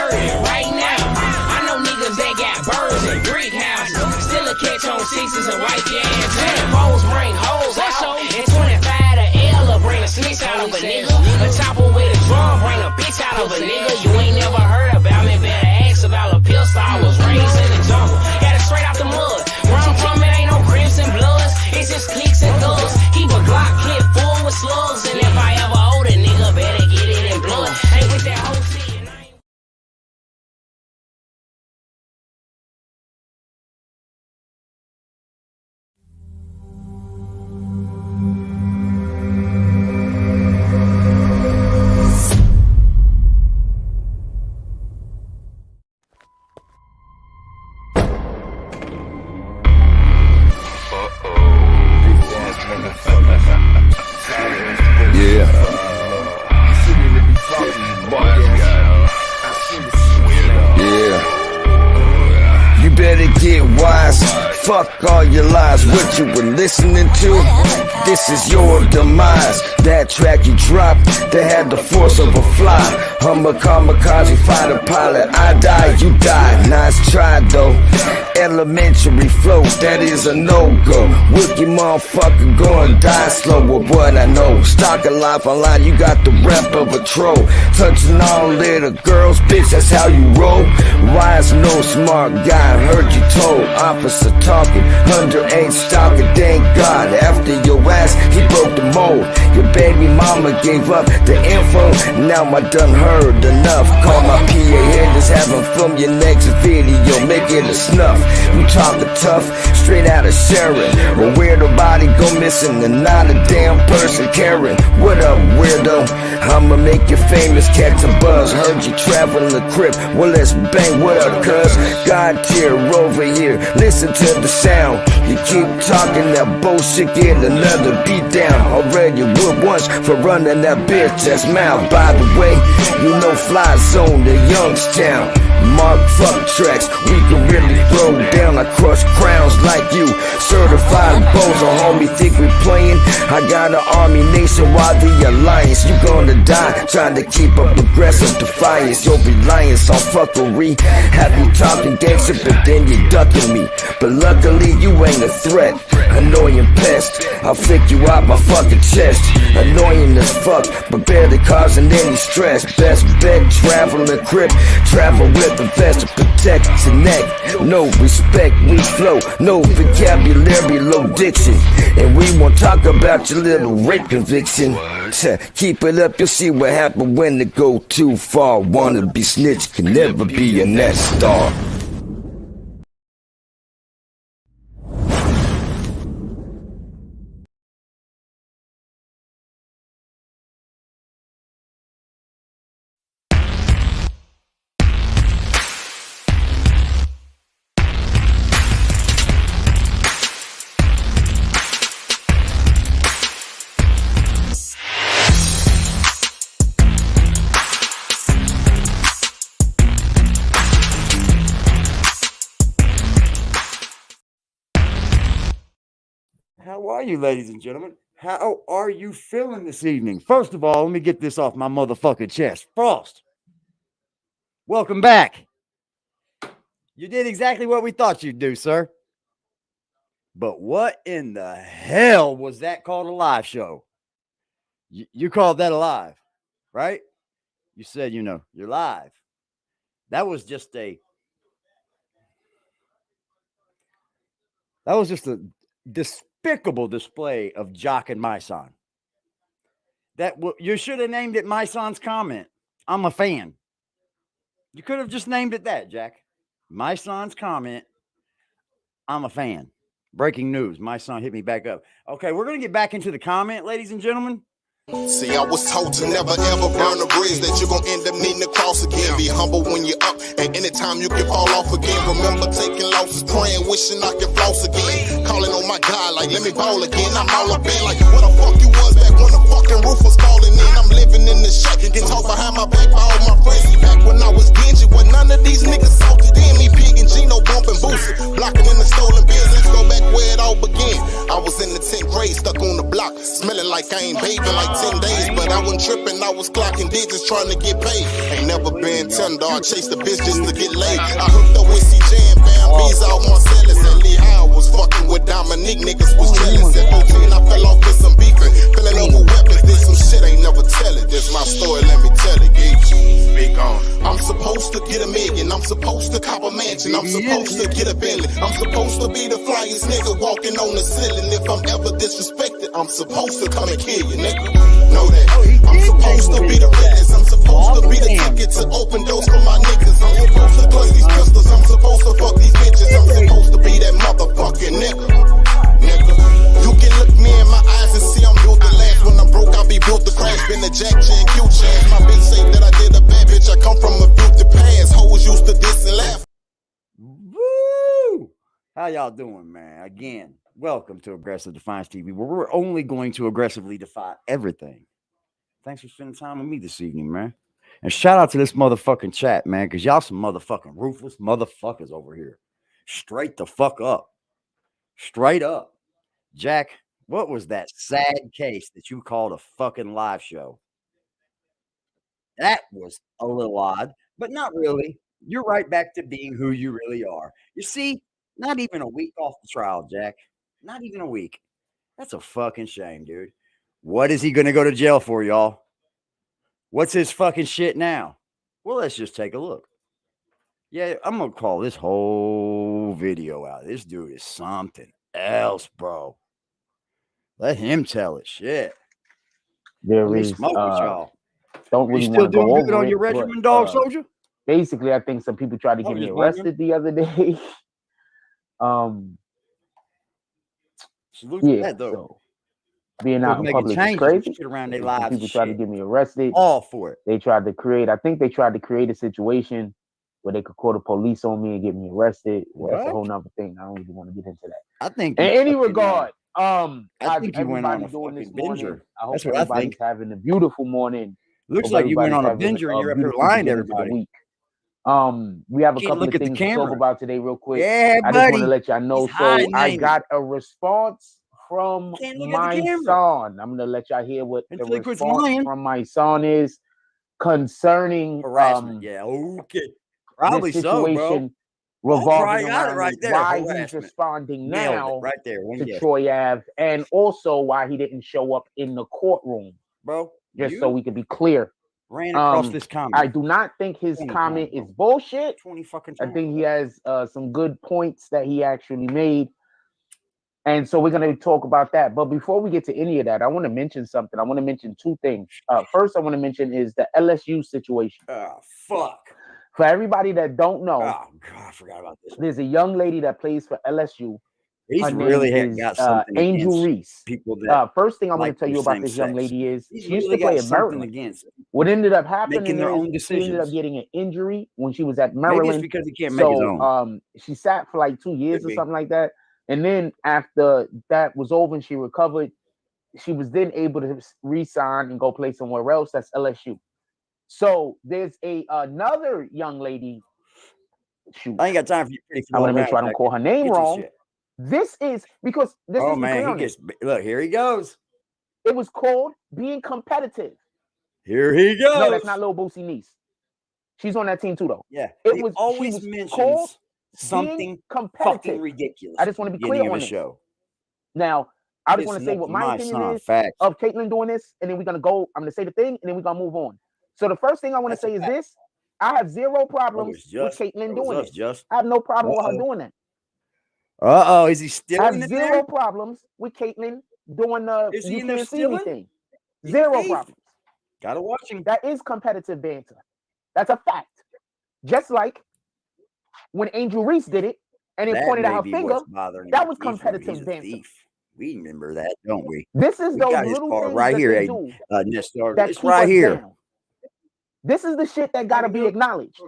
dirty right now. I know niggas that got birds and brick houses. Still a catch on sixes and wipe your ass. 24s bring hoes out. And 25 to L will bring a snitch out of a nigga. A chopper with a drum bring a bitch out of a nigga. You ain't never heard about me, better ask about a pistol. I was raised in the jungle, got it straight out the mud. Where I'm from, it ain't no Crips and Bloods, it's just cliques and thugs. Keep a Glock clip full with slugs, and if I ever hold a nigga, better get it in blood. Ain't with that whole shit. Fuck all your lies, what you were listening to. This is your demise. That track you dropped, that had the force of a fly. I'm a kamikaze fighter pilot. I die, you die. Nice try though. Elementary flow, that is a no-go. Wookie motherfucker going die slow with what I know. Stalking life online, you got the rep of a troll. Touching all little girls, bitch, that's how you roll. Wise, no smart guy, heard you told. Officer talking, underage stalking, thank God. After your ass, he broke the mold. Your baby mama gave up the info, now I done heard enough. Call my PA here, just have him film your next video, make it a snuff. We talkin' tough, straight out of Sharon. Or where the body go missing and not a damn person caring. What up, weirdo? I'ma make you famous, catch a buzz. Heard you travelin' the crib, well let's bang. What up, cuz? God tier over here, listen to the sound. You keep talking that bullshit, get another beat down. Already whooped once for running that bitch that's mouth. By the way, you know Fly Zone, the Youngstown. Mark fuck tracks, we can really throw down. I crush crowns like you, certified bozo, homie. Think we playing? I got an army nationwide, the alliance. You gonna die trying to keep up aggressive defiance. Your reliance on fuckery have you talking gangster, but then you ducking me. But luckily you ain't a threat, annoying pest. I'll flick you out my fucking chest. Annoying as fuck, but barely causing any stress. Best bet, travel the crib, travel with the vest to protect your neck. No respect, we flow, no vocabulary, low diction. And we won't talk about your little rape conviction. Keep it up, you'll see what happens when it go too far. Wanna be snitch, can never be a net star. How are you, ladies and gentlemen? How are you feeling this evening? First of all, let me get this off my motherfucking chest. Frost, welcome back. You did exactly what we thought you'd do, sir. But what in the hell was that called a live show? You called that a live, right? You said, you know, you're live. That was just a despicable display of Jock and Myson. You should have named it Myson's comment. I'm a fan. You could have just named it that, Jack. Myson's comment. I'm a fan. Breaking news. My son hit me back up. Okay, we're going to get back into the comment, ladies and gentlemen. See, I was told to never ever burn a bridge that you're gonna end up needing to cross again. Be humble when you're up, and anytime you can fall off again. Remember taking losses, praying, wishing I could floss again. Calling on my God, like, let me ball again. I'm all up in, like, what the fuck you was back when the fucking roof was falling in. I'm living in the shack, get talk behind my back by all my friends. Back when I was dingy, when none of these niggas salted in me. Pig and Gino bumping boosted, blocking in the stolen biz. Let's go back where it all began. I was in the 10th grade, stuck on the block, smelling like I ain't bathing like 10 days, but I wasn't tripping, I was clocking digits trying to get paid. Ain't never been pretender. I chase the bitch just to get laid. I hooked up with CJ and Bam B's out Marcellus. And Lee Howard was fucking with Dominique. Niggas was jealous. At 14, I fell off with some beefing. Filling over weapons, did some shit, ain't never tell it. This my story, let me tell it, Speak on. I'm supposed to get $1 million. I'm supposed to cop a mansion. I'm supposed to get a Bentley. I'm supposed to be the flyest nigga walking on the ceiling. If I'm ever disrespected, I'm supposed to come and kill you, nigga. Know that. I'm supposed to be the realest. I'm supposed to be the ticket to open doors for my niggas. I'm supposed to clutch these pistols. I'm supposed to fuck these bitches. I'm supposed to be that motherfucking nigga. You can look me in my eyes and see I'm built to last. When I'm broke, I'll be built to crash. Been a Jack J and Q chance. My bitch say that I did a bad bitch. I come from a beauty past. Hoes used to diss and laugh. Woo! How y'all doing, man? Again, welcome to Aggressive Defiance TV, where we're only going to aggressively defy everything. Thanks for spending time with me this evening, man. And shout out to this motherfucking chat, man, because y'all some motherfucking ruthless motherfuckers over here. Straight the fuck up. Straight up. Jack, what was that sad case that you called a fucking live show? That was a little odd, but not really. You're right back to being who you really are. You see, not even a week off the trial, Jack. Not even a week. That's a fucking shame, dude. What is he going to go to jail for, y'all? What's his fucking shit now? Well, let's just take a look. Yeah, I'm going to call this whole video out. This dude is something else, bro. Let him tell it. Shit. There is, smoke with y'all. Don't really you still want to go doing good over on your it, regimen, but, dog soldier? Basically, I think some people tried to get me arrested the other day. Salute to that, though. So being out in public is crazy. Around their lives people tried to get me arrested. All for it. They tried to create, I think they tried to create a situation where they could call the police on me and get me arrested. Well, that's a whole nother thing. I don't even want to get into that. I think in any regard, I think you went on a fucking binger. I hope that's what everybody's having a beautiful morning. Looks like you went on a binger and you're up here lying to everybody. We have a couple of things to talk about today real quick. Yeah, I just want to let y'all know. So I got a response from my son. I'm going to let y'all hear what the response from my son is concerning harassment. Yeah, okay. Probably this situation revolving around why he's responding now to Troy Ave, and also why he didn't show up in the courtroom. Bro, just so we can be clear. Ran across this comment. I do not think his comment is bullshit. I think he has some good points that he actually made. And so we're going to talk about that. But before we get to any of that, I want to mention something. I want to mention two things. First, I want to mention is the LSU situation. Oh, fuck. For everybody that don't know, oh, God, I forgot about this. There's a young lady that plays for LSU. He's really got something Angel Reese. People that first thing I want to tell you about this young lady is she used to play at Maryland. What ended up happening is she ended up getting an injury when she was at Maryland. Maybe it's because he can't make his own. She sat for like 2 years or something like that. And then after that was over and she recovered, she was then able to re-sign and go play somewhere else. That's LSU. So there's another young lady. Shoot, I ain't got time for you. I want to make sure I don't call her name wrong. This is because this is man, look, here he goes. It was called being competitive. Here he goes. No, that's not Lil Boosie niece. She's on that team too, though. Yeah, it was always mentions something fucking ridiculous. I just want to be clear on this. Show. Now, I just want to say what my opinion is of Caitlyn doing this, and then we're gonna go. I'm gonna say the thing, and then we're gonna move on. So the first thing I want to say is this: I have zero problems with Caitlyn doing this. I have no problem with her doing that. Is he still? I have zero problems with Caitlyn doing the you can't see anything. Zero problems. Gotta watch him. That is competitive banter. That's a fact. Just like when Angel Reese did it and then pointed out her finger, that was competitive banter. We remember that, don't we? This is those little things right that here, they do that it's right here. Down. This is the shit that gotta be acknowledged.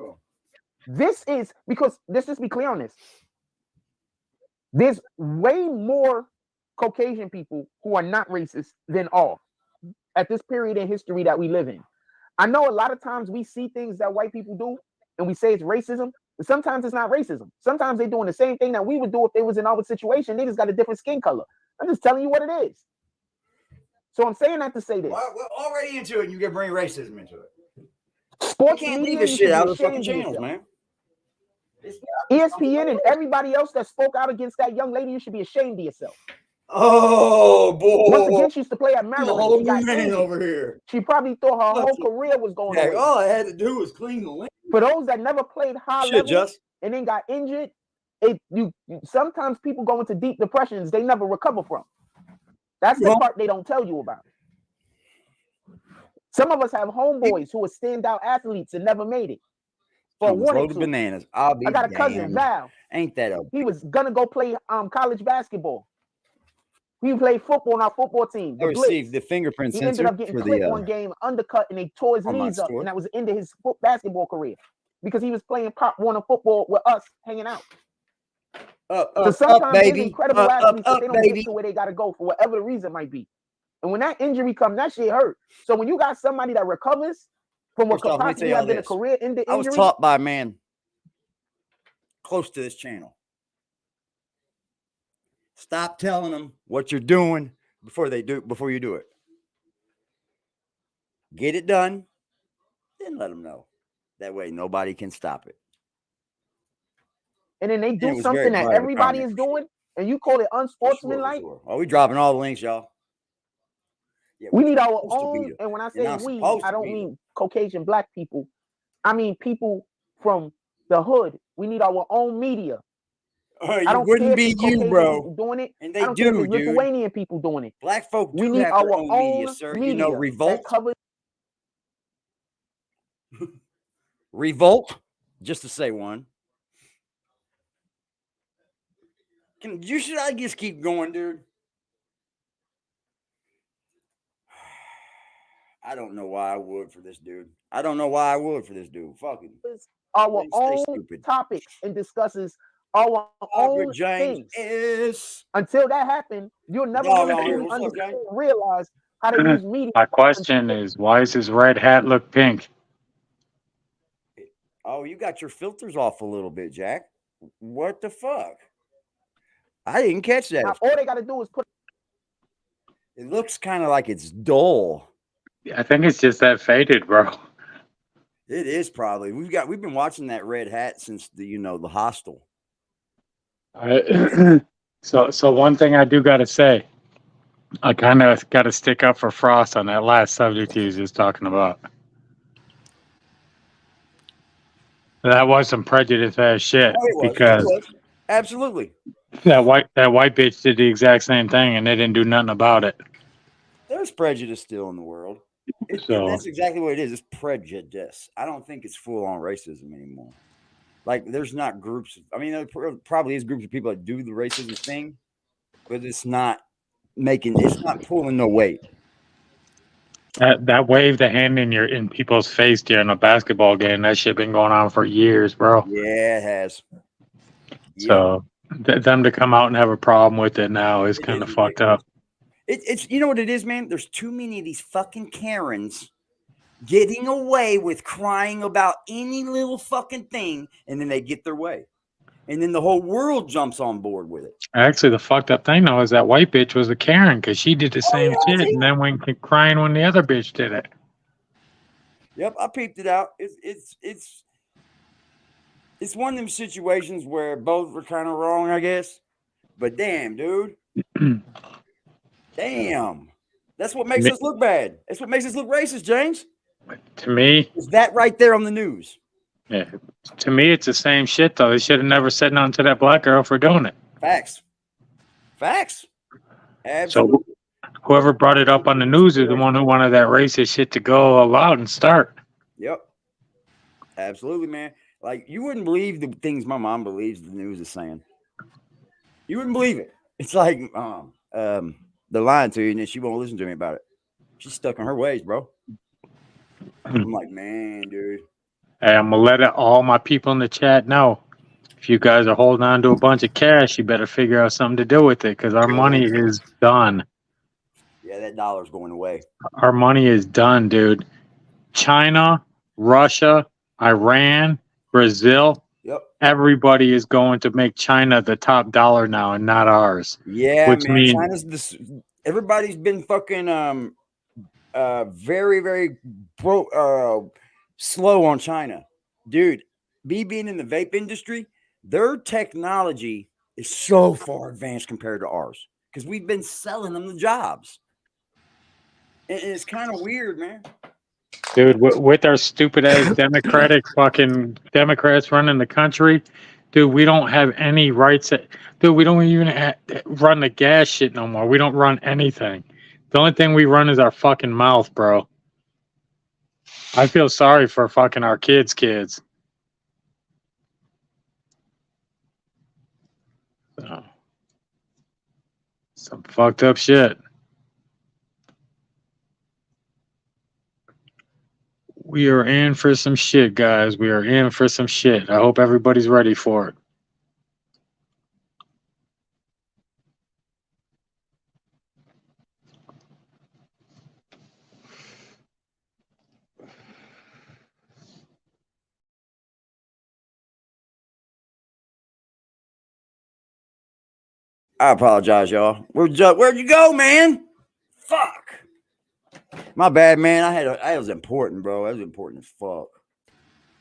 This is because let's just be clear on this. There's way more Caucasian people who are not racist than all at this period in history that we live in. I know a lot of times we see things that white people do and we say it's racism, but sometimes it's not racism. Sometimes they're doing the same thing that we would do if they was in our situation. They just got a different skin color. I'm just telling you what it is. So I'm saying that to say this. Well, we're already into it and you can bring racism into it. Sports can't media, leave this you shit should out be of the fucking ashamed of channels, yourself. man. ESPN and everybody else that spoke out against that young lady, you should be ashamed of yourself. Oh boy! Once again, she used to play at He's a Maryland. whole She new got man injured. over here. She probably thought her whole Lucky. career was going Yeah, away. all I had to do was clean the lane. For those that never played high Shit, level Just. and then got injured, sometimes people go into deep depressions they never recover from. That's the part they don't tell you about. Some of us have homeboys who are standout athletes and never made it. For one or two. Bananas. I got a cousin, Val. Ain't that a? He was gonna go play college basketball. He played football on our football team. I received the fingerprint He sensor ended up getting for clipped the one game, undercut, and they tore his knees up, and that was the end of his basketball career because he was playing Pop Warner football with us, hanging out. So sometimes there's incredible athletes, but they don't get to where they gotta go for whatever the reason might be. And when that injury comes, that shit hurt. So when you got somebody that recovers from what could possibly have been a career-ending injury, I was taught by a man close to this channel. Stop telling them what you're doing before you do it. Get it done, then let them know. That way nobody can stop it. And then they do something that everybody is doing, and you call it unsportsmanlike. Oh, we dropping all the links, y'all. Yeah, we need our own, and when I say we, I don't mean Caucasian black people. I mean people from the hood. We need our own media. I don't wouldn't care be if you, bro. Doing it, and they I don't do, care if it's dude. Lithuanian people doing it. Black folk do we need have our their own media, sir. You know, Revolt. Revolt, just to say one. Should I just keep going, dude? I don't know why I would for this dude. Fucking. Our own topics and discusses our own things. Until that happens, you'll never really understand, realize how to use media. My question is, why does his red hat look pink? Oh, you got your filters off a little bit, Jack. What the fuck? I didn't catch that. Now, all they got to do is put. It looks kind of like it's dull. I think it's just that faded, bro. It is probably. We've been watching that red hat since the Hostel. So one thing I do got to say, I kind of got to stick up for Frost on that last subject he was just talking about. That was some prejudice ass shit because absolutely that white bitch did the exact same thing and they didn't do nothing about it. There's prejudice still in the world. That's exactly what it is. It's prejudice. I don't think it's full on racism anymore. Like there's not groups. I mean, there probably is groups of people that do the racism thing, but it's not pulling no weight. That wave the hand in people's face during a basketball game, that shit been going on for years, bro. Yeah, it has. So them to come out and have a problem with it now is kind of fucked up. It's you know what it is, man? There's too many of these fucking Karens getting away with crying about any little fucking thing, and then they get their way. And then the whole world jumps on board with it. Actually, the fucked up thing, though, is that white bitch was a Karen because she did the same shit and then went crying when the other bitch did it. Yep, I peeped it out. It's one of them situations where both were kind of wrong, I guess. But damn, dude. Damn. That's what makes us look bad. That's what makes us look racist, James. To me, is that right there on the news? Yeah. To me, it's the same shit, though. They should have never said nothing to that black girl for doing it. Facts. Absolutely. So whoever brought it up on the news is the one who wanted that racist shit to go all out and start. Yep. Absolutely, man. Like, you wouldn't believe the things my mom believes the news is saying. You wouldn't believe it. It's like, they're lying to you, and then she won't listen to me about it. She's stuck in her ways, bro. I'm like, man, dude. Hey, I'm going to let all my people in the chat know. If you guys are holding on to a bunch of cash, you better figure out something to do with it because our money is done. Yeah, that dollar's going away. Our money is done, dude. China, Russia, Iran, Brazil. Yep. Everybody is going to make China the top dollar now and not ours. Yeah, which means China's everybody's been fucking very, very broke, slow on China. Dude, being in the vape industry, their technology is so far advanced compared to ours because we've been selling them the jobs. And it's kind of weird, man. Dude, with our stupid ass Democratic fucking Democrats running the country, dude, we don't have any rights. Dude, we don't even run the gas shit no more. We don't run anything. The only thing we run is our fucking mouth, bro. I feel sorry for fucking our kids. So, some fucked up shit. We are in for some shit, guys. We are in for some shit. I hope everybody's ready for it. I apologize, y'all. Where'd you go, man? Fuck. My bad, man. That was important, bro. That was important as fuck.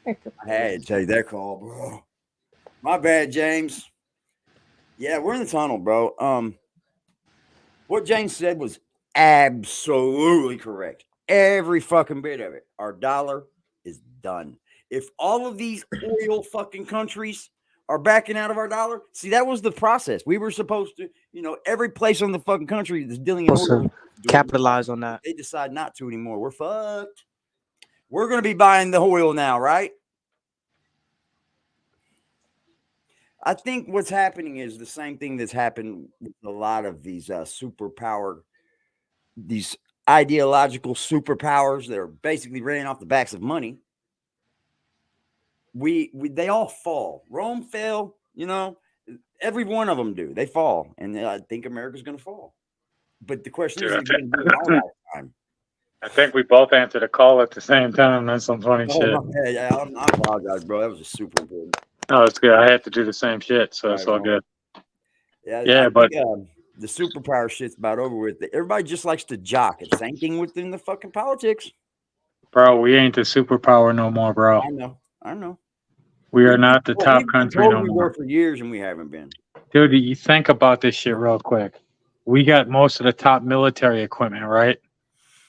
I had to take that call, bro. My bad, James. Yeah, we're in the tunnel, bro. What James said was absolutely correct. Every fucking bit of it. Our dollar is done. If all of these oil fucking countries are backing out of our dollar, see, that was the process. We were supposed to, every place on the fucking country that's dealing in oil, capitalize on that. They decide not to anymore. We're fucked. We're going to be buying the oil now, right? I think what's happening is the same thing that's happened with a lot of these these ideological superpowers that are basically running off the backs of money. They all fall. Rome fell, every one of them do. They fall, and I think America's going to fall. But the question is, I think we both answered a call at the same time. That's some funny shit. I apologize, bro. That was just super important. Oh, it's good. I had to do the same shit, so it's all good. Yeah, but the superpower shit's about over with. Everybody just likes to jock. It's the same thing within the fucking politics. Bro, we ain't the superpower no more, bro. I know. We are not the top country no more. We were for years, and we haven't been. Dude, you think about this shit real quick. We got most of the top military equipment, right?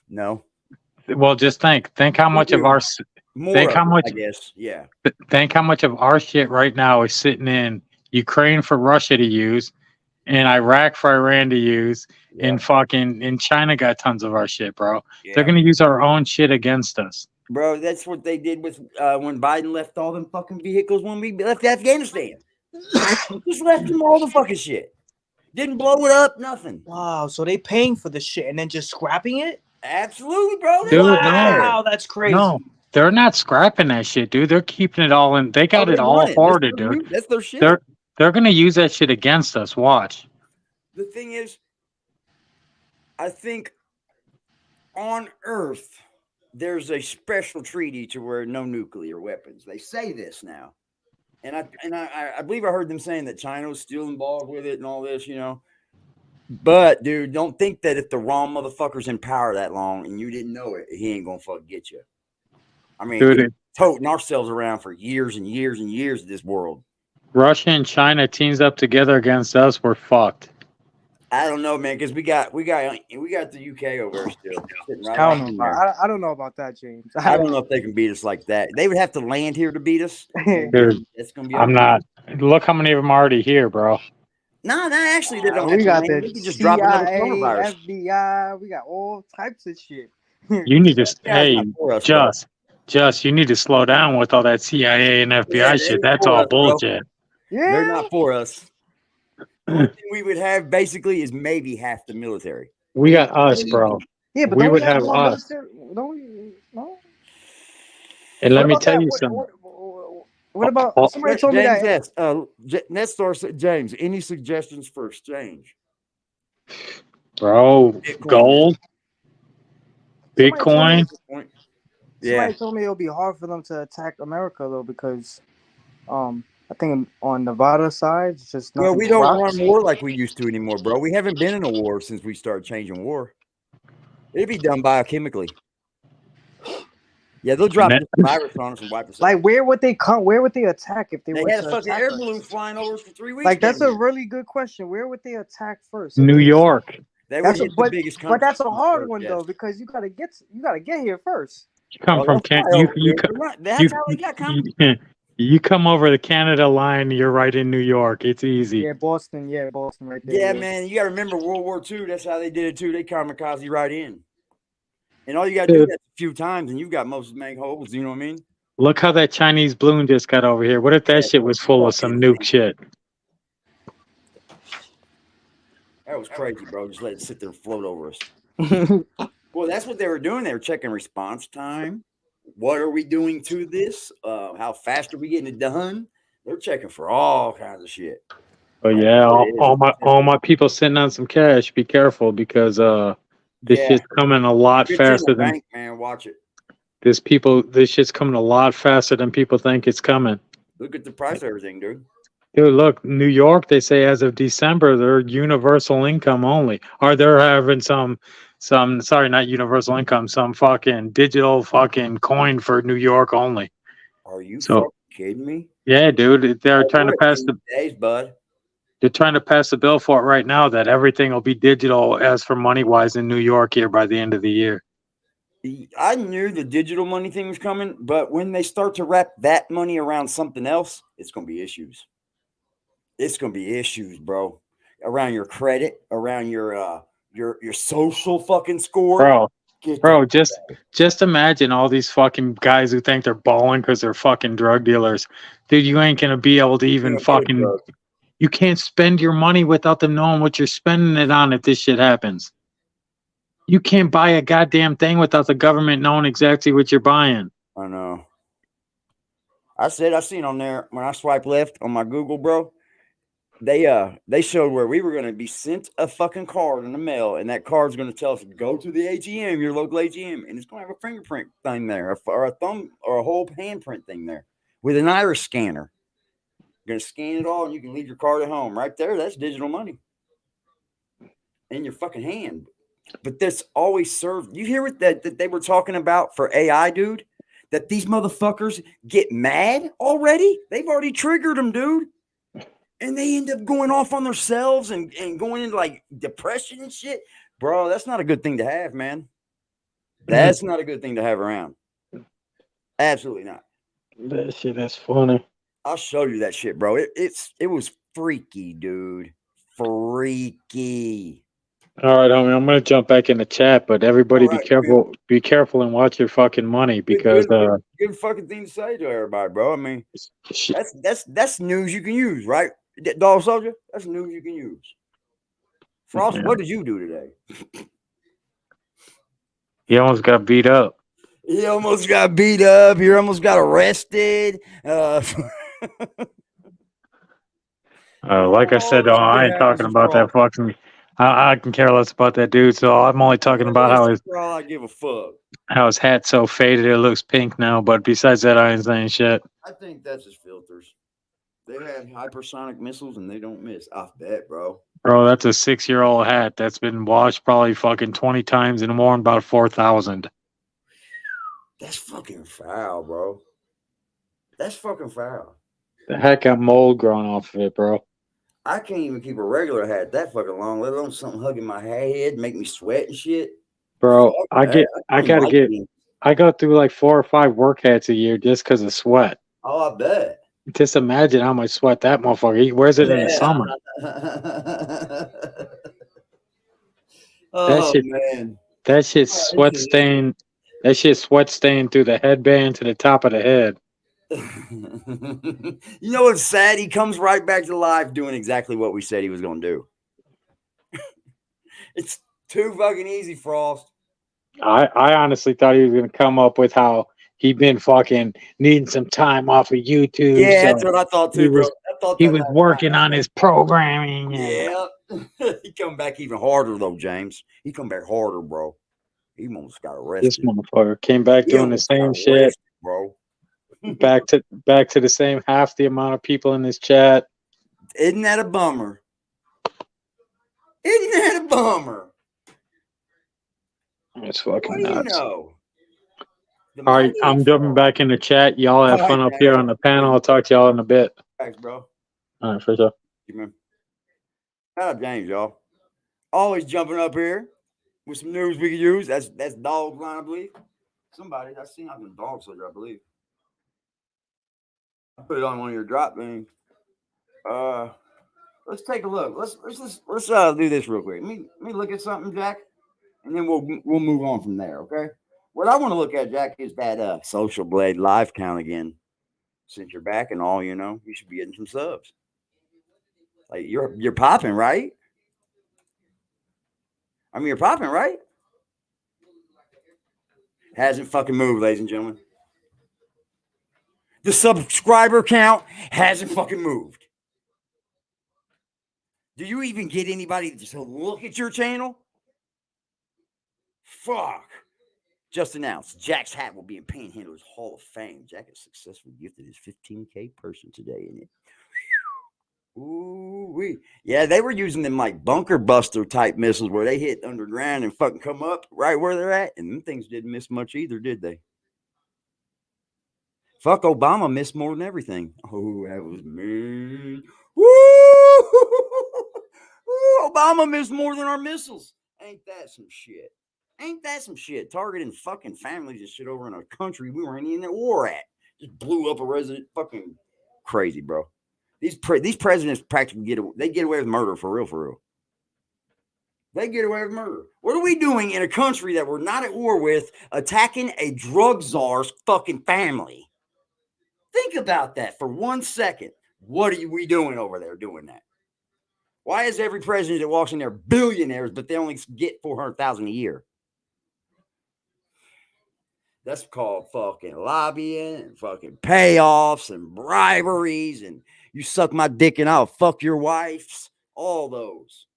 No. Well, just think how much of our I guess, yeah. Think how much of our shit right now is sitting in Ukraine for Russia to use, in Iraq for Iran to use, and China got tons of our shit, bro. Yeah. They're gonna use our own shit against us. Bro, that's what they did with when Biden left all them fucking vehicles when we left Afghanistan. Just left them all the fucking shit. Didn't blow it up, nothing. Wow, so they paying for the shit and then just scrapping it? Absolutely, bro. Dude, wow, that's crazy. No, they're not scrapping that shit, dude. They're keeping it all in. They got it all forwarded, dude. That's their shit. They're gonna use that shit against us. Watch. The thing is, I think on Earth there's a special treaty to where no nuclear weapons. They say this now, and I believe I heard them saying that China was still involved with it and all this, But dude, don't think that if the wrong motherfucker's in power that long and you didn't know it, he ain't gonna fucking get you. I mean, dude, toting ourselves around for years and years and years of this world. Russia and China teams up together against us. We're fucked. I don't know, man, because we got the UK over there still. I don't know about that, James. I don't know if they can beat us like that. They would have to land here to beat us. Dude, it's gonna be. I'm not. Look how many of them are already here, bro. No, actually, they don't. We got the we can just drop another coronavirus. FBI. We got all types of shit. You need to Just you need to slow down with all that CIA and FBI shit. That's all bullshit. Yeah, they're not for us. The only thing we would have basically is maybe half the military. We got us, bro. Yeah, but we would have us. No. And let me tell you something. What about somebody told me that? Nestor said, James, any suggestions for exchange? Bro, gold, Bitcoin. Somebody told me it'll be hard for them to attack America though, because I think on Nevada side, it's just well, we don't run war like we used to anymore, bro. We haven't been in a war since we started changing war. It'd be done biochemically. Yeah, they'll drop this virus on us and wipe us out. Like, where would they come? Where would they attack if they They were had a to fucking attack air us? balloon flying over us for 3 weeks. Like, that's down a here. really good question. Where would they attack first? New York. They would That's a, hit the but, biggest country. but that's a hard first, one yes. though, because you gotta get here first. You come from that's Canada. that's how they got coming. You come over the Canada line, you're right in New York. It's easy. Yeah, Boston right there. Yeah, man, you got to remember World War II. That's how they did it too. They kamikaze right in, and all you got to do that a few times, and you've got most of the main holes. You know what I mean? Look how that Chinese balloon just got over here. What if that shit was full of some nuke shit? That was crazy, bro. Just let it sit there and float over us. Well, that's what they were doing. They were checking response time. What are we doing to this? How fast are we getting it done? They're checking for all kinds of shit. But yeah, all my people sitting on some cash. Be careful because this shit's coming a lot faster than bank, man. Watch it. This shit's coming a lot faster than people think it's coming. Look at the price of everything, dude. Dude, look, New York, they say as of December, they're universal income only. Or they're having some sorry, not universal income, some fucking digital fucking coin for New York only. Are you fucking kidding me? Yeah, dude. They're trying to pass They're trying to pass the bill for it right now that everything will be digital as for money wise in New York here by the end of the year. I knew the digital money thing was coming, but when they start to wrap that money around something else, it's gonna be issues. It's gonna be issues, bro. Around your credit, around your social fucking score. Bro, just imagine all these fucking guys who think they're balling because they're fucking drug dealers. Dude, you ain't gonna be able to even fucking. You can't spend your money without them knowing what you're spending it on if this shit happens. You can't buy a goddamn thing without the government knowing exactly what you're buying. I know. I seen on there when I swipe left on my Google, bro. They showed where we were going to be sent a fucking card in the mail, and that card's going to tell us to go to the ATM, your local ATM, and it's going to have a fingerprint thing there, or a thumb, or a whole handprint thing there with an iris scanner. You're going to scan it all, and you can leave your card at home. Right there, that's digital money in your fucking hand. But that's always served. You hear what that they were talking about for AI, dude? That these motherfuckers get mad already? They've already triggered them, dude. And they end up going off on themselves and going into like depression and shit. Bro, that's not a good thing to have, man. That's not a good thing to have around. Absolutely not. That shit is funny. I'll show you that shit, bro. It was freaky, dude. Freaky. All right, homie, I'm gonna jump back in the chat, but everybody be careful. Good. Be careful and watch your fucking money because good fucking thing to say to everybody, bro. I mean, that's news you can use, right? Dog Soldier, that's news you can use. Frost, what did you do today? He almost got beat up. He almost got beat up. He almost got arrested. Like I said, I ain't talking about that fucking. I can care less about that dude. So I'm only talking about all I give a fuck. How his hat's so faded it looks pink now. But besides that, I ain't saying shit. I think that's his filters. They have hypersonic missiles and they don't miss. I bet, bro. Bro, that's a 6-year-old hat that's been washed probably fucking 20 times and worn about 4,000. That's fucking foul, bro. That's fucking foul. The hat got mold growing off of it, bro. I can't even keep a regular hat that fucking long, let alone something hugging my head, make me sweat and shit. Bro, I go through like 4 or 5 work hats a year just because of sweat. Oh, I bet. Just imagine how much sweat that motherfucker. He wears it in the summer. Man. That shit sweat stained. That shit sweat stained through the headband to the top of the head. You know what's sad? He comes right back to life doing exactly what we said he was going to do. It's too fucking easy, Frost. I honestly thought he was going to come up with how he'd been fucking needing some time off of YouTube. Yeah, so that's what I thought too, He was working on his programming. Yeah. He come back even harder though, James. He come back harder, bro. He almost got arrested. This motherfucker came back doing the same shit, bro. back to the same half the amount of people in this chat. Isn't that a bummer? Isn't that a bummer? It's fucking what do nuts. You know? All right, I'm jumping back in the chat. Y'all have fun up here on the panel. I'll talk to y'all in a bit. Thanks, bro. All right, for sure. Man. Shout out James, y'all. Always jumping up here with some news we can use. That's dog line, I believe. Somebody I seen on the dog soldier, I believe. I put it on one of your drop things. Let's take a look. Let's do this real quick. Let me look at something, Jack, and then we'll move on from there. Okay. What I want to look at, Jack, is that Social Blade live count again. Since you're back and all, you should be getting some subs. Like you're popping, right? I mean, you're popping, right? Hasn't fucking moved, ladies and gentlemen. The subscriber count hasn't fucking moved. Do you even get anybody to look at your channel? Fuck. Just announced, Jack's hat will be in Panhandler's Hall of Fame. Jack has successfully gifted his 15K person today in it. Ooh-wee. Yeah, they were using them like bunker buster type missiles where they hit underground and fucking come up right where they're at. And them things didn't miss much either, did they? Fuck, Obama missed more than everything. Oh, that was mean. Woo! Obama missed more than our missiles. Ain't that some shit? Ain't that some shit? Targeting fucking families and shit over in a country we weren't even at war at. Just blew up a resident. Fucking crazy, bro. These presidents practically get away with murder for real. They get away with murder. What are we doing in a country that we're not at war with, attacking a drug czar's fucking family? Think about that for 1 second. What are we doing over there doing that? Why is every president that walks in there billionaires, but they only get $400,000 a year? That's called fucking lobbying and fucking payoffs and briberies and you suck my dick and I'll fuck your wife's. All those.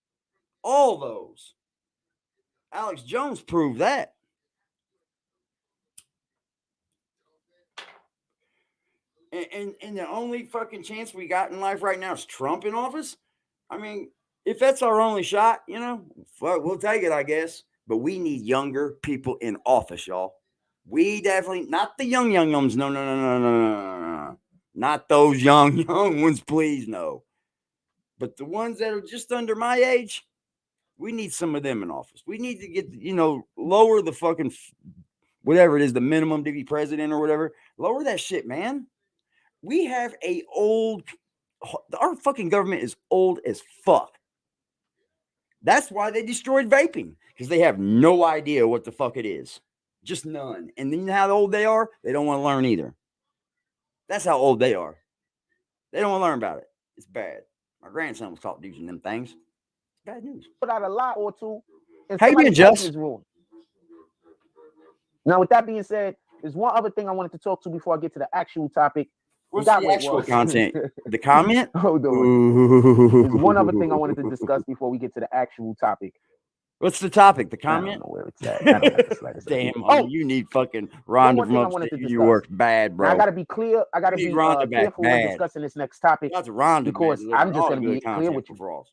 Alex Jones proved that. And the only fucking chance we got in life right now is Trump in office. I mean, if that's our only shot, we'll take it, I guess. But we need younger people in office, y'all. We definitely, not the young ones. No. Not those young ones, please, no. But the ones that are just under my age, we need some of them in office. We need to get, lower the fucking, whatever it is, the minimum to be president or whatever. Lower that shit, man. We have our fucking government is old as fuck. That's why they destroyed vaping, because they have no idea what the fuck it is. Just none. And then you know how old they are? They don't want to learn either. That's how old they are. They don't want to learn about it. It's bad. My grandson was caught using them things. It's bad news. Put out a lot or two. How you doing, Just? Now, with that being said, there's one other thing I wanted to talk to before I get to the actual topic. What's the actual content? The comment? Hold on. There's one other thing I wanted to discuss before we get to the actual topic. What's the topic? The comment? I don't know where it's at. I don't have the slightest idea. Damn, you need fucking Rhonda from upstate New York bad, bro. Now, I gotta be clear. I gotta be careful when discussing this next topic. That's Rhonda, because I'm just gonna be clear with you.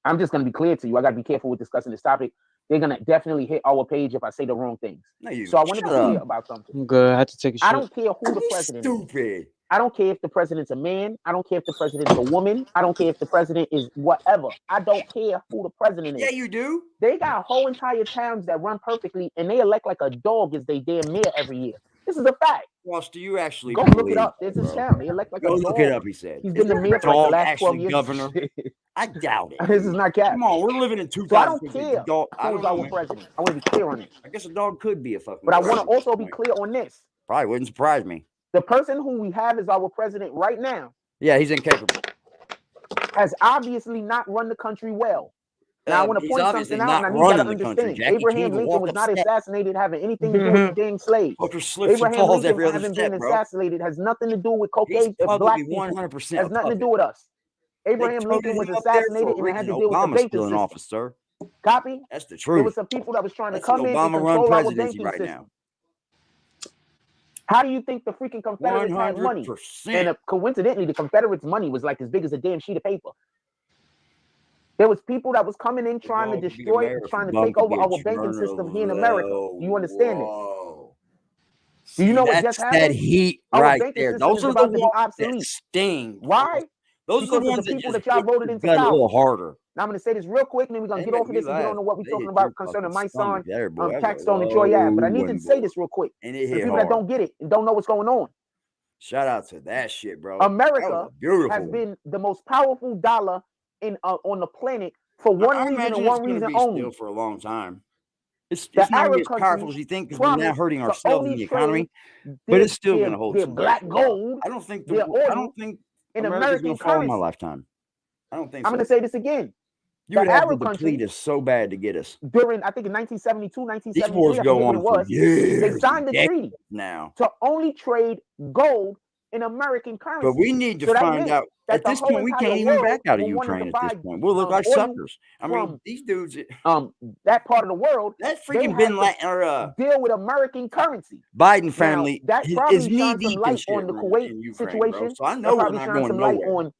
I'm just gonna be clear to you. I gotta be careful with discussing this topic. They're gonna definitely hit our page if I say the wrong things. So I want to be clear about something. I'm good. I had to take a shit. I don't care who the president is. Stupid. I don't care if the president's a man. I don't care if the president's a woman. I don't care if the president is whatever. I don't care who the president is. Yeah, you do. They got whole entire towns that run perfectly, and they elect like a dog as they damn mayor every year. This is a fact. Ross, do you actually go look it up? There's his town. They elect like a dog. Go look it up, he said. He's been the mayor for like the last 12 years. Governor? I doubt it. This is not cap. Come on, we're living in 2000. So I don't care who's our president. I want to be clear on it. I guess a dog could be a fucking But I want to also be clear on this. Probably wouldn't surprise me. The person who we have as our president right now. Yeah, he's incapable. Has obviously not run the country well. Now I want to point something out, and I need you to understand. Abraham Lincoln was not assassinated having anything to do with being slaves. Abraham Lincoln having been assassinated has nothing to do with cocaine and black people. 100% has nothing to do with us. Abraham Lincoln was assassinated and it had to deal with the banking system. Office, sir. Copy? That's the truth. There were some people that was trying to come in and control our banking system. How do you think the freaking Confederates had money? And coincidentally, the Confederates' money was like as big as a damn sheet of paper. There was people that was coming in trying to destroy, trying to take over our banking system here in America. You understand it? Do you know what That's just happened? that heat Our right banking there. system Those is are the about to be ones that obsolete. sting. Why? Those Because are the of ones the people just that y'all hit voted your into gut a power. little harder. Now I'm going to say this real quick, and then we're going to get off of this and get on to what we're talking about concerning my son, Taxstone and Troy Ave. But I need to say this real quick. And it For the hit people that hard. don't get it and don't know what's going on. Shout out to that shit, bro. America beautiful has been the most powerful dollar in on the planet for one I reason imagine and one it's gonna reason be only. still for a long time. It's The not gonna Arab be as powerful countries as you think because we're now promised hurting to ourselves in only the economy. trade But it's still gonna hold their some black weight for a while. gold, I don't think their I oil don't think in America's American gonna fall in my currency. lifetime. I don't think I'm so. going to say this again. You The would have to Arab deplete countries us so bad to get us. during, I think, in 1972, These wars 1973, I go forget what it on for was, years. they signed the decades treaty now. to only trade gold in American currency. But we need to So that find meant out. that At the this whole point, we entire can't even world back out of will want to Ukraine at this buy, point. We'll look like oil suckers. I mean, from these dudes. that part of the world, That they freaking had Bin to Laden or deal with American currency. Biden family Now, that is probably knee shines some deep in light shit on the Kuwait in Ukraine, bro. situation. So I That know we're probably not shines going some light nowhere. on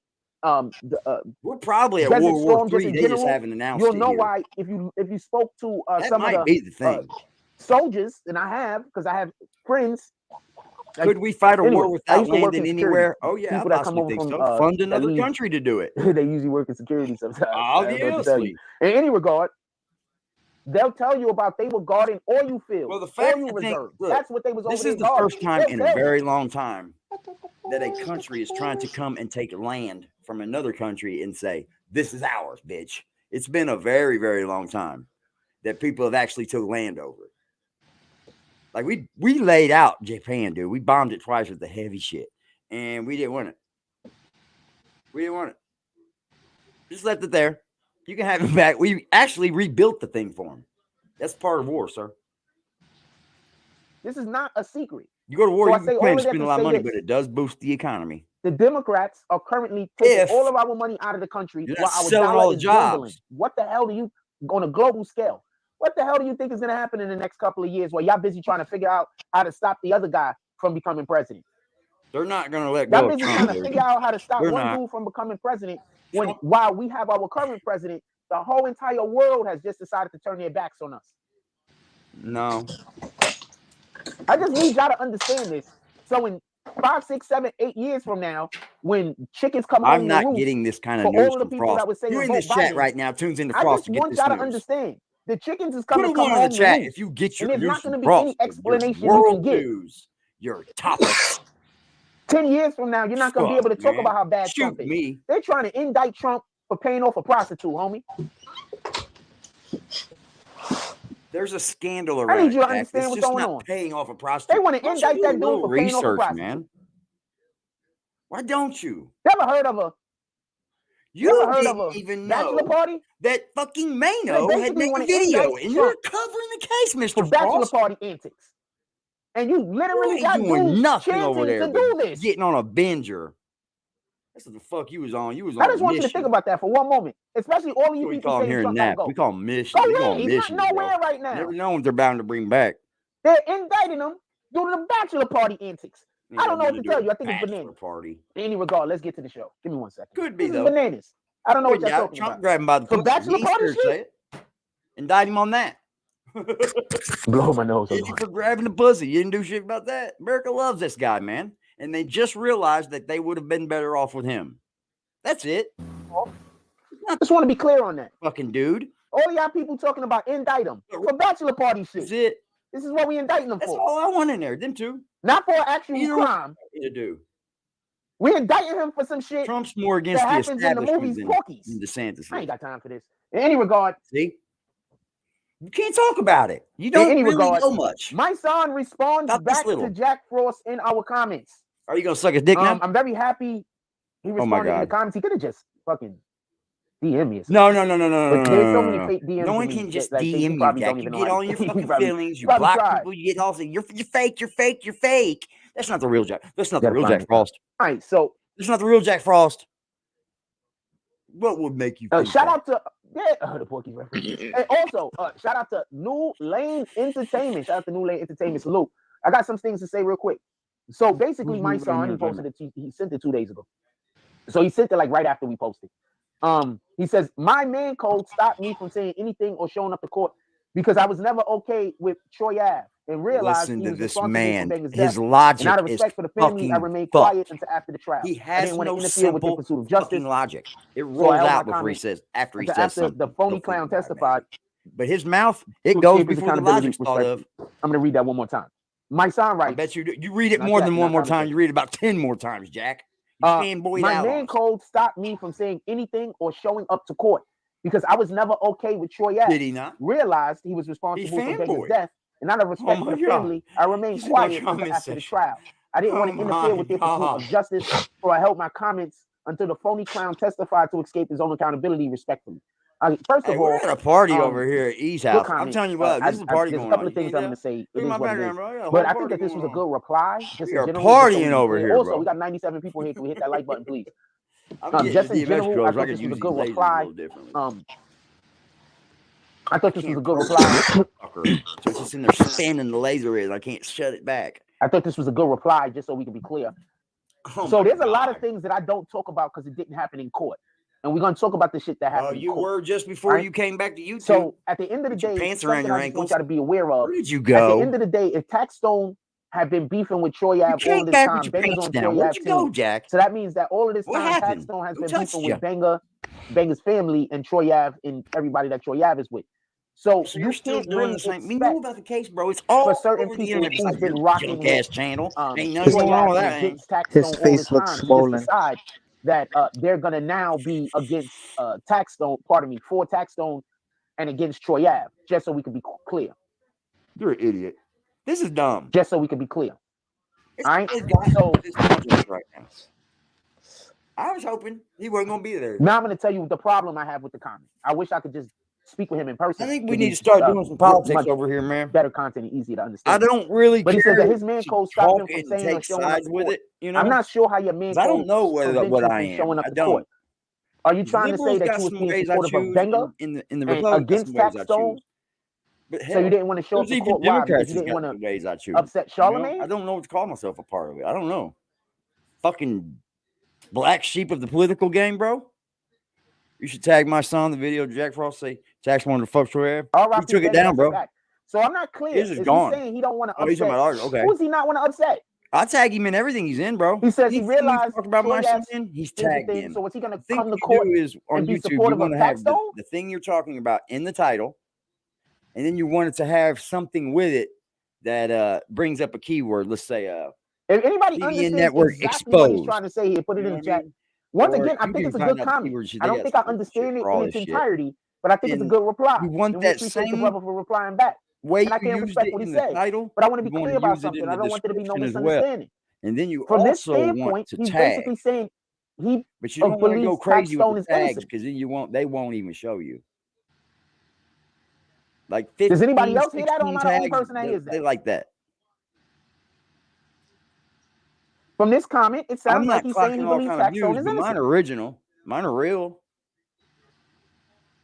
We're probably at Desert World War Storm just III. in They just general. haven't announced You'll it know here. why if you spoke to That some might of be the the thing. soldiers, and I have, because I have friends. Could we fight a Anyway, war I without used to work landing in anywhere? security. Oh yeah, I People that come possibly over think from so. Fund that another leave, country to do it. they usually work in security sometimes. I don't know what to tell you. Obviously. In any regard, they'll tell you about they were guarding oil fields, Well, the fact oil I think, reserves. look, That's what they was over this there is the guarding. first time They'll in a tell you. very long time that a country is trying to come and take land from another country and say, this is ours, bitch. It's been a very, very long time that people have actually took land over. Like we laid out Japan, dude. We bombed it twice with the heavy shit. And we didn't want it. We didn't want it. Just left it there. You can have it back. We actually rebuilt the thing for them. That's part of war, sir. This is not a secret. You go to war, So I you say can all claim of to that spend to a lot of say money, this. but it does boost the economy. The Democrats are currently taking If all of our money out of the country you're while not our selling all dollar the is dwindling. jobs. What the hell do you, on a global scale, what the hell do you think is going to happen in the next couple of years while y'all busy trying to figure out how to stop the other guy from becoming president? They're not going to let Y'all go of busy Trump, trying to dude. figure out how to stop They're one not. dude from becoming president when Trump- while we have our current president, the whole entire world has just decided to turn their backs on us. No. I just need y'all to understand this. So in 5, 6, 7, 8 years from now, when chickens come home I'm not to roost, getting this kind of for news all of the from people Frost. that would say You're in vote this chat Biden, right now. Tunes into I Frost just to get want this y'all to news. understand the chickens is Put coming a to come one in the home chat to roost, if you get your and there's news not going to from be Frost. any Your explanation you world can give. news, your topics. 10 years from now, you're not going to be able to talk about how bad Shoot Trump is. me. They're trying to indict Trump for paying off a prostitute, homie. There's a scandal I around need you to it, Jack. understand It's what's just going not on. paying off a prostitute. They want to Why don't you indict do that a dude little for paying off a research, prostitute. man? Why don't you? Never heard of a You heard of didn't a even bachelor know party? that fucking Mano They had basically made a wanna video, indict and you're Trump covering the case, for Mr. bachelor Frost. party antics. And you You literally ain't got doing dudes nothing chanting over there to but do this. getting on a binger. That's what the fuck you was on. You was I on just a want you to mission. think about that for one moment, especially all of you We people call them saying here in Trump gotta NAP. go. We call them missions. Go We call where? them He's not missions, bro. nowhere right now. Never know what they're bound to bring back. They're indicting him due to the bachelor party antics. I don't know what to tell you. I think it's bananas. Party. In any regard, let's get to the show. Give me 1 second. Could be, This though. is bananas. I don't know what Couldn't y'all doubt talking Trump about. grabbed him by the For pussy. bachelor He party sure shit? say it. Indict him on that. Blow my nose. Hit you for grabbing the pussy. You didn't do shit about that. America loves this guy, man. And they just realized that they would have been better off with him. That's it. I just want to be clear on that. Fucking dude. All y'all people talking about indict him for bachelor party shit. That's it. This is what we indicting them That's for. all I want in there. Them two. Not for an actual Either crime. to do. We indicting him for some shit Trump's more against that the happens in the establishment movies than Porky's. DeSantis. I ain't got time for this. In any regard, see, you can't talk about it. You don't in any really regard, know much. my son responds Not back little. to Jack Frost in our comments. Are you gonna suck his dick now? I'm very happy he responded in the comments. He could have just fucking DM me. No. But there's so many fake DMs. No one to can me just that, like, DM you, Jack. You get all your fucking feelings. You block people. You get all saying you're fake. You're fake. You're fake. That's not the real Jack. That's not the real Jack Frost. All right, so that's not the real Jack Frost. What would make you? Shout out to the Porky reference. And also, shout out to New Lane Entertainment. Shout out to New Lane Entertainment. Salute. I got some things to say real quick. So basically, my son, he posted it. He sent it 2 days ago. So he sent it like right after we posted. He says, my man code stopped me from saying anything or showing up to court because I was never okay with Troy Ave. and realized Listen he to was this responsible for man. Benga's His death. And logic out of is respect for the family, I fucking remained fucked. quiet until after the trial. He I has didn't want to no interfere with the simple pursuit of justice. fucking logic. It So I rolls held my out before he comment says, after he until says after something. the phony Go clown figure, right, testified. But his mouth, to it goes escape his before the accountability logic's thought of. respectfully. I'm going to read that one more time. My son I writes. bet you do. You read it Not more yet, than not one more time. conversation. You read it about 10 more times, Jack. You fanboyed My out on man us. code stopped me from saying anything or showing up to court because I was never okay with Troy Ave. Did he not? Realized he was responsible for Benga's fanboyed. death, and out of respect Oh for my the God. family, I remained He's in the quiet until comment after the section. trial. I didn't want Oh to interfere my with their pursuit God. of justice, so I held my comments until the phony clown testified to escape his own accountability respectfully. First Hey, of we're all, at a party over here at E's good house. I'm comment. telling you what, this is a party There's a going couple on. of things I'm going to say. It Look is at my what it background, is. bro. I got a But whole I think that party this was a going on. good reply. Just We in are general, just so partying we over clear. here, Also, bro. we got 97 people here. Can we hit that like button, please? I'm getting Just the in DMS general, I drugs. I thought could this was use a these good lasers a reply. little differently. I thought this was a good reply. So it's just in there spamming the laser is. I can't shut it back. I thought this was a good reply, just so we can be clear. Oh So my there's a lot God. of things that I don't talk about because it didn't happen in court. And we're going to talk about the shit that happened in You court. were just before right? you came back to YouTube. So at the end of the With your day, pants around something your I just want ankles. y'all to be aware of. Where did you At go? the end of the day, if Taxstone had been beefing with Troy You Ave all came this back time, with your Benga's pants on down. Troy Where'd Ave you go, team. Jack? So that means that all of this What time, happened? Taxstone has Who been touched beefing you? with Benga's family and Troy Ave and everybody that Troy Ave is with. So So you you're still can't doing really the same. We expect know about the case, bro. It's all for certain over the people internet. who's Besides your been rocking junk with ass channel. Ain't nothing Troy going on Ave with and that. Ain't. against Taxstone His all face this looks time to swollen. just decide that they're gonna now be against Taxstone, for Taxstone and against Troy Ave, just so we can be clear. You're an idiot. This is dumb. Just so we can be clear. It's all right. So this content right now. I was hoping he wasn't gonna be there. Now I'm gonna tell you the problem I have with the comment. I wish I could just speak with him in person. I think we need to start doing some politics over here, man. Better content and easy to understand. I don't really but care. he says that his man code stopped him from and saying or take showing up sides to with court. it. You know, I'm not sure how your man code I don't know prevents what you I from am. showing up I to don't. court. Are you trying to say Liberals that got you was some being ways I supportive of choose, Benga in the and Republicans against got some ways I Taxstone? choose. But So you didn't want to show up there's to even court. Why? Because Democrats you that's didn't got want some ways I choose. upset Charlemagne? I don't know what to call myself a part of it. I don't know. Fucking black sheep of the political game, bro. You should tag my son in the video. Jack Frost say Jack's wanted to fuck Troy Ave. He took it down, bro. So I'm not clear. His is Is he gone. saying he don't want to Oh, he's talking upset? about ours. Okay. Who does he not want to upset? I tag him in everything he's in, bro. He says Anything he realized talk about my Troy Ave's- son, he's Here's the tagged thing. in. So was he going to The thing come to you court do is on and be YouTube, you supportive of want to have Taxstone? the thing you're talking about in the title, and then you want it to have something with it that brings up a keyword. Let's say If anybody BBN understands Network exactly what he's Exposed. trying to say here, put it You in know the what I chat. mean? Once Or again, I you think can it's a find good out comment. keywords. I They don't got think I some different shit understand it for all in this its shit. entirety, but I think it's a And good reply. you want and we that appreciate the same brother for replying back. way And I you can used respect it what he in the said. title, But I want to you be want clear to about use it something. in I the don't want there to be no description as well. misunderstanding. And then you From this also want standpoint, to he's tag. basically saying he But you don't want to go believes crazy with Taxstone the is tags innocent. because then they won't even show you. Like Does 15, anybody else hear that, or am 16 I the only tags, person that hears they that? like that. From this comment, it I'm sounds like not he's saying he clocking all believes kind of Taxstone views, is but mine innocent. are original. Mine are real.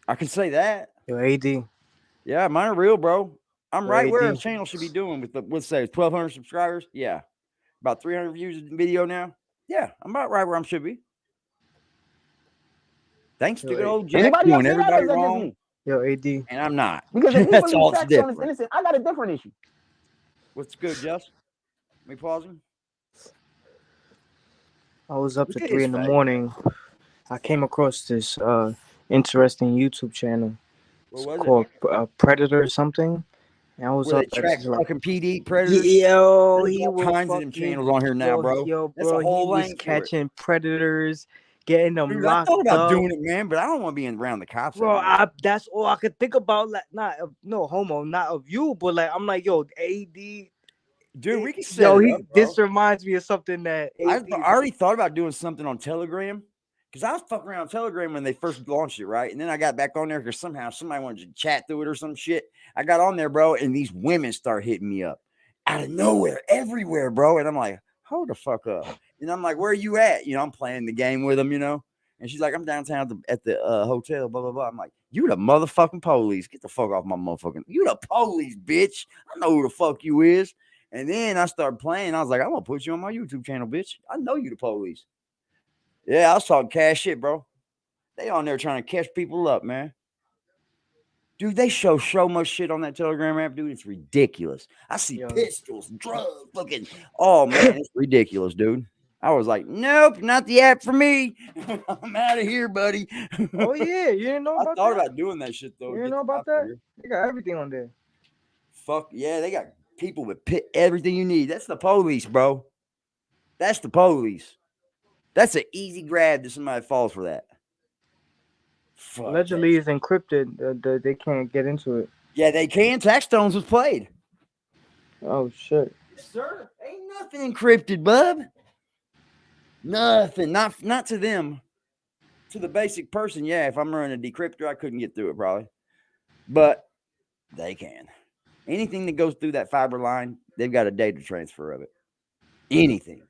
I can say that. Yo, AD. Yeah, mine are real, bro. I'm Yo, right where AD. a channel should be doing with let's say 1,200 subscribers. Yeah. About 300 views in the video now. Yeah, I'm about right where I should be. Thanks to good old Jack Anybody else doing hear that, or everybody is that just wrong. me? Yo, AD. And I'm not. Because if he That's believes all it's Taxstone is different. innocent, I got a different issue. What's good, Just? Let me pause him. I was up Look to at 3 his in the face. morning. I came across this interesting YouTube channel. What It's was called Predator or something. And I was Where up they track at fucking PD predators? yo, There's he all was kinds of them fucking channels on here now, bro. Yo, That's a bro, he whole was lane for it. catching predators, getting them Dude, I locked thought about up. doing it, man, but I don't want to be around the cops. Bro, that's all I could think about. Like, no homo, not of you, but like, I'm like, yo, AD. Dude, we can set it up, bro. This reminds me of something that I already thought about doing something on Telegram because I was fucking around Telegram when they first launched it, right? And then I got back on there because somehow somebody wanted to chat through it or some shit. I got on there, bro, and these women start hitting me up out of nowhere, everywhere, bro. And I'm like, hold the fuck up. And I'm like, where are you at? You know, I'm playing the game with them, you know. And she's like, I'm downtown at the hotel, blah, blah, blah. I'm like, you the motherfucking police. Get the fuck off my motherfucking. You the police, bitch. I know who the fuck you is. And then I started playing. I was like, I'm going to put you on my YouTube channel, bitch. I know you the police. Yeah, I was talking cash shit, bro. They on there trying to catch people up, man. Dude, they show so much shit on that Telegram app, dude. It's ridiculous. I see Yo. pistols, drugs, fucking. Oh man, it's ridiculous, dude. I was like, nope, not the app for me. I'm out of here, buddy. Oh yeah, you didn't know I about thought that? about doing that shit though. You to didn't get know the about app that? here. They got everything on there. Fuck yeah, they got people with everything you need. That's the police, bro. That's the police. That's an easy grab to somebody that falls for that. Fuck Allegedly, that. it's encrypted. They can't get into it. Yeah, they can. Tax Stones was played. Oh shit. Sir, ain't nothing encrypted, bub. Nothing. Not to them. To the basic person, yeah. If I'm running a decryptor, I couldn't get through it probably. But they can. Anything that goes through that fiber line, they've got a data transfer of it. Anything.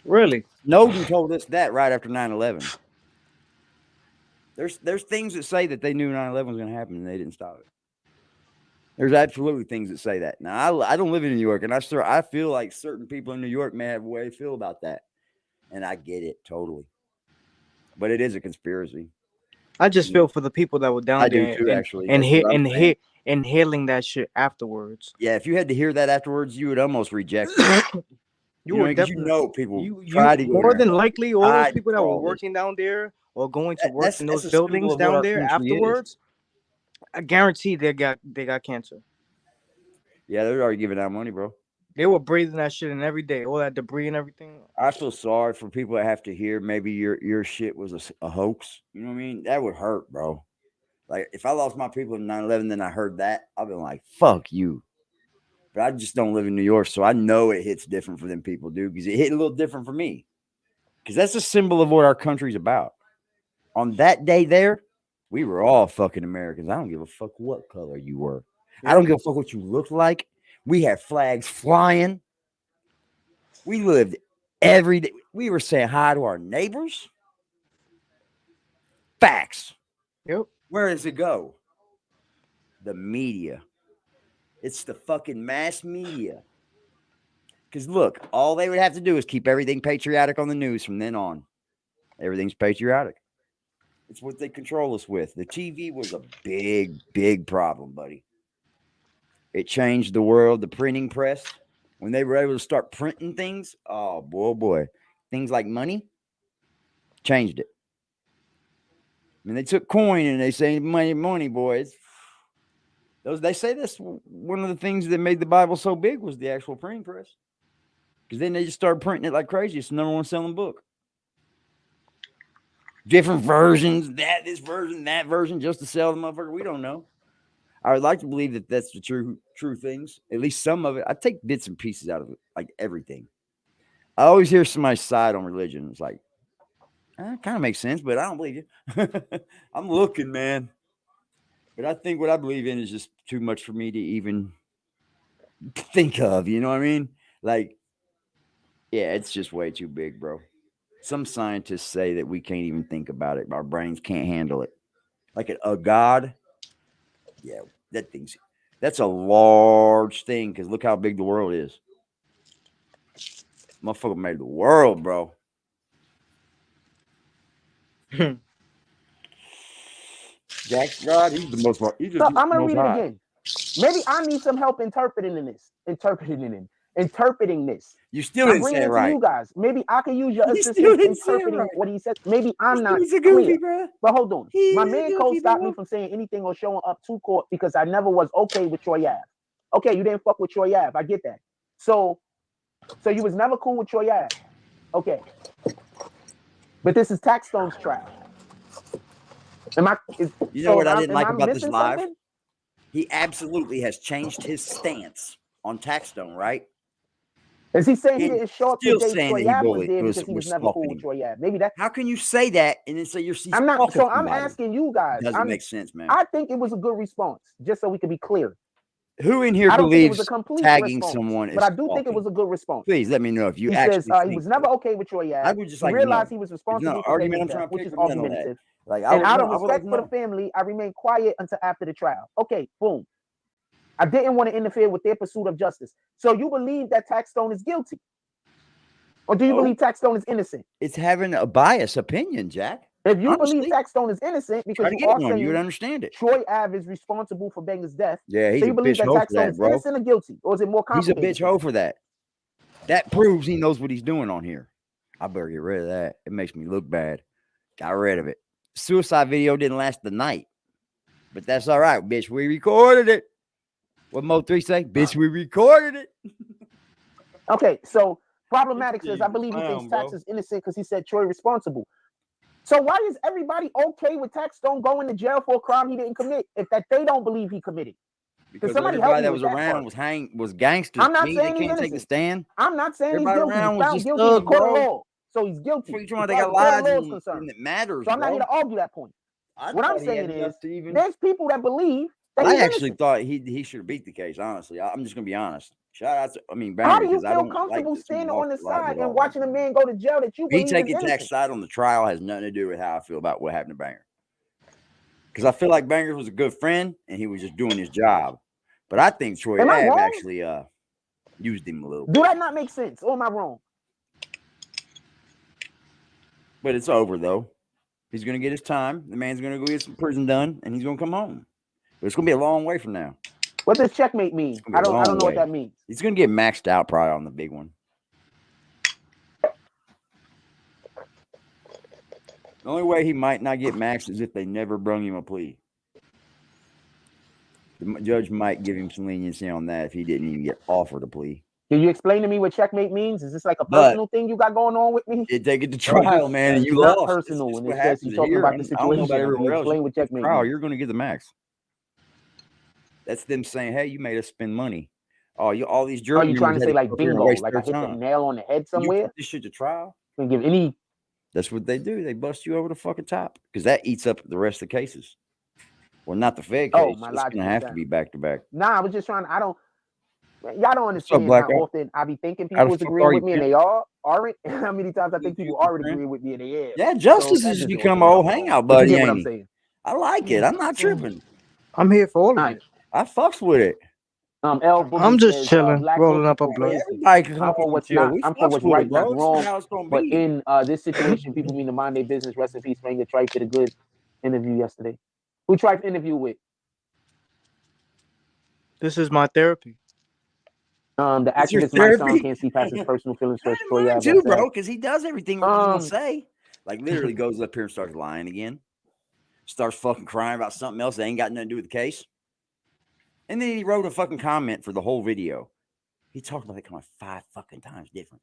Really? Snowden told us that right after 9/11. There's things that say that they knew 9/11 was going to happen and they didn't stop it. There's absolutely things that say that. Now, I don't live in New York, and I feel like certain people in New York may have a way to feel about that. And I get it totally. But it is a conspiracy. I just feel for the people that were down I there do too, actually. and inhaling that shit afterwards. Yeah, if you had to hear that afterwards, you would almost reject it. You would definitely. People You try to go more there. than likely all those Tried people to that were call this. working down there or going to work That's in a those symbol buildings of what down our there country is. afterwards. I guarantee they got cancer. Yeah, they're already giving out money, bro. They were breathing that shit in every day, all that debris and everything. I feel sorry for people that have to hear maybe your shit was a hoax. You know what I mean? That would hurt, bro. Like if I lost my people in 9/11, then I heard that, I've been like, fuck you. But I just don't live in New York, so I know it hits different for them people, dude, because it hit a little different for me. Because that's a symbol of what our country's about. On that day there, we were all fucking Americans. I don't give a fuck what color you were. I don't give a fuck what you looked like. We had flags flying. We lived every day. We were saying hi to our neighbors. Facts. Yep. Where does it go? The media. It's the fucking mass media. Because look, all they would have to do is keep everything patriotic on the news from then on. Everything's patriotic. It's what they control us with. The TV was a big, big problem, buddy. It changed the world. The printing press, when they were able to start printing things, oh boy, things like money, changed it. I mean, they took coin and they say money, boys. They say that's one of the things that made the Bible so big was the actual printing press. Because then they just started printing it like crazy. It's the number one selling book. Different versions, this version, that version, just to sell the motherfucker. We don't know. I would like to believe that that's the true things. At least some of it. I take bits and pieces out of it, like everything. I always hear somebody's side on religion. It's like, it kind of makes sense, but I don't believe you. I'm looking, man. But I think what I believe in is just too much for me to even think of. You know what I mean? Like, yeah, it's just way too big, bro. Some scientists say that we can't even think about it. Our brains can't handle it. Like a god. Yeah, that's a large thing because look how big the world is. Motherfucker made the world, bro. Jack's God, he's the most. I'm gonna read it again. Maybe I need some help interpreting this. You still didn't say it right. You guys, maybe I can use your assistance interpreting what he said. Maybe I'm not clear. Bro. But hold on, my man Cole stopped me from saying anything or showing up to court because I never was okay with Troy Ave. Okay, you didn't fuck with Troy Ave. I get that. So you was never cool with Troy Ave. Okay, but this is Tax Stone's trap. You know what I didn't like about this live? Something? He absolutely has changed his stance on Tax Stone, right? Is he saying he didn't show up to date Troy Ave was there because he was never cool with Troy Ave? Maybe that. How can you say that and then say you're? I'm not. So I'm asking you guys. Doesn't make sense, man. I think it was a good response, just so we can be clear. Who in here believes tagging someone? But I do think it was a good response. Please let me know if you actually. He was never okay with Troy Ave. I would just like realize he was responsible for death, which is argumentative. And out of respect for the family, I remained quiet until after the trial. Okay, boom. I didn't want to interfere with their pursuit of justice. So you believe that Tax Stone is guilty? Or do you believe Tax Stone is innocent? It's having a biased opinion, Jack. If you Honestly, believe Taxstone is innocent try because to you get are one, you would saying understand it. Troy Ave is responsible for Banger's death, Yeah, he's so a you believe bitch that hoe for Taxstone that, is bro. innocent or guilty, or is it more He's a complicated? bitch hoe for that. That proves he knows what he's doing on here. I better get rid of that. It makes me look bad. Got rid of it. Suicide video didn't last the night, but that's all right, bitch. We recorded it. What Mo3 say? Bitch, we recorded it. Okay, so Problematic says, I He's believe he clown, thinks Tax bro. is innocent because he said Troy responsible. So why is everybody okay with Taxstone going to jail for a crime he didn't commit if that they don't believe he committed? Because somebody help everybody me that with was that around part. was gangsters. I'm not Me, saying they he's can't take the innocent. stand. I'm not saying he's Everybody guilty. He's around was found just guilty in the thugs, court of bro. law. So he's guilty. What you trying As to far take as our the court of lives law is and concerned. it matters, So I'm not bro. here to argue that point. I What I'm thought he had saying enough is to even. there's people that believe that I he's actually innocent. thought he should have beat the case. Honestly, I'm just gonna be honest. Shout out to How Banger, do you because I feel don't like comfortable that he standing lost on the a lot side with and all watching a man go to jail that you Me believe is taking Tax innocent? side on the trial has nothing to do with how I feel about what happened to Banger. Because I feel like Banger was a good friend and he was just doing his job. But I think Troy Am I Ave wrong? actually used him a little Do bit. that not make sense? Or am I wrong? But it's over though. He's gonna get his time. The man's gonna go get some prison done, and he's gonna come home. But it's gonna be a long way from now. What does checkmate mean? It's gonna I be a don't know long what way. that means. He's gonna get maxed out probably on the big one. The only way he might not get maxed is if they never brung him a plea. The judge might give him some leniency on that if he didn't even get offered a plea. Can you explain to me what checkmate means? Is this like a personal thing you got going on with me? You take it to trial, man, and you not lost. personal, It's and what it's just happens you talking here. about the I don't know situation. about Can you everywhere else. explain what checkmate Trial, means? you're going to get the max. That's them saying, "Hey, you made us spend money." Oh, all these jury Are you trying to members say had like come up here and bingo? waste Like their I hit the time. nail on the head You somewhere? put this shit to trial. Can give any. That's what they do. They bust you over the fucking top because that eats up the rest of the cases. Well, not the Fed case. Oh, my It's logic gonna is have that. to be back to back. Nah, I was just trying. Y'all don't What's up, understand Black how Guy? often I be thinking How the people is fuck agreeing are with you, me and Pimp? they aren't. How many times I think people already friend. agree with me and they are. Yeah, Justice So has that just become don't an seem old right. hangout But you buddy, get what ain't I'm he? saying? I like it. I'm not tripping. I'm here for all of Alright. it. I fucks with it. L Boogie I'm just says, chilling, black rolling folks up a are blunt. crazy. Everybody can come I'm for on what's chill. not. We I'm for fucks what's with right, it, bro. not This is wrong. how it's gonna But be. in this situation, people need to mind their business. Rest in peace, Ranger Trife did a good interview yesterday. Who Trife interview with? This is my therapy. The It's your activist my son therapy? can't see past his personal feelings for Mine Troy Ave. too, bro, because he does everything what he's gonna Um, say. Like literally goes up here and starts lying again. Starts fucking crying about something else that ain't got nothing to do with the case. And then he wrote a fucking comment for the whole video. He talked about that comment 5 fucking times different.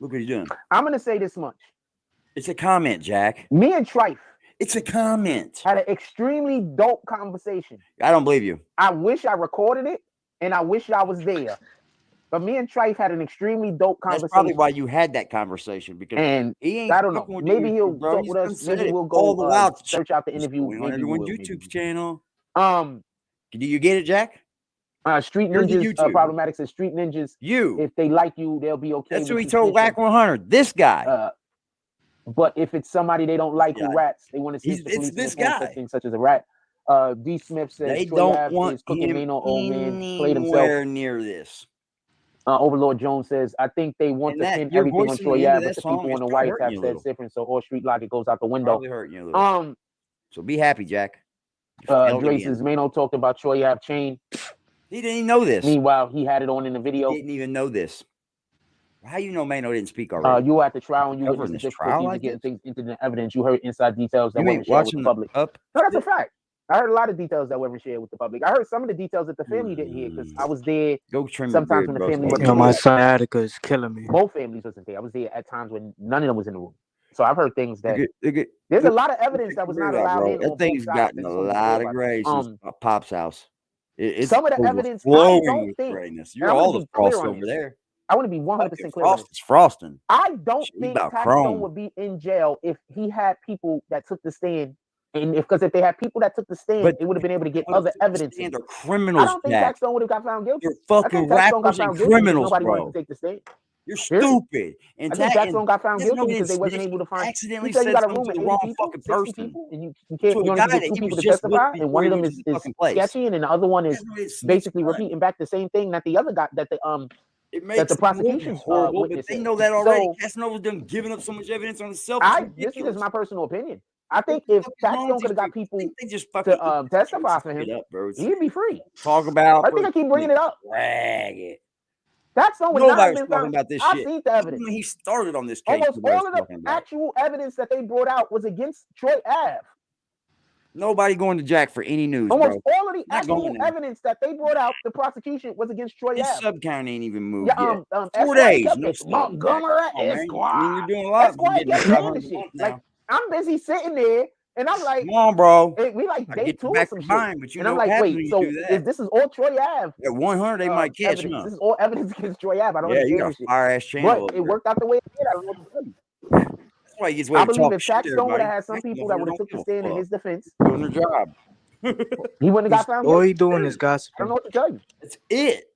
Look what he's doing. I'm gonna say this much. It's a comment, Jack. Me and Trife It's a comment. had an extremely dope conversation. I don't believe you. I wish I recorded it, and I wish I was there. But me and Trife had an extremely dope conversation. That's probably why you had that conversation, because and he ain't I don't know. fucking with Maybe you, he'll bro. talk He's with us. Maybe unsaid we'll all go the while. search out the It's interview. going on Maybe we everyone's will. YouTube channel. Do you get it, Jack? Street You're the Ninjas. YouTube. Problematic says Street Ninjas. You. If they like you, they'll be okay. That's with who he you told snitching. Whack 100. This guy. But if it's somebody they don't like who rats, they want to snitch the It's police this and inform guy. such things such as a rat. D Smith says They Troy don't Ave want is cooking him Mano, old man, played himself. anywhere near this. Overlord Jones says, I think they want And to that pin your everything voice on in Troy the end Ave, of but that the song people is on the probably wiretap hurting you a says little. different, so all street logic goes out the window. Probably hurting you a little. So be happy, Jack. Dre says Mano talked about Troy Ave chain. He didn't even know this. Meanwhile, he had it on in the video. He didn't even know this. How you know Mano didn't speak already? You were at the trial and you Covering witnessed the this trial difficulties like of getting this? things into the evidence. You heard inside details that You weren't ain't shared with the watching public. up. No, that's a fact. I heard a lot of details that weren't shared with the public. I heard some of the details that the family didn't hear because I was there. Go trim Sometimes your when beard, the bro. family You wasn't know, my there. sciatica is killing me. Both families wasn't there. I was there at times when none of them was in the room. So I've heard things that Look at, there's a lot of evidence that was beard not out, allowed bro. in That on both thing's sides. gotten I a just want to be clear lot of about gray that. since Pop's house. It's Some of the evidence I flowing don't with think. grayness. and You're I wanna all the be clear frost on over this. there. I want to be 100% clear on this. Frost is frosting. I don't Shit, you think about Taxstone chrome. would be in jail if he had people that took the stand. And if they had people that took the stand, But they would have been able to get people other that took the evidence. stand in. are criminals, I don't think Jack. Taxstone would have got found guilty. You're I fucking think Taxstone got rappers found and guilty because criminals, nobody wanted bro. to take the stand. You're Period. stupid. And I think Taxstone got found there's guilty no because they wasn't snitch. able to find. Accidentally You say you said got a something room to of the 80 wrong people, fucking 60 person. people, and you To can't. a You only guy can get that 2 he people was to just with testify, and before one he of them loses is his fucking place. sketchy, and then the other one is That's what it's basically done. repeating back the same thing that the other guy that the It makes the the movie prosecution's horrible, but witness they is. know that already. So Casanova's done giving up so much evidence on himself. It's this is ridiculous. just my personal opinion. I think What the if fuck is wrong Taxstone with could have got these people They just fucking to testify for him, shit up, bro. It's he'd be free. talk about. I think I keep bringing it up. Drag it. Taxstone would not have Nobody's been talking found. about this I've shit. seen the evidence. When he started on this case, Almost nobody's all of the talking about it. actual evidence that they brought out was against Troy Ave. Nobody going to jack for any news, Almost bro. all of the Not actual going there. evidence that they brought out, the prosecution was against Troy His Ave. sub-count ain't even moved Yeah, yet. 4 Esquire days. kept No it. stuff. Montgomery Oh, man. Esquire. I mean, you're doing a lot. Esquire You're getting kept saying 500 the a shit. month now. Like, I'm busy sitting there, and I'm like, Come on, bro. we like I day get 2 you or back some to shit. mine, but you And know I'm what like, happens wait, when you so do that. this is all Troy Ave? At 100, they might catch evidence. him. This is all evidence against Troy Ave. I don't Yeah, you understand got a this shit. fire-ass channel. But it worked out the way it did. I don't know what to tell you. That's why he gets away I with believe talking if shit to Taxstone would everybody. have had some Next people that motherfucker would have don't took the give a stand in fuck. his defense, Doing their job. he wouldn't have got found All guilty. he doing is I don't gossiping. know what to tell you. That's it.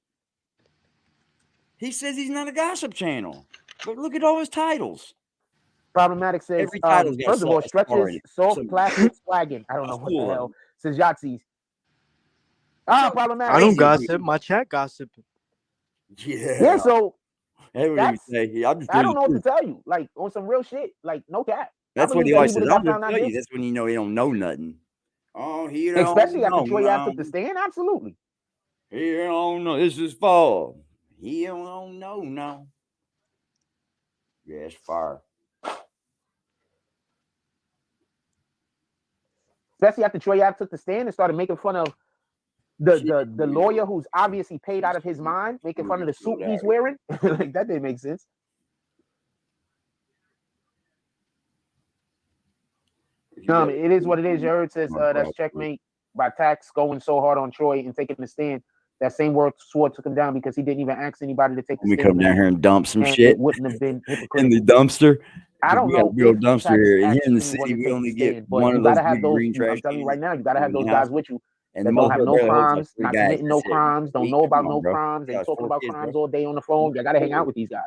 He says he's not a gossip channel, but look at all his titles. Problematic says, Every title's got first of all, a Stretches already. soft Some- plastic swagging. I don't know what the Cool. hell. Says Yahtzees. Problematic. I don't Crazy. gossip. My chat gossip. Yeah, so That would even that's- say, I'm just I doing don't know the what to truth. tell you. Like on some real shit. Like no cap. That's I what believe he that always he says. would've I'm got just found not telling you. guilty. That's when you know he don't know nothing. Oh, he don't Especially after know Troy Ave took now. the stand. Absolutely. He don't know. This is fall. He don't know now. Yeah, it's fire. Especially after Troy Ave took the stand and started making fun of the lawyer who's obviously paid out of his mind, making fun of the suit he's wearing. Like that didn't make sense. It is what it is. You heard says that's checkmate by Tax going so hard on Troy and taking the stand. That same sword took him down because he didn't even ask anybody to take the We stand. come down here and dump some and shit it wouldn't have been in hypocritical. the dumpster. I don't We got know a real if dumpster Tax here. And here in the actually city, wanted to we take only the get stand, but one you of those gotta have big those. green trash I'm telling you cans right now, you gotta have in the those house. guys with you And that the don't have motherfucker no barely holds like crimes, 3 not guys. committing no That's it. crimes, don't Come know about on, no bro. crimes, Got ain't talking 4 about kids, crimes bro. all day on the phone. You gotta hang out with these guys.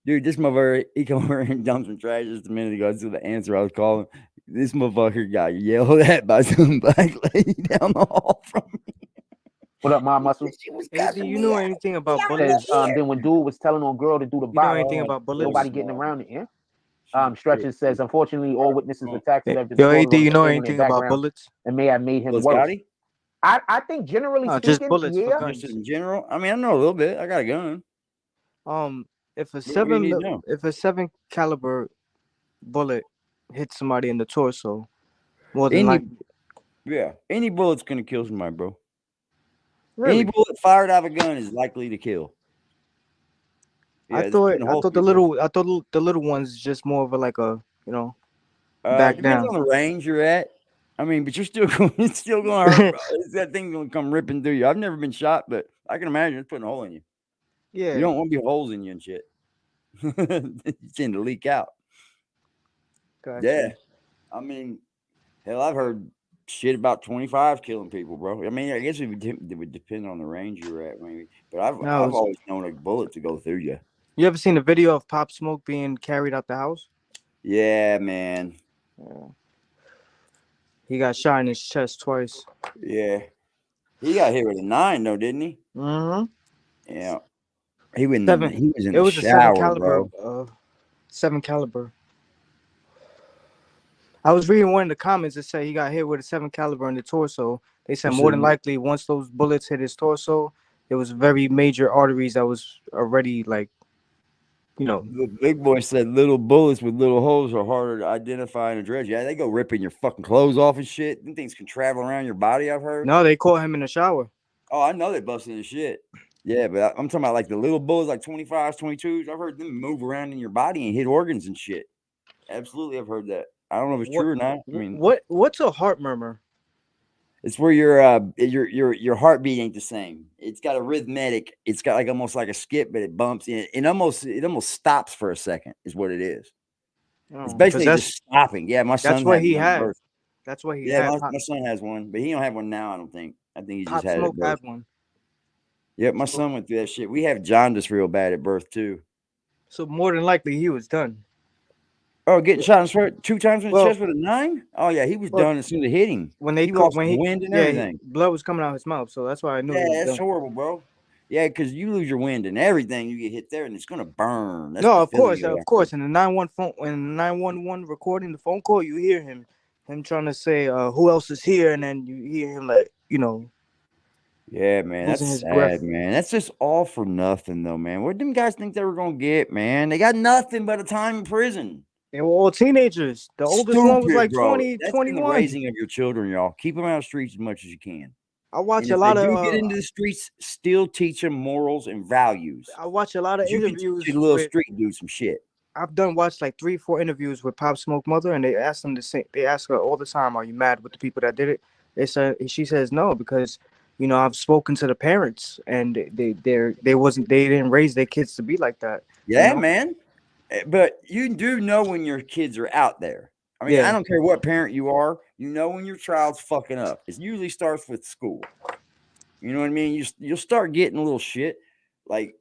Dude, this motherfucker, he come over and dumped some trash just a minute ago. To the answer I was calling. This motherfucker got yelled at by some black lady down the hall from me. What up, my muscle? She was Hey, do cussing you me know out. anything about Says bullets? then when dude was telling on girl to do the You know box, anything about bullets? nobody getting around it. Yeah. Stretches says unfortunately all witnesses were Tax Yo, served in AD, on you the know stand on their anything about background bullets? and may have made him Lil worse. Scotty? I think generally No, speaking, just bullets for yeah. guns. Just in general? I mean, I know a little bit. I got a gun. If a What do you need to know? 7 caliber bullet hits somebody in the torso, more than Any, likely. yeah, any bullet's gonna kill somebody, bro. Really? Any bullet fired out of a gun is likely to kill. Yeah, I it's thought gonna hold the people. little ones just more of a like a Depends back down. on the range you're at. I mean, but you're still going. It's still gonna hurt, bro. That thing's gonna come ripping through you. I've never been shot, but I can imagine it's putting a hole in you. Yeah. You don't want to be holes in you and shit. You tend to leak out. Gotcha. Yeah, I mean, hell, I've heard shit about 25 killing people, bro. I mean, I guess it would depend on the range you're at, maybe. But I've always known a bullet to go through you. You ever seen the video of Pop Smoke being carried out the house? Yeah, man. Yeah. He got shot in his chest twice. Yeah, he got hit with a 9 though, didn't he? Mm-hmm. Yeah, he was in Seven. the It was shower, a 7 caliber. bro. 7 caliber. I was reading one of the comments that said he got hit with a 7 caliber in the torso. They said more than likely once those bullets hit his torso, it was very major arteries that was already like, The big boy said little bullets with little holes are harder to identify and address. Yeah, they go ripping your fucking clothes off and shit. Them things can travel around your body, I've heard. No, they caught him in the shower. Oh, I know they busted his shit. Yeah, but I'm talking about like the little bullets, like 25s, 22s. I've heard them move around in your body and hit organs and shit. Absolutely, I've heard that. I don't know if it's true or not. I mean, what's a heart murmur? it's where your heartbeat ain't the same. It's got a rhythmic. It's got like almost like a skip, but it bumps in. It almost stops for a second. Is what it is. It's basically just stopping. Yeah, my son. That's what he had. That's what he had. Yeah, my son has one, but he don't have one now. I don't think. I think he just Pop Smoke had had one. Yep, my son went through that shit. We have jaundice real bad at birth too. So more than likely he was done. Oh, getting shot in the throat 2 times in the chest with a 9? Oh yeah, he was done as soon as it hit him. When he lost the wind and everything. blood was coming out his mouth, so that's why I knew. Yeah, that's horrible, bro. Yeah, because you lose your wind and everything, you get hit there, and it's gonna burn. That's No, the of feeling course, you get of after. course. In the 911 recording the phone call, you hear him trying to say, "Who else is here?" And then you hear him like, Yeah, man, that's losing his breath. sad, man. That's just all for nothing, though, man. What did them guys think they were gonna get, man? They got nothing but a time in prison. They were all teenagers. The oldest one was Stupid, like bro. 20, That's in the 21. raising of your children, y'all. Keep them out of the streets as much as you can. I watch And a if lot they do of get into the streets, still teach them morals and values. You can teach interviews your little with, street dude some shit. I've watched like 3-4 interviews with Pop Smoke mother, and they ask them the same. They ask her all the time, "Are you mad with the people that did it?" She says no, because I've spoken to the parents, and they didn't raise their kids to be like that. Yeah, man. But you do know when your kids are out there. I mean, Yeah. I don't care what parent you are. You know when your child's fucking up. It usually starts with school. You know what I mean? You'll start getting a little shit. Like,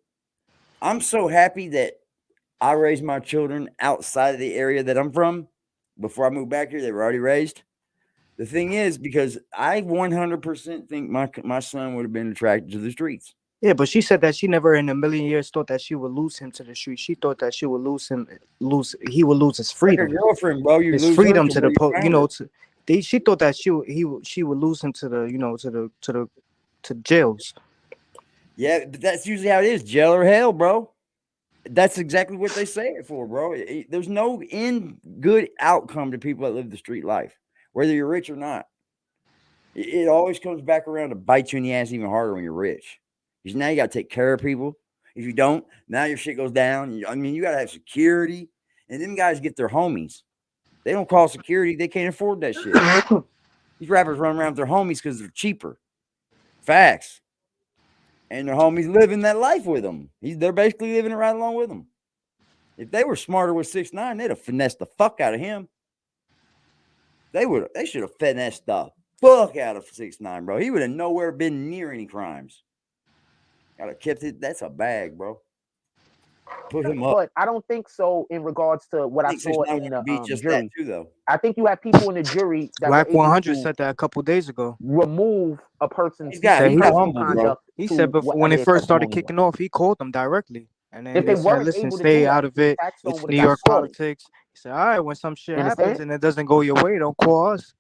I'm so happy that I raised my children outside of the area that I'm from. Before I moved back here, they were already raised. The thing is, because I 100% think my son would have been attracted to the streets. Yeah, but she said that she never in a million years thought that she would lose him to the street. She thought that she would he would lose his Like freedom. a girlfriend, bro. You His lose freedom her to the where you she thought that she would lose him to the to jails. Yeah, but that's usually how it is. Jail or hell, bro. That's exactly what they say it for, bro. There's no good outcome to people that live the street life, whether you're rich or not. It always comes back around to bite you in the ass even harder when you're rich. Because now you got to take care of people. If you don't, now your shit goes down. I mean, you got to have security. And them guys get their homies. They don't call security. They can't afford that shit. These rappers run around with their homies because they're cheaper. Facts. And their homies living that life with them. They're basically living it right along with them. If they were smarter with 6ix9ine, they'd have finessed the fuck out of him. They should have finessed the fuck out of 6ix9ine, bro. He would have nowhere been near any crimes. Gotta kept it. That's a bag, bro. Put him up. But I don't think so in regards to what I saw in the just jury. that too, though. I think you have people in the jury that Black were able 100 to said that a couple days ago. remove a person's He's humble, bro. conduct. He to said before when whatever it their first started testimony kicking was. off, he called them directly. And then If they they said, weren't listen, able to stay do that, out of it. Taxstone It's would've New got York slaughtered. politics. He said, all right, when some shit You happens understand? and it doesn't go your way, don't call us.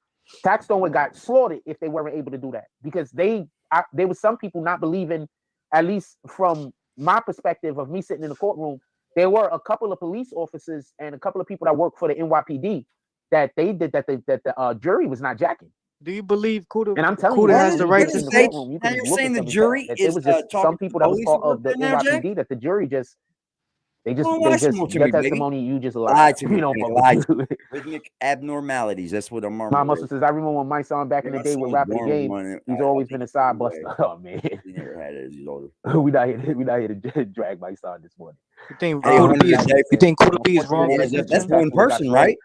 Taxstone would got slaughtered if they weren't able to do that, because there was some people not believing, at least from my perspective of me sitting in the courtroom. There were a couple of police officers and a couple of people that work for the NYPD that the jury was not jacking. Do you believe Kuda? And I'm telling Kuda you, has the right to in the say. courtroom, you Now can you're look saying at the them and jury tell. is It was just talking some people to that was police part who work of the there now, Jack? NYPD that the jury just Don't your to me, baby. testimony, you just Lie lied. to me, You know, Jack, fuck lie with to you. Rhythmic abnormalities. That's what I'm My muscle says, I remember when my son back in the day with Rap of the Game, he's always been a side buster. Oh man, He never had it as he's older. we not here to drag my son this morning. You think Hey, Kuda B is, Hunter, you think Kuda B is wrong for Unfortunately, that's snitching? one person, right?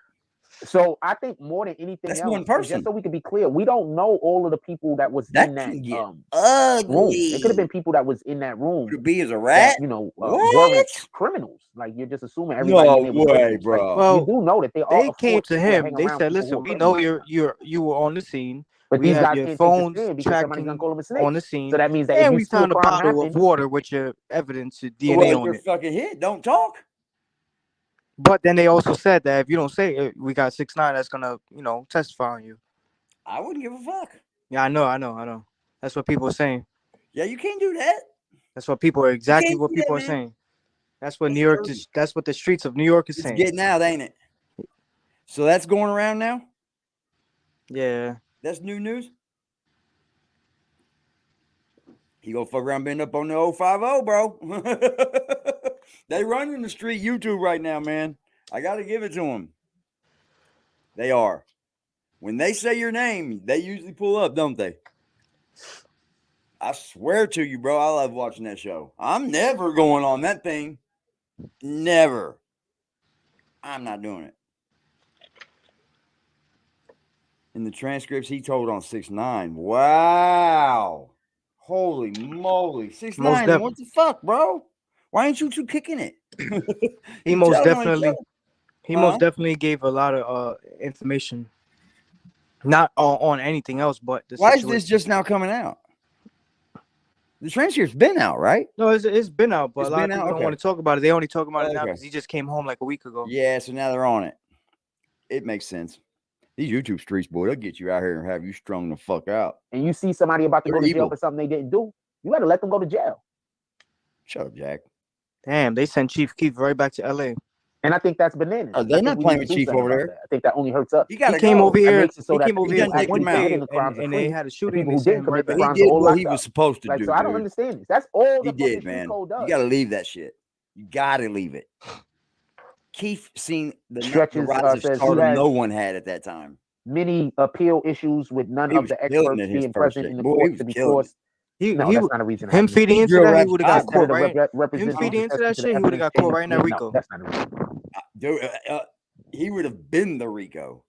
So I think more than anything That's else, one is person. just so we can be clear, we don't know all of the people that was That in that can get room. ugly. It could have been people that was in that room To be as a that, rat? weren't criminals. Like, you're just assuming everybody No in there was way, criminals. bro. Like, Well, you do know that they they are came to him. hang They around said, people who listen, are we know criminals. you were on the scene. But We these have guys your can't take a phones stand because somebody's gonna tracking call them a snitch. on the scene. So that means that And if we you see a found a crime bottle happen, of water with your evidence, your DNA Well, on you're it. fucking hit. Don't talk. But then they also said that if you don't say it, we got 6ix9ine that's gonna, testify on you. I wouldn't give a fuck. Yeah, I know. That's what people are saying. Yeah, you can't do that. That's what people are exactly can't what do people that, are man. saying. That's what That's New York dirty. is. That's what the streets of New York is It's saying. getting out, ain't it? So that's going around now? Yeah. That's new news? He gonna fuck around being up on the 050, bro. They running the street YouTube right now, man. I gotta give it to them. They are. When they say your name, they usually pull up, don't they? I swear to you, bro, I love watching that show. I'm never going on that thing. Never. I'm not doing it. In the transcripts, he told on 6ix9ine. Wow. Holy moly. 6ix9ine, what the fuck, bro? Why ain't you two kicking it? He most definitely gave a lot of information. Not on anything else, but why is this just now coming out? The transcript's been out, right? No, it's been out, but It's a lot been of people out? don't Okay. want to talk about it. They only talk about it now Okay. because he just came home like a week ago. Yeah, so now they're on it. It makes sense. These YouTube streets, boy, they'll get you out here and have you strung the fuck out. And you see somebody about to They're go to jail evil. for something they didn't do, you better let them go to jail. Shut up, Jack. Damn, they sent Chief Keef right back to LA. And I think that's bananas. Are they I think not we playing need with to do Chief something over about there? that. I think that only hurts us. He He gotta came go. over It here. makes it so He that came over people here done for taken one him out. day, committing the crimes are and free. they had a The shooting. people They who sent didn't him commit right the back. He crimes are did all what locked he up. was supposed to Like, do, so I don't dude. understand this. That's all He the did, fucking street man. code does. You gotta leave that shit. You gotta leave it. Keith seen the Stretches rise of says he stardom has no one had at that time. many appeal issues with none He of was the killing experts it his being first present day. in the Boy, he court was to be killing forced. No, He that's not a reason. to him have me. feeding He into drill that, he raps would have got out. caught Senator right. Him representing feeding into that to the shit, he would have evidence got came caught to right in that say, no, Rico. that's not a reason. Dude, he would have been the Rico.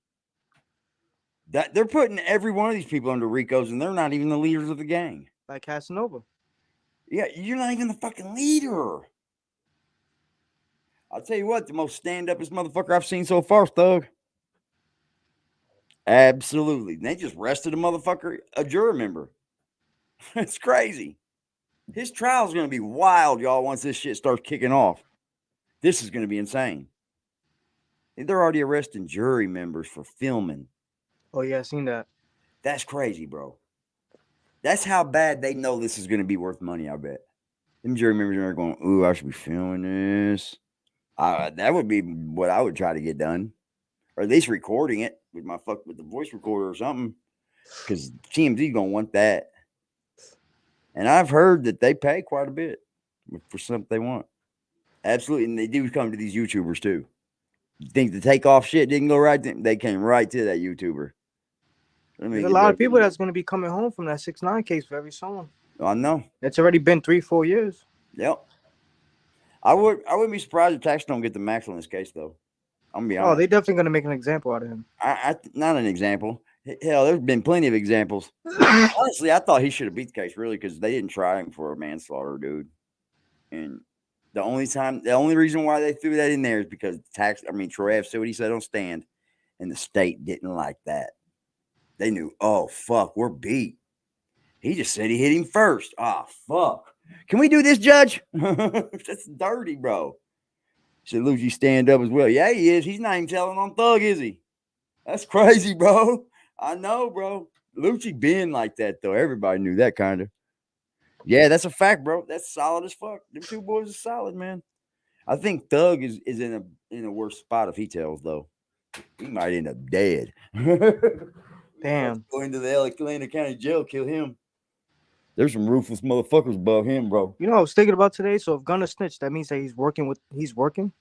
That they're putting every one of these people under Ricos, and they're not even the leaders of the gang. Like Casanova. Yeah, you're not even the fucking leader. I'll tell you what, the most stand-upest motherfucker I've seen so far, Thug. Absolutely. They just arrested a motherfucker, a juror member. It's crazy. His trial's going to be wild, y'all, once this shit starts kicking off. This is going to be insane. They're already arresting jury members for filming. Oh yeah, I seen that. That's crazy, bro. That's how bad they know this is going to be worth money, I bet. Them jury members are going, ooh, I should be filming this. That would be what I would try to get done. Or at least recording it with the voice recorder or something. Because TMZ going to want that. And I've heard that they pay quite a bit for something they want. Absolutely. And they do come to these YouTubers too. You think the takeoff shit didn't go right? They came right to that YouTuber. There's a lot of people that's gonna be coming home from that 6ix9ine case very soon. I know. It's already been 3-4 years. Yep. I wouldn't be surprised if Tax don't get the max on this case though. I'm gonna be honest. Oh, they definitely gonna make an example out of him. Not an example. Hell, there's been plenty of examples. Honestly, I thought he should have beat the case really because they didn't try him for a manslaughter, dude. And the only reason why they threw that in there is because Troy F. said what he said on stand, and the state didn't like that. They knew, oh fuck, we're beat. He just said he hit him first. Ah, fuck. Can we do this, Judge? That's dirty, bro. Said Lucci stand up as well. Yeah, he is. He's not even telling on Thug, is he? That's crazy, bro. I know, bro. Lucci been like that though. Everybody knew that kind of. Yeah, that's a fact, bro. That's solid as fuck. Them two boys are solid, man. I think Thug is in a worse spot if he tells though. He might end up dead. Damn. Go into the Atlanta County Jail, kill him. There's some ruthless motherfuckers above him, bro. You know what I was thinking about today? So if Gunna snitched, that means that he's working?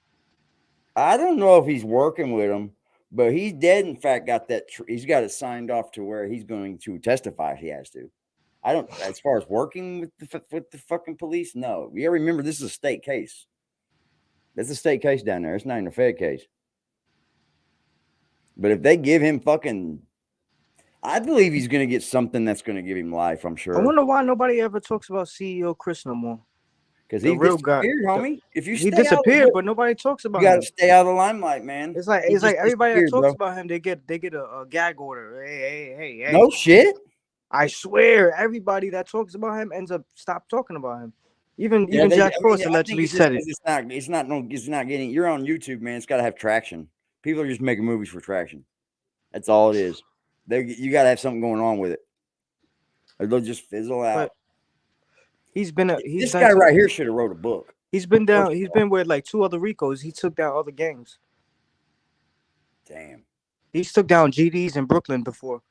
I don't know if he's working with him, but he's dead. In fact, got that. He's got it signed off to where he's going to testify if he has to. I don't. As far as working with the fucking police, no. You remember this is a state case. That's a state case down there. It's not even a Fed case. But if they give him fucking, I believe he's going to get something that's going to give him life. I'm sure. I wonder why nobody ever talks about CEO Chris no more. Because the he real guy. disappeared, homie. If you He stay disappeared, out, but nobody talks about you got him. to stay out of the limelight, man. It's like everybody that talks about him, they get a gag order. Hey. No shit. I swear, everybody that talks about him ends up stop talking about him. Even Jack Frost allegedly said it. It's not getting. You're on YouTube, man. It's got to have traction. People are just making movies for traction. That's all it is. You got to have something going on with it, or they'll just fizzle out. But this guy right here should have wrote a book. He's been down. He's been with like 2 other Ricos. He took down other gangs. Damn. He's took down GDs in Brooklyn before.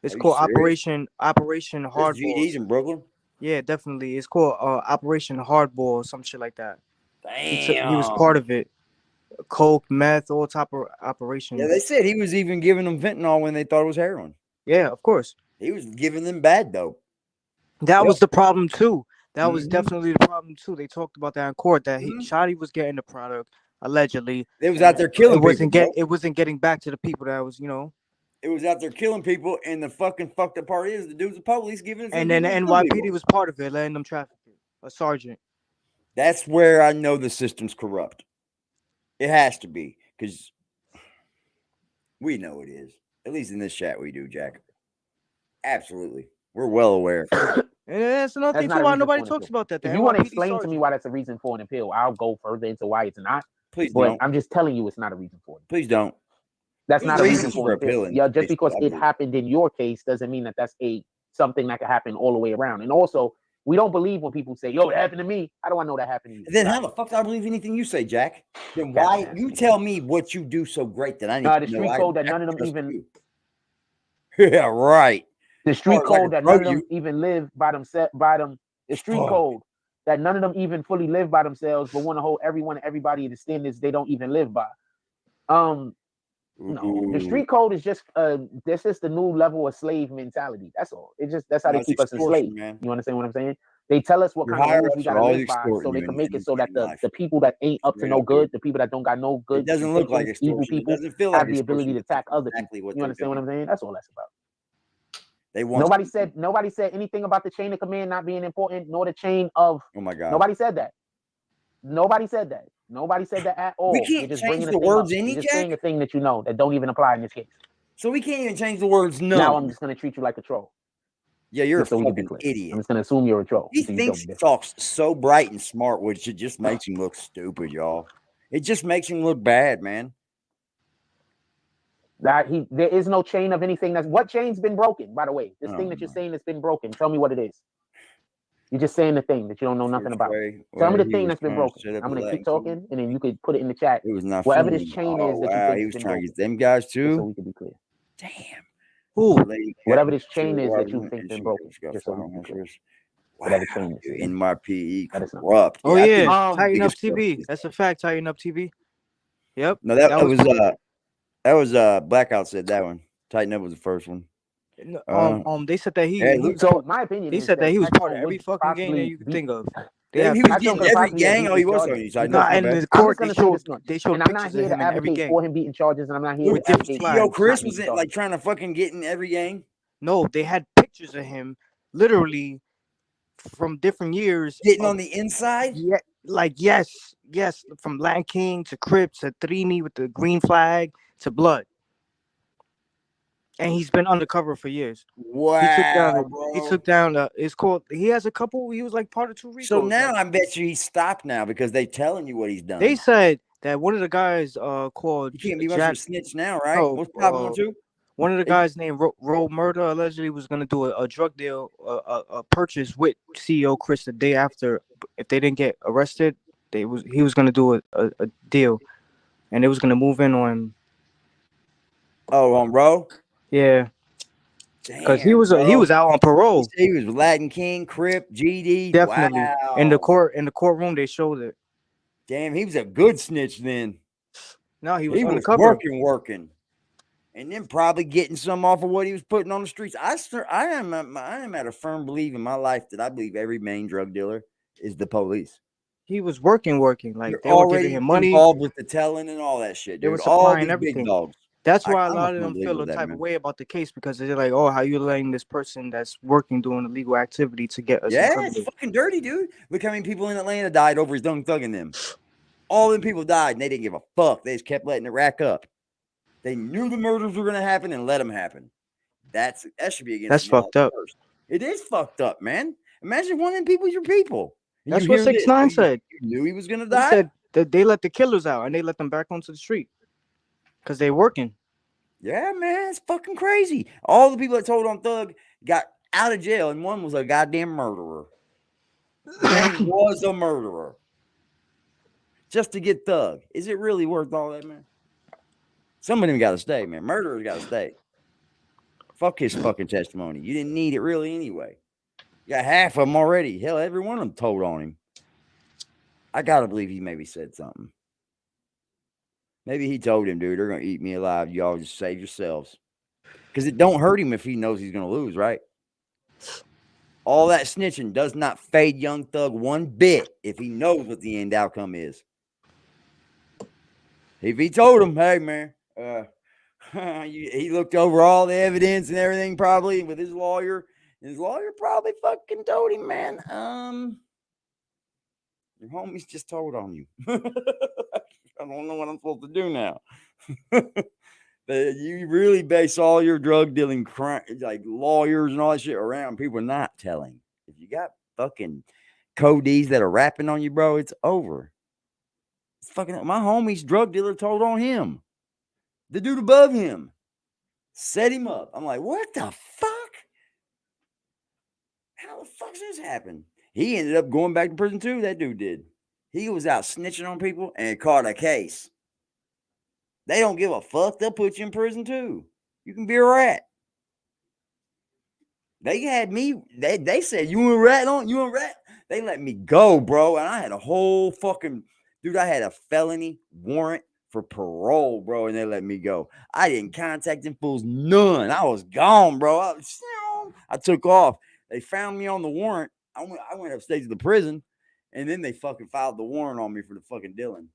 It's called Operation Hardball. GDs in Brooklyn. Yeah, definitely. It's called Operation Hardball or some shit like that. Damn. He was part of it. Coke, meth, all type of operations. Yeah, they said he was even giving them fentanyl when they thought it was heroin. Yeah, of course. He was giving them bad dope. That was the problem too. That was definitely the problem too. They talked about that in court that Shotty was getting the product allegedly. It was out there killing people. It wasn't getting back to the people that was, It was out there killing people, and the fucking fucked up part is the dude's the police giving it. And then the NYPD was part of it, letting them traffic it. A sergeant. That's where I know the system's corrupt. It has to be, because we know it is. At least in this chat we do, Jack. Absolutely. We're well aware. And that's another That's thing not too. a Why reason nobody for an talks appeal. about that. The If you want to NYPD explain to me sergeant. why that's a reason for an appeal, I'll go further into why it's not. Please But don't. I'm just telling you, it's not a reason for it. Please don't. That's There's not a reason reasons for for an appeal. appealing, Yeah, just because basically, I it believe. happened in your case doesn't mean that that's something that could happen all the way around. And also, we don't believe when people say, "Yo, it happened to me." How do I know that happened to you? Then how the fuck do I believe anything you say, Jack? Then Cap why ass you nigga. tell me what you do so great that I need The to know? street code that none of them even. You. Yeah, right. The street far as I code can that none throw of them even live by themselves. The street Fuck. code that none of them even fully live by themselves, but want to hold everyone and everybody to standards they don't even live by. No, the street code is just this is the new level of slave mentality. That's all. That's how they keep us enslaved. Man. You understand what I'm saying? They tell us what Your kind of rules higher-ups we are gotta always live by, so extorting they you can in- make in it so that life. the people that ain't up to Straight no up, good, dude. the people that don't got no good, It doesn't look like intentions, evil extortion. It people, doesn't feel like have the ability to extortion. attack other Exactly people. what You they're understand what I'm doing. saying? That's all that's about. They want Nobody said anything about the chain of command not being important, nor the chain of. Oh my god. Nobody said that. Nobody said that. Nobody said that at all. We You're can't just change bringing a the thing words up. any, You're just Jack? saying a thing that you know that don't even apply in this case. So we can't even change the words none. Now I'm just gonna treat you like a troll. Yeah, you're Just so a we can be fucking clear. idiot. I'm just gonna assume you're a troll. He until you thinks show me he different. talks so bright and smart, which it just makes him look stupid, y'all. It just makes him look bad, man. There is no chain of anything what chain's been broken, by the way. This Oh, thing that you're my. saying that's been broken. Tell me what it is. You're just saying the thing that you don't know nothing First about. way Tell me where the he thing was that's been trying to broken. set up I'm a gonna keep Latin talking, and then you could put it in the chat. It was not Whatever funny. this chain Oh, is that you wow, think he has was been trying to broken. get them guys Just so too. we can be clear. Damn. Who? Whatever this chain is that you think been broken. Just so we can be clear. Wow, Whatever chain is. dude, NYPE That is not- corrupt. Oh I yeah, think Tighten Up biggest TV. corrupt That's a fact. Tighten Up TV. Yep. No, that was Blackout said that one. Tighten Up was the first one. They said that Hey, he was So my opinion they is said that he was Texmo part of every would fucking gang that possibly you could be- think of. He They was have getting pictures of every possibly gang. beat Oh, he the was charges. on you. Tighten No, Up. my and bad. the I'm just court gonna they say showed this much. pictures And I'm not of here to him in every advocate gang. for him beating charges, and I'm not here With to different advocate flags. Yo, for Chris him not was beating like charges. trying to fucking get in every gang. No, they had pictures of him literally from different years. Getting on the inside? Yeah, yes, from Land King to Crips to Trini with the green flag to Blood. And he's been undercover for years. Wow, He bro. took down it's called he has a couple, he was like part of 2 Ricos. So now I bet you he's stopped now because they telling you what he's done. They said that one of the guys called You can't be much of a snitch now, right? No, What's problem with you? one of the guys named Roll Murder allegedly was gonna do a drug deal, a purchase with CEO Chris the day after. If they didn't get arrested, he was gonna do a deal, and they was gonna move in on him. Oh, on Roe? Yeah, because he was out on He parole. said he was Latin King, Crip, GD. Definitely. Wow. In the courtroom they showed it. Damn, he was a good snitch then. No, he was He was undercover. working. And then probably getting some off of what he was putting on the streets. I am at a firm belief in my life that I believe every main drug dealer is the police. He was working. Like You're they were already giving him money. involved with the telling and all that shit. They were Dude. All supplying these everything. big dogs. That's why a I lot of don't them believe feel a with that, type man. of way about the case because they're like, oh, how you letting this person that's working doing illegal activity to get us Yeah, it's incriminated? fucking dirty, dude. Look how many people in Atlanta died over his dung thugging them. All them people died and they didn't give a fuck. They just kept letting it rack up. They knew the murders were going to happen and let them happen. That should be against That's the law fucked up. first. It is fucked up, man. Imagine one of them people's your people. And That's you what hear this, 6ix9ine said. You knew he was going to He die? said that they let the killers out and they let them back onto the street because they working. Yeah, man, it's fucking crazy. All the people that told on Thug got out of jail, and one was a goddamn murderer. One was a murderer. Just to get Thug. Is it really worth all that, man? Some of them got to stay, man. Murderers got to stay. Fuck his fucking testimony. You didn't need it really anyway. You got half of them already. Hell, every one of them told on him. I got to believe he maybe said something. Maybe he told him, dude, they're going to eat me alive. Y'all just save yourselves. Because it don't hurt him if he knows he's going to lose, right? All that snitching does not fade Young Thug one bit if he knows what the end outcome is. If he told him, hey, man, he looked over all the evidence and everything probably with his lawyer. And his lawyer probably fucking told him, man, your homies just told on you. I don't know what I'm supposed to do now. You really base all your drug dealing crime, like lawyers and all that shit around people not telling. If If you got fucking codees that are rapping on you, bro, it's over. It's fucking my homie's drug dealer told on him. The dude above him set him up. I'm like, what the fuck? How the fuck's this happen? He ended up going back to prison too. That dude did. He was out snitching on people and caught a case. They don't give a fuck. They'll put you in prison too. You can be a rat. They had me. They said you a rat on you a rat. They let me go, bro. And I had a whole fucking dude. I had a felony warrant for parole, bro, and they let me go. I didn't contact them fools none. I was gone, bro. I took off. They found me on the warrant. I went upstate to the prison, and then they fucking filed the warrant on me for the fucking dealing.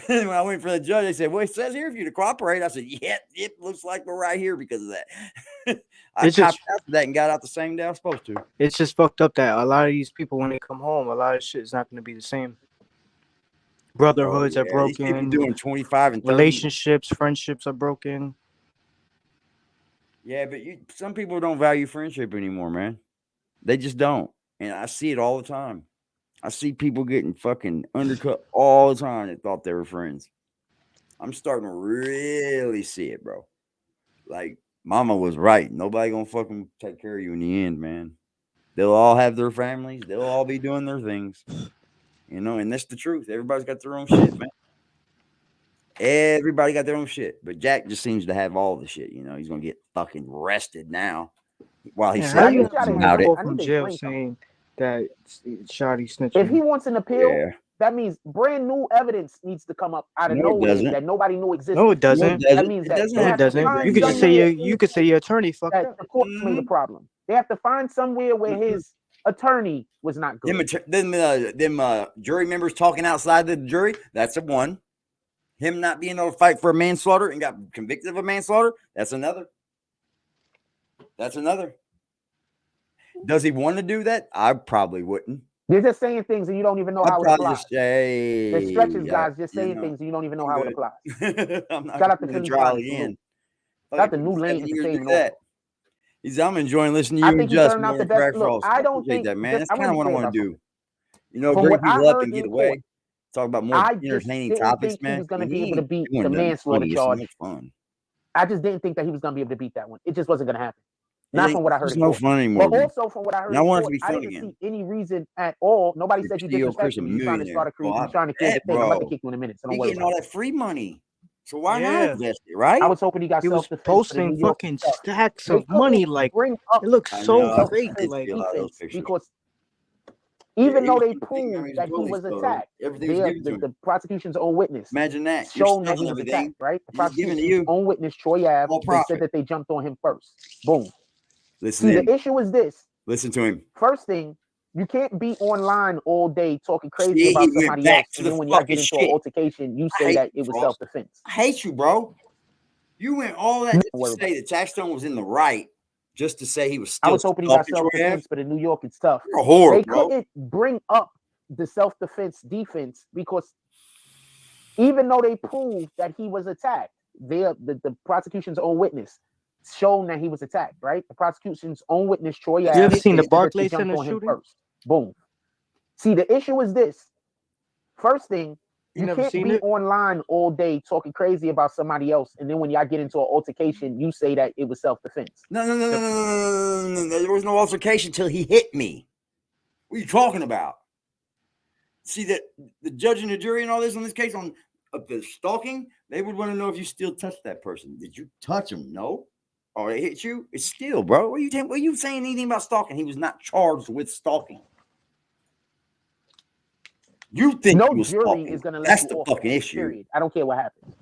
When I went for the judge, they said, well, it says here for you to cooperate. I said, yeah, it looks like we're right here because of that. I copped after that and got out the same day I was supposed to. It's just fucked up that a lot of these people, when they come home, a lot of shit is not going to be the same. Brotherhoods are broken. These people doing 25 and 30. Relationships, friendships are broken. Yeah, but some people don't value friendship anymore, man. They just don't. And I see it all the time. I see people getting fucking undercut all the time that thought they were friends. I'm starting to really see it, bro. Like, mama was right. Nobody gonna fucking take care of you in the end, man. They'll all have their families. They'll all be doing their things. You know, and that's the truth. Everybody's got their own shit, man. Everybody got their own shit. But Jack just seems to have all the shit, you know. He's gonna get fucking arrested now while he's saying about it. From jail saying that Shotty snitched. If he wants an appeal, that means brand new evidence needs to come up out of nowhere that nobody knew existed. No, it doesn't. That means that it doesn't. You could just say you could say your attorney fucked up. The court made a problem. They have to find somewhere where his attorney was not good. Them jury members talking outside the jury, that's a one. Him not being able to fight for a manslaughter and got convicted of a manslaughter, that's another. That's another. Does he want to do that? I probably wouldn't. They're just saying things and you don't even know how it applies. There's stretches, guys, just saying things and you don't even know how it applies. I'm not Shout out to the trial again. Got the new lane for saying that. I'm enjoying listening to you and Just more Crack Frost. I don't think that, man. That's kind of what I want to do. You know, bring people up and get away. Talk about more entertaining topics, man. He was going to be able to beat the manslaughter charge. I just didn't think that he was going to be able to beat that one. It just wasn't going to happen. Not from what I heard. It's no fun anymore. But also from what I heard, I didn't see any reason at all. Nobody said you disrespected me. You're trying to start a career. You're trying to kill the thing. I'm about to kick you in a minute. So don't worry. Getting all that free money. So why not invest it, right? I was hoping he got self-defense. Posting fucking stacks of money. Like, it looks so fake. Like, because even though they proved that he was attacked, the prosecution's own witness, imagine that, shown that he was attacked, right? The prosecution's own witness, Troy Ave, said that they jumped on him first. Boom. Listen. See, the issue is this. Listen to him. First thing, you can't be online all day talking crazy about somebody else, and then when y'all get into an altercation, you say that it was self-defense. I hate you, bro. You went all that to say that Taxstone was in the right. Just to say he was still. I was hoping he got self-defense, but in New York it's tough. You're a whore, they couldn't bring up the self-defense defense because even though they proved that he was attacked, the prosecution's own witness shown that he was attacked, right? The prosecution's own witness, Troy. You ever seen the Barclays in the shooting? First. Boom. See, the issue is this. First thing, you can't be online all day talking crazy about somebody else, and then when y'all get into an altercation, you say that it was self-defense. No. There was no altercation till he hit me. What are you talking about? See, that the judge and the jury and all this on this case on the stalking, they would want to know if you still touched that person. Did you touch him? No. Or they hit you? It's still, bro. What are you saying anything about stalking? He was not charged with stalking. You think no jury is going to let that's you the off, fucking issue. Period. I don't care what happens.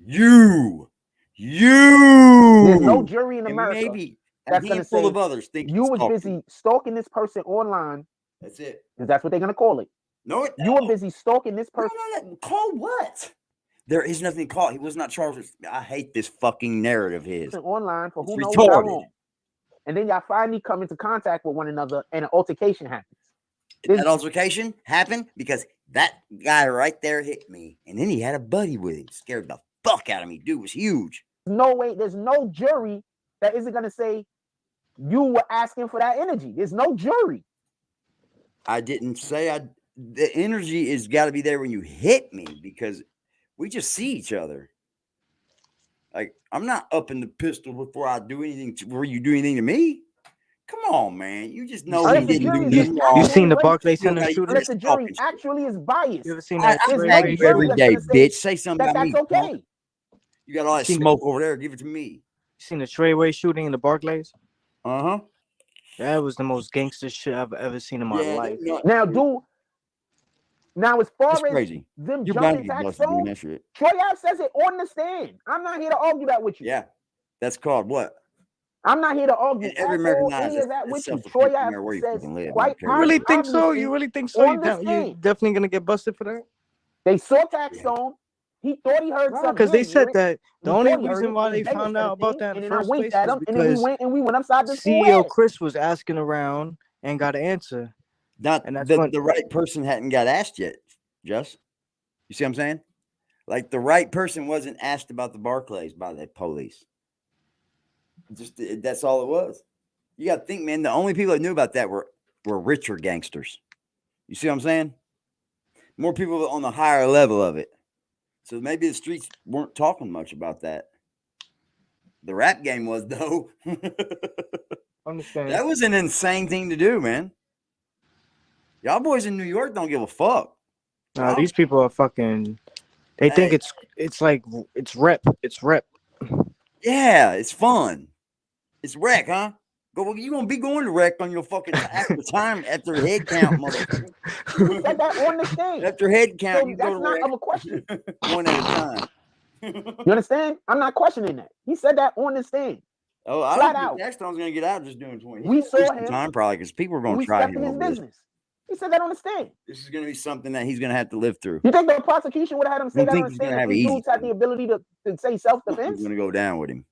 You. There's no jury in America maybe that's going to say of others think you was busy stalking this person online. That's it. Because that's what they're going to call it. No, you were busy stalking this person. No. Call what? There is nothing called. He was not charged with. I hate this fucking narrative of his. Online for who knows how long. And then y'all finally come into contact with one another and an altercation happens. That altercation happened because that guy right there hit me. And then he had a buddy with him. Scared the fuck out of me. Dude was huge. No way. There's no jury that isn't going to say You were asking for that energy. There's no jury. I didn't say the energy is got to be there when you hit me because we just see each other. Like, I'm not upping the pistol before I do anything before you do anything to me. Come on, man. You just know he didn't do nothing wrong. You seen the Barclays You Center know, shooting? Unless the jury actually is biased. You ever seen I that? tag you every day, bitch. Say something That about me. that's okay. You got all that smoke over there. Give it to me. You seen the Treyway shooting in the Barclays? Uh-huh. That was the most gangster shit I've ever seen in my life. Now, as far That's as crazy. them You're bound jumping to get tax busted doing zone, that shit. Troy Ave says it on the stand. I'm not here to argue that with you. Yeah. That's called what? I'm not here to argue And every American any of that with you. Troy Ave says quite You really think so? obviously You really think so? on the You stand. definitely gonna get busted for that? They saw tax zone. He thought he heard something. Because they said that the He only thought he heard reason it. why He they begged us found for the out about thing, that in and the then I first winked place at was him, and then because we went upside the school. CEO Chris was asking around and got an answer. And that's the right person hadn't got asked yet, Just. You see what I'm saying? Like the right person wasn't asked about the Barclays by the police. Just that's all it was. You got to think, man, the only people that knew about that were richer gangsters. You see what I'm saying? More people on the higher level of it. So maybe the streets weren't talking much about that. The rap game was, though. Understand. That was an insane thing to do, man. Y'all boys in New York don't give a fuck. Nah, these people are fucking. They think it's like it's rep. It's rep. Yeah, it's fun. It's rec, huh? You gonna be going to rec on your fucking after head count, motherfucker. He said that on the stand. After head count, So you that's go to not rec of a question. one at a time. You understand? I'm not questioning that. He said that on the stand. Oh, I Flat don't out. think Jackstone's gonna get out just doing 20. We saw him. Time probably because people are gonna We try stepped him in his over this. business. He said that on the stand. This is gonna be something that he's gonna have to live through. You think the prosecution would have had him say Don't that think on the he's gonna stand have if it these easy dudes had the ability to say self-defense? He's gonna go down with him.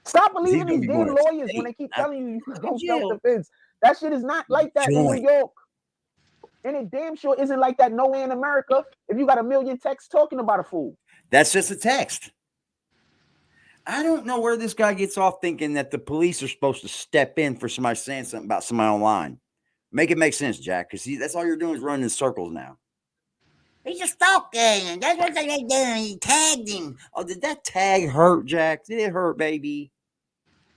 Stop He's believing gonna these be damn going to lawyers when they keep telling you you can go self-defense. That shit is not like that in New York. And it damn sure isn't like that nowhere in America if you got a million texts talking about a fool. That's just a text. I don't know where this guy gets off thinking that the police are supposed to step in for somebody saying something about somebody online. Make it make sense, Jack, because that's all you're doing is running in circles now. He's just stalking. That's what they did. He tagged him. Oh, did that tag hurt, Jack? Did it hurt, baby?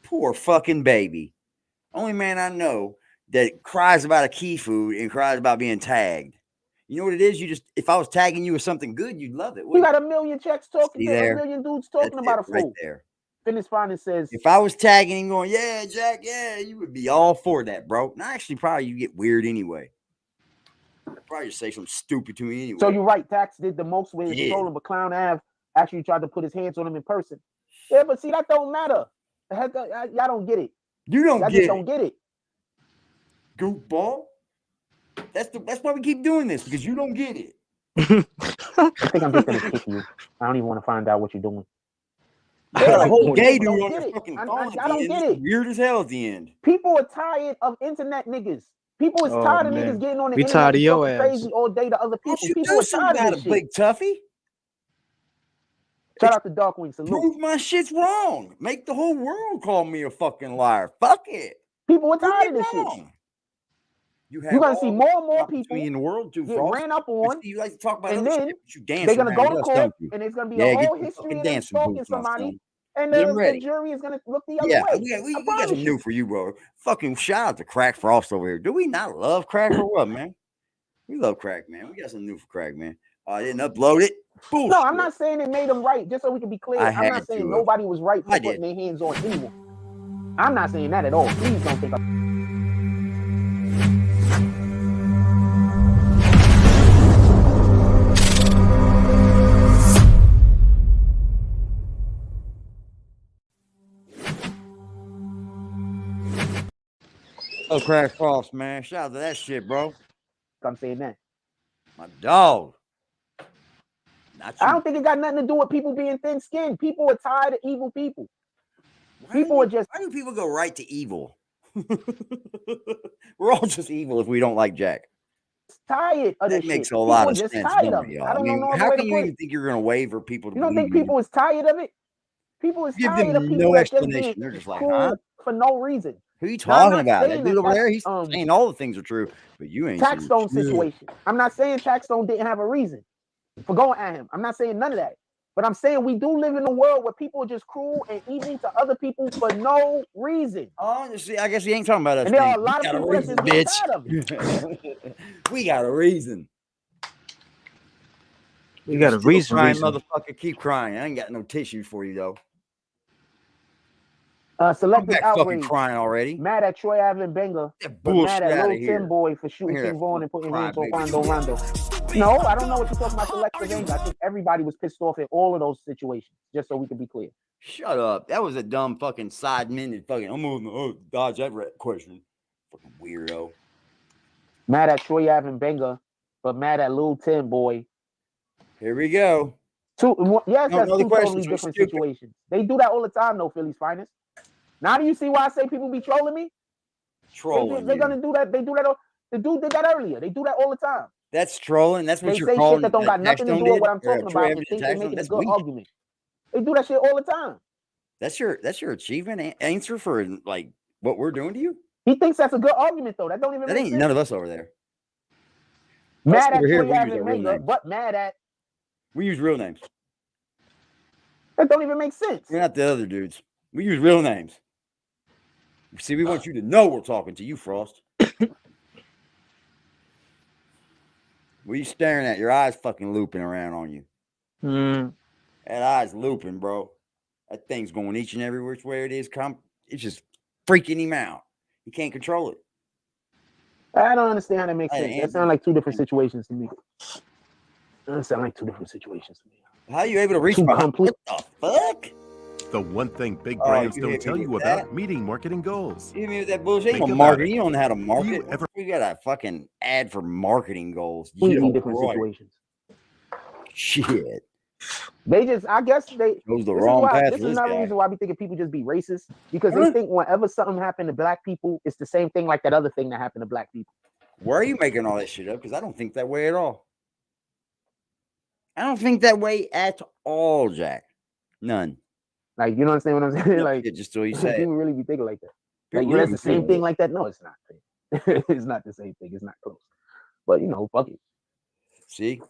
Poor fucking baby. Only man I know that cries about a key food and cries about being tagged. You know what it is? If I was tagging you with something good, you'd love it. You got a million checks talking, a million dudes talking That's about a fool. right there. Finish Finance says, if I was tagging him going, yeah, Jack, yeah, you would be all for that, bro. And actually, probably you get weird anyway. I'd probably just say something stupid to me anyway. So you're right. Tax did the most with his trolling, but Clown Ave actually tried to put his hands on him in person. Yeah, but see, that don't matter. Y'all don't get it. You don't get it. Don't get it. Goofball. That's why we keep doing this, because you don't get it. I think I'm just gonna kick you. I don't even want to find out what you're doing. Yeah, a whole gay dude on your fucking phone. I don't get it. Weird as hell at the end. People are tired of internet niggas. People is tired of niggas getting on the internet tired of your talking crazy all day to other people. You People do are tired something of this shit. Big Tuffy. Shout out to Darkwing. Salute. Prove my shit's wrong. Make the whole world call me a fucking liar. Fuck it. People are tired of this shit. You're gonna see more and more people in the world get ran up on. You like to talk about and then shit, you they're gonna go to court, and there's gonna be a whole history of them stalking somebody, and the jury is gonna look the other way. We got some new for you, bro. Fucking shout out to Crack Frost over here. Do we not love Crack or what, man? We love Crack, man. We got some new for Crack, man. I didn't upload it. Bullshit. No, I'm not saying it made them right. Just so we can be clear, I'm not saying nobody was right for putting their hands on anyone. I'm not saying that at all. Please don't think I'm. Oh, Crack Frost, man. Shout out to that shit, bro. I'm saying that. My dog. I don't think it got nothing to do with people being thin-skinned. People are tired of evil people. Why do people go right to evil? We're all just evil if we don't like Jack. Tired of this shit. That makes a lot of sense. Tired of it. I don't know how can you even think you're going to waver people? You don't think people is tired of it? People is tired of people no that just explanation. being They're just like, cool for no reason. Who you Now, I'm talking not about? That saying dude that over there, he's that's, saying all the things are true, but you ain't saying Taxstone shit. situation. I'm not saying Taxstone didn't have a reason for going at him. I'm not saying none of that. But I'm saying we do live in a world where people are just cruel and evil to other people for no reason. Oh, you see, I guess he ain't talking about us. And there are a We lot of got people reason, that just get tired of it. bitch. We got a reason. You got a Still reason. crying, motherfucker. Keep crying. I ain't got no tissue for you though. I'm Selective back fucking outrage. crying already. Mad at Troy Alvin Benga, That but bullshit mad at outta Lil here. Tim Boy for shooting Hear King that Vaughn and putting him cry, into baby. Rondo. No, I don't know what you're talking about selective anger. I think everybody was pissed off in all of those situations, just so we can be clear. Shut up. That was a dumb fucking side minute. Fucking, I'm moving. Dodge that question. Fucking weirdo. Mad at Troy Alvin Benga, but mad at Lil Tim Boy. Here we go. Yes, that's No, the two questions totally are different stupid. situations. They do that all the time, though, Philly's finest. Now do you see why I say people be trolling me? Trolling. They're gonna do that. They do that. The dude did that earlier. They do that all the time. That's trolling. That's what They you're say calling. shit that don't got nothing to do with what I'm talking about and think they're making a That's good weak. argument. They do that shit all the time. That's your achievement answer for like what we're doing to you. He thinks that's a good argument though. That don't even That make ain't sense. none of us over there. Mad at over here, Troy we use Alvin our real Benga, names. but mad at We use real names. that don't even make sense. We're not the other dudes. We use real names. See, we want you to know we're talking to you, Frost. What are you staring at? Your eyes fucking looping around on you. That eye's looping, bro. That thing's going each and every which way it is. It's just freaking him out. He can't control it. I don't understand how that makes Hey, sense. That Anthony. sounds like two different situations to me. That sound like two different situations to me. How are you able to reach Two my complete. What the fuck? The one thing big Oh, brands you don't hit me tell you with about that? meeting marketing goals. You mean with that bullshit? Think You don't about market. it. You don't know how to Do you market. ever- We got a fucking ad for marketing goals. Completely Yeah, different right. situations. Shit. They just, I guess they. Goes the This is wrong why. path This for is this another guy. reason why we think people just be racist because Huh? they think whenever something happened to black people, it's the same thing like that other thing that happened to black people. Why are you making all that shit up? Because I don't think that way at all. I don't think that way at all, Jack. None. Like, you know what I'm saying? No Like, shit, just so you say it. people really be thinking like that. Like, People you know, it's really the same feel thing it. like that. No, it's not. It's not the same thing. It's not close. But you know, fuck it. See?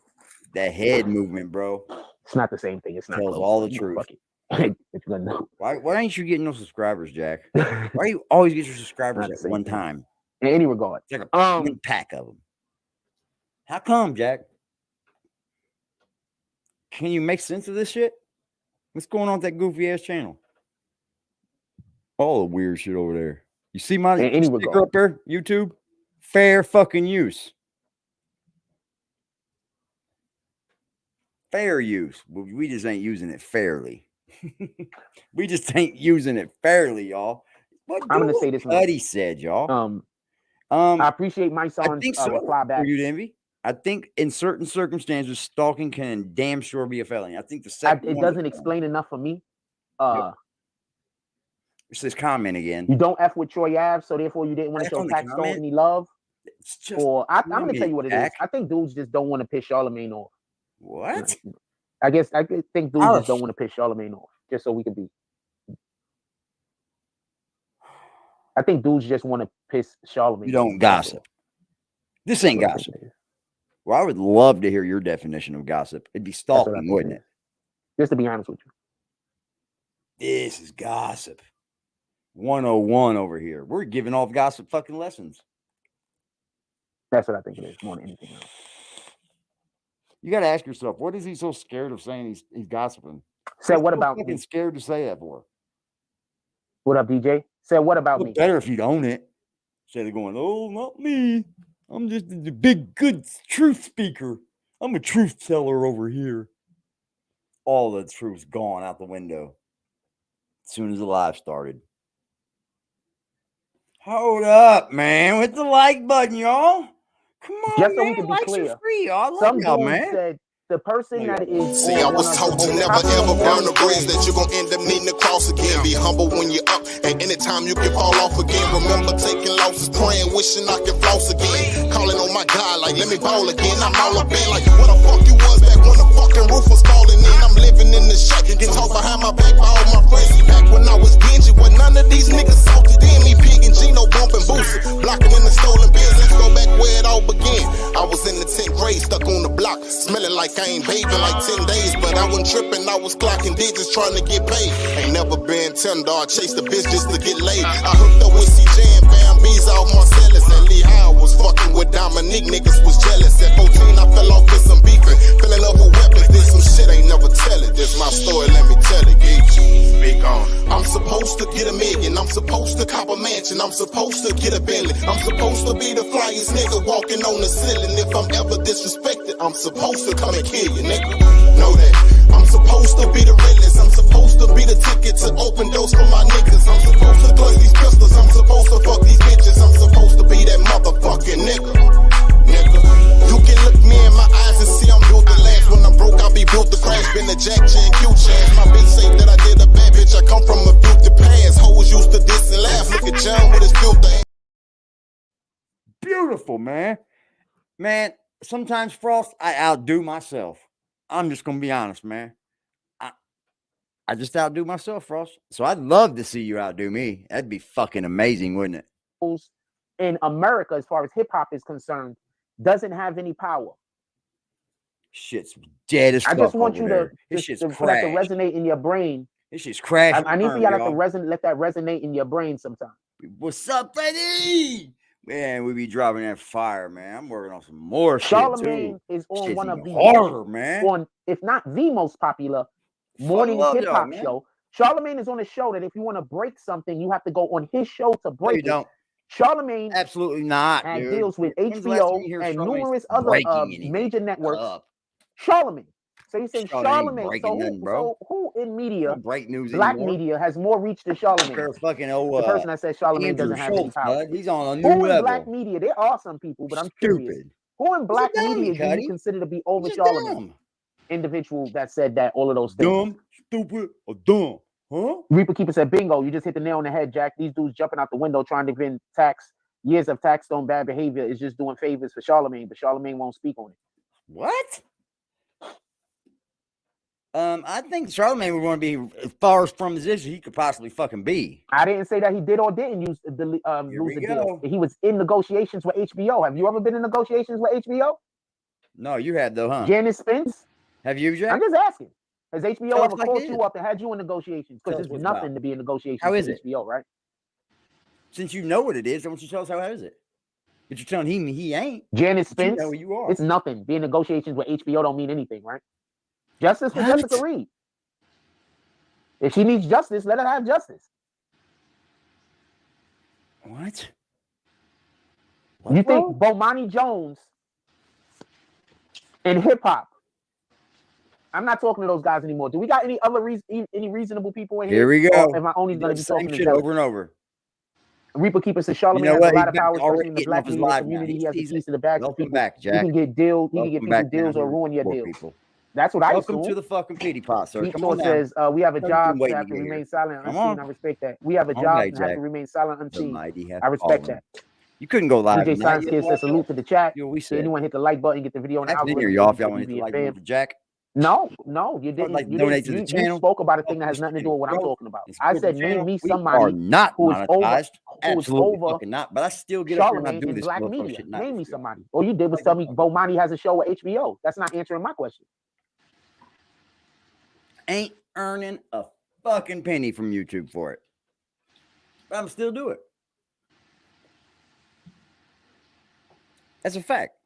That head movement, bro. It's not the same thing. It's not Tells close. all the You know, truth. fuck it. If you're gonna know. Why ain't you getting no subscribers, Jack? Why do you always get your subscribers Not the at same one thing. time? In any regard. It's like a one pack of them. How come, Jack? Can you make sense of this shit? What's going on with that goofy ass channel? All the weird shit over there. You see my In any sticker regard. up there? YouTube? Fair fucking use. Fair use. Well, we just ain't using it fairly. We just ain't using it fairly, y'all. But I'm gonna do say what this much. Buddy said, y'all. I appreciate my I son's think so. reply For back. you to envy. I think in certain circumstances, stalking can damn sure be a felony. I think the second It one doesn't is- explain enough for me. It's this comment again. You don't F with Troy Ave, so therefore you didn't want to Back show on the Taxstone comment. any love. It's just Or I'm gonna comment, tell you what it is. Jack. I think dudes just don't want to piss Charlamagne off. What? I think dudes How just the don't want to piss Charlamagne off, just so we can be. I think dudes just want to piss Charlamagne. You don't gossip. This ain't gossip. Well, I would love to hear your definition of gossip. It'd be That's what I stalking, think wouldn't it it? is. Just to be honest with you. This is gossip. 101 over here. We're giving off gossip fucking lessons. That's what I think it is, more than anything else. You got to ask yourself, what is he so scared of saying he's gossiping? Said, What's what so about fucking me? scared to say that for? What up, DJ? Said, what about me? Better if you'd own it. Instead of going, oh, not me. I'm just the big, good truth speaker. I'm a truth teller over here. All the truth's gone out the window as soon as the live started. Hold up, man, with the like button, y'all. Come on, Just so man. we can be Likes are clear, free, y'all. I love some y'all, dude man. said the person that is See, I was told to never ever burn a bridge that you're gonna end up needing to cross again. Be humble when you're up, and anytime you can fall off again. Remember taking losses, praying, wishing I could floss again. Calling on my God, like, let me ball again. I'm all up in, like, what the fuck you was back when the fucking roof was falling in. I'm living in the shack, get talk behind my back by all my friends. Back when I was dingy, when none of these niggas salty, then me pig and smelling like I ain't bathing like 10 days. But I wasn't tripping, I was clocking digits trying to get paid. Ain't never been tender, I chased the bitch just to get laid. I hooked up with CJ and Bambi's off Marcellus. At Lee Howard was fucking with Dominique, niggas was jealous. At 14, I fell off with some beefing. Fell in love with weapons, did some shit, ain't never tell it. This my story, let me tell it, Speak on. I'm supposed to get $1 million, I'm supposed to cop a mansion, I'm supposed to get a Bentley, I'm supposed to be the flyest nigga walking on the ceiling. If I'm ever disrespected, I'm supposed to come and kill you, nigga. Know that. I'm supposed to be the realest, I'm supposed to be the ticket to open doors for my niggas. I'm supposed to clutch these pistols, I'm supposed to fuck these bitches, I'm supposed to be that motherfucking nigga. You can look me in my eyes and see I'm built to last. When I'm broke, I'll be built to crash. Been a Jack Chan Q chance. My bitch say that I did a bad bitch. I come from a filthy past. Hoes used to diss and laugh. Look at John with his filter. Beautiful, man. Man, sometimes, Frost, I outdo myself. I'm just going to be honest, man. I just outdo myself, Frost. So I'd love to see you outdo me. That'd be fucking amazing, wouldn't it? In America, as far as hip hop is concerned, doesn't have any power. Shit's dead as fuck. I just want you for that to resonate in your brain. This shit's crashing. I need for y'all to let that resonate in your brain sometime. What's up, Freddie? Man, we be dropping that fire, man. I'm working on some more Charlemagne shit, too. is on one of the harder, man. On, if not the most popular morning hip hop show. Charlemagne is on a show that if you want to break something, you have to go on his show to break it. Don't. Charlemagne absolutely not deals with HBO and numerous other major networks. Charlemagne. So you say Charlemagne. So who in media, break news black media, has more reach than Charlemagne? The person that says Charlemagne doesn't have any power. He's on a new level. Who in black media? There are some people, but I'm curious. Who in black media do you consider to be over Charlemagne? Individual that said that, all of those things. Dumb, stupid, or dumb. Huh? Reaper Keeper said, bingo, you just hit the nail on the head, Jack. These dudes jumping out the window trying to win years of tax on bad behavior is just doing favors for Charlemagne, but Charlemagne won't speak on it. What? I think Charlemagne would want to be as far from his issue he could possibly fucking be. I didn't say that he did or didn't lose the deal. He was in negotiations with HBO. Have you ever been in negotiations with HBO? No, you had though, huh? Janice Spence? Have you, Jack? I'm just asking. Has HBO ever called you up and had you in negotiations? Because it's nothing to be in negotiations with HBO, right? Since you know what it is, don't you tell us how is it? But you're telling him he ain't. Janice Spence, you know you are. It's nothing. Being in negotiations with HBO don't mean anything, right? Justice for Jessica Reed. If she needs justice, let her have justice. What? You think Bomani Jones in hip hop? I'm not talking to those guys anymore. Do we got any other any reasonable people in here? Here we go. Or am I only going to be talking shit over and over? Reaper Keeper says Charlemagne has a lot of power, especially in the black media community. He has the keys to the bag. Welcome back, Jack. He can get deals. He can get people deals or ruin your deals. That's what I assume. Welcome to the fucking pity pot, sir. Come on says we have a job to have to remain silent and unseen. I respect that. We have a job and have to remain silent and unseen. I respect that. You couldn't go live. DJ Science Kid says salute to the chat. Yo, we said anyone hit the like button, get the video on the algorithm. Y'all, if y'all want to hit the like button for Jack. No, you didn't. You spoke about a thing that has nothing to do with what I'm talking about. I said name me somebody who is over. Absolutely not. But I still get Charlemagne in black media. Name me somebody. All you did was tell me Bomani has a show with HBO. That's not answering my question. Ain't earning a fucking penny from YouTube for it. But I'm still do it. That's a fact.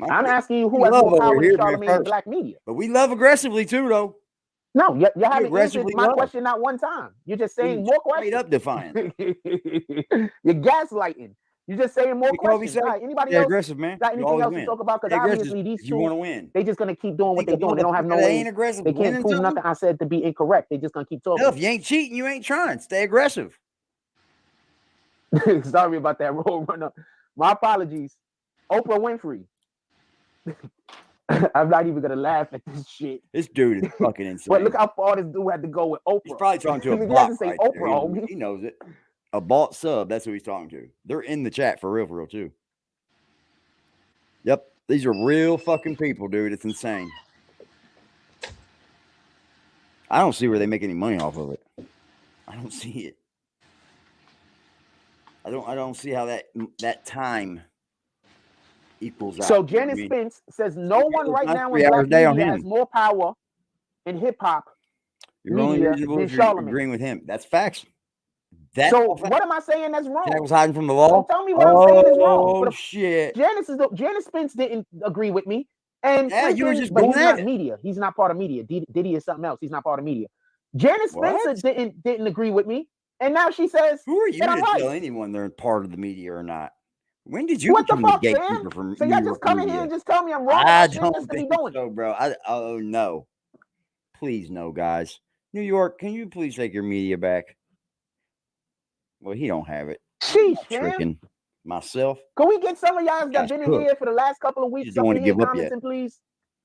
I'm asking you who has more power than Charlemagne in black media. But we love aggressively too, though. No, you haven't answered my question not one time. You're just saying more questions. Straight up defiant. You're gaslighting. You're just saying more questions. Right, anybody else aggressive, man. Got anything else to talk about? Because obviously these two, want to win. They just gonna keep doing what they're doing. They don't have no way. They can't prove nothing I said to be incorrect. They just gonna keep talking. If you ain't cheating, you ain't trying. Stay aggressive. Sorry about that, roll runner. My apologies. Oprah Winfrey. I'm not even gonna laugh at this shit. This dude is fucking insane. But look how far this dude had to go with Oprah. He's probably talking to a bot. Right Oprah, he knows it. A bot sub. That's who he's talking to. They're in the chat for real too. Yep, these are real fucking people, dude. It's insane. I don't see where they make any money off of it. I don't see it. I don't see how that time equals out. So You know what I Janice mean? Spence says no one right Not now 3 in hours black a day on media him. has more power in hip hop You're only media reasonable than if you're Charlamagne. agreeing with him. That's facts. That's So all facts. what am I saying that's wrong? Jack was hiding from the law. Don't tell me what I'm saying is wrong. Oh shit! Janice Spence didn't agree with me, and Yeah, you were freaking, just but he's going at not it. media. He's not part of media. Diddy is something else. He's not part of media. Janice What? Spencer didn't agree with me, and now she says Who are you that I'm to right. tell anyone they're part of the media or not? When did you What the become the fuck, fam? gatekeeper from So New y'all York just come in media? here and just tell me I'm wrong I about shit don't just to be think doing it. so, bro. Oh no, please no, guys. New York, can you please take your media back? Well, he don't have it. Sheesh, fam. Tricking myself. Can we get some of y'all that Guys been in cook. here for the last couple of You weeks just don't up want in to here give up yet. commenting, please?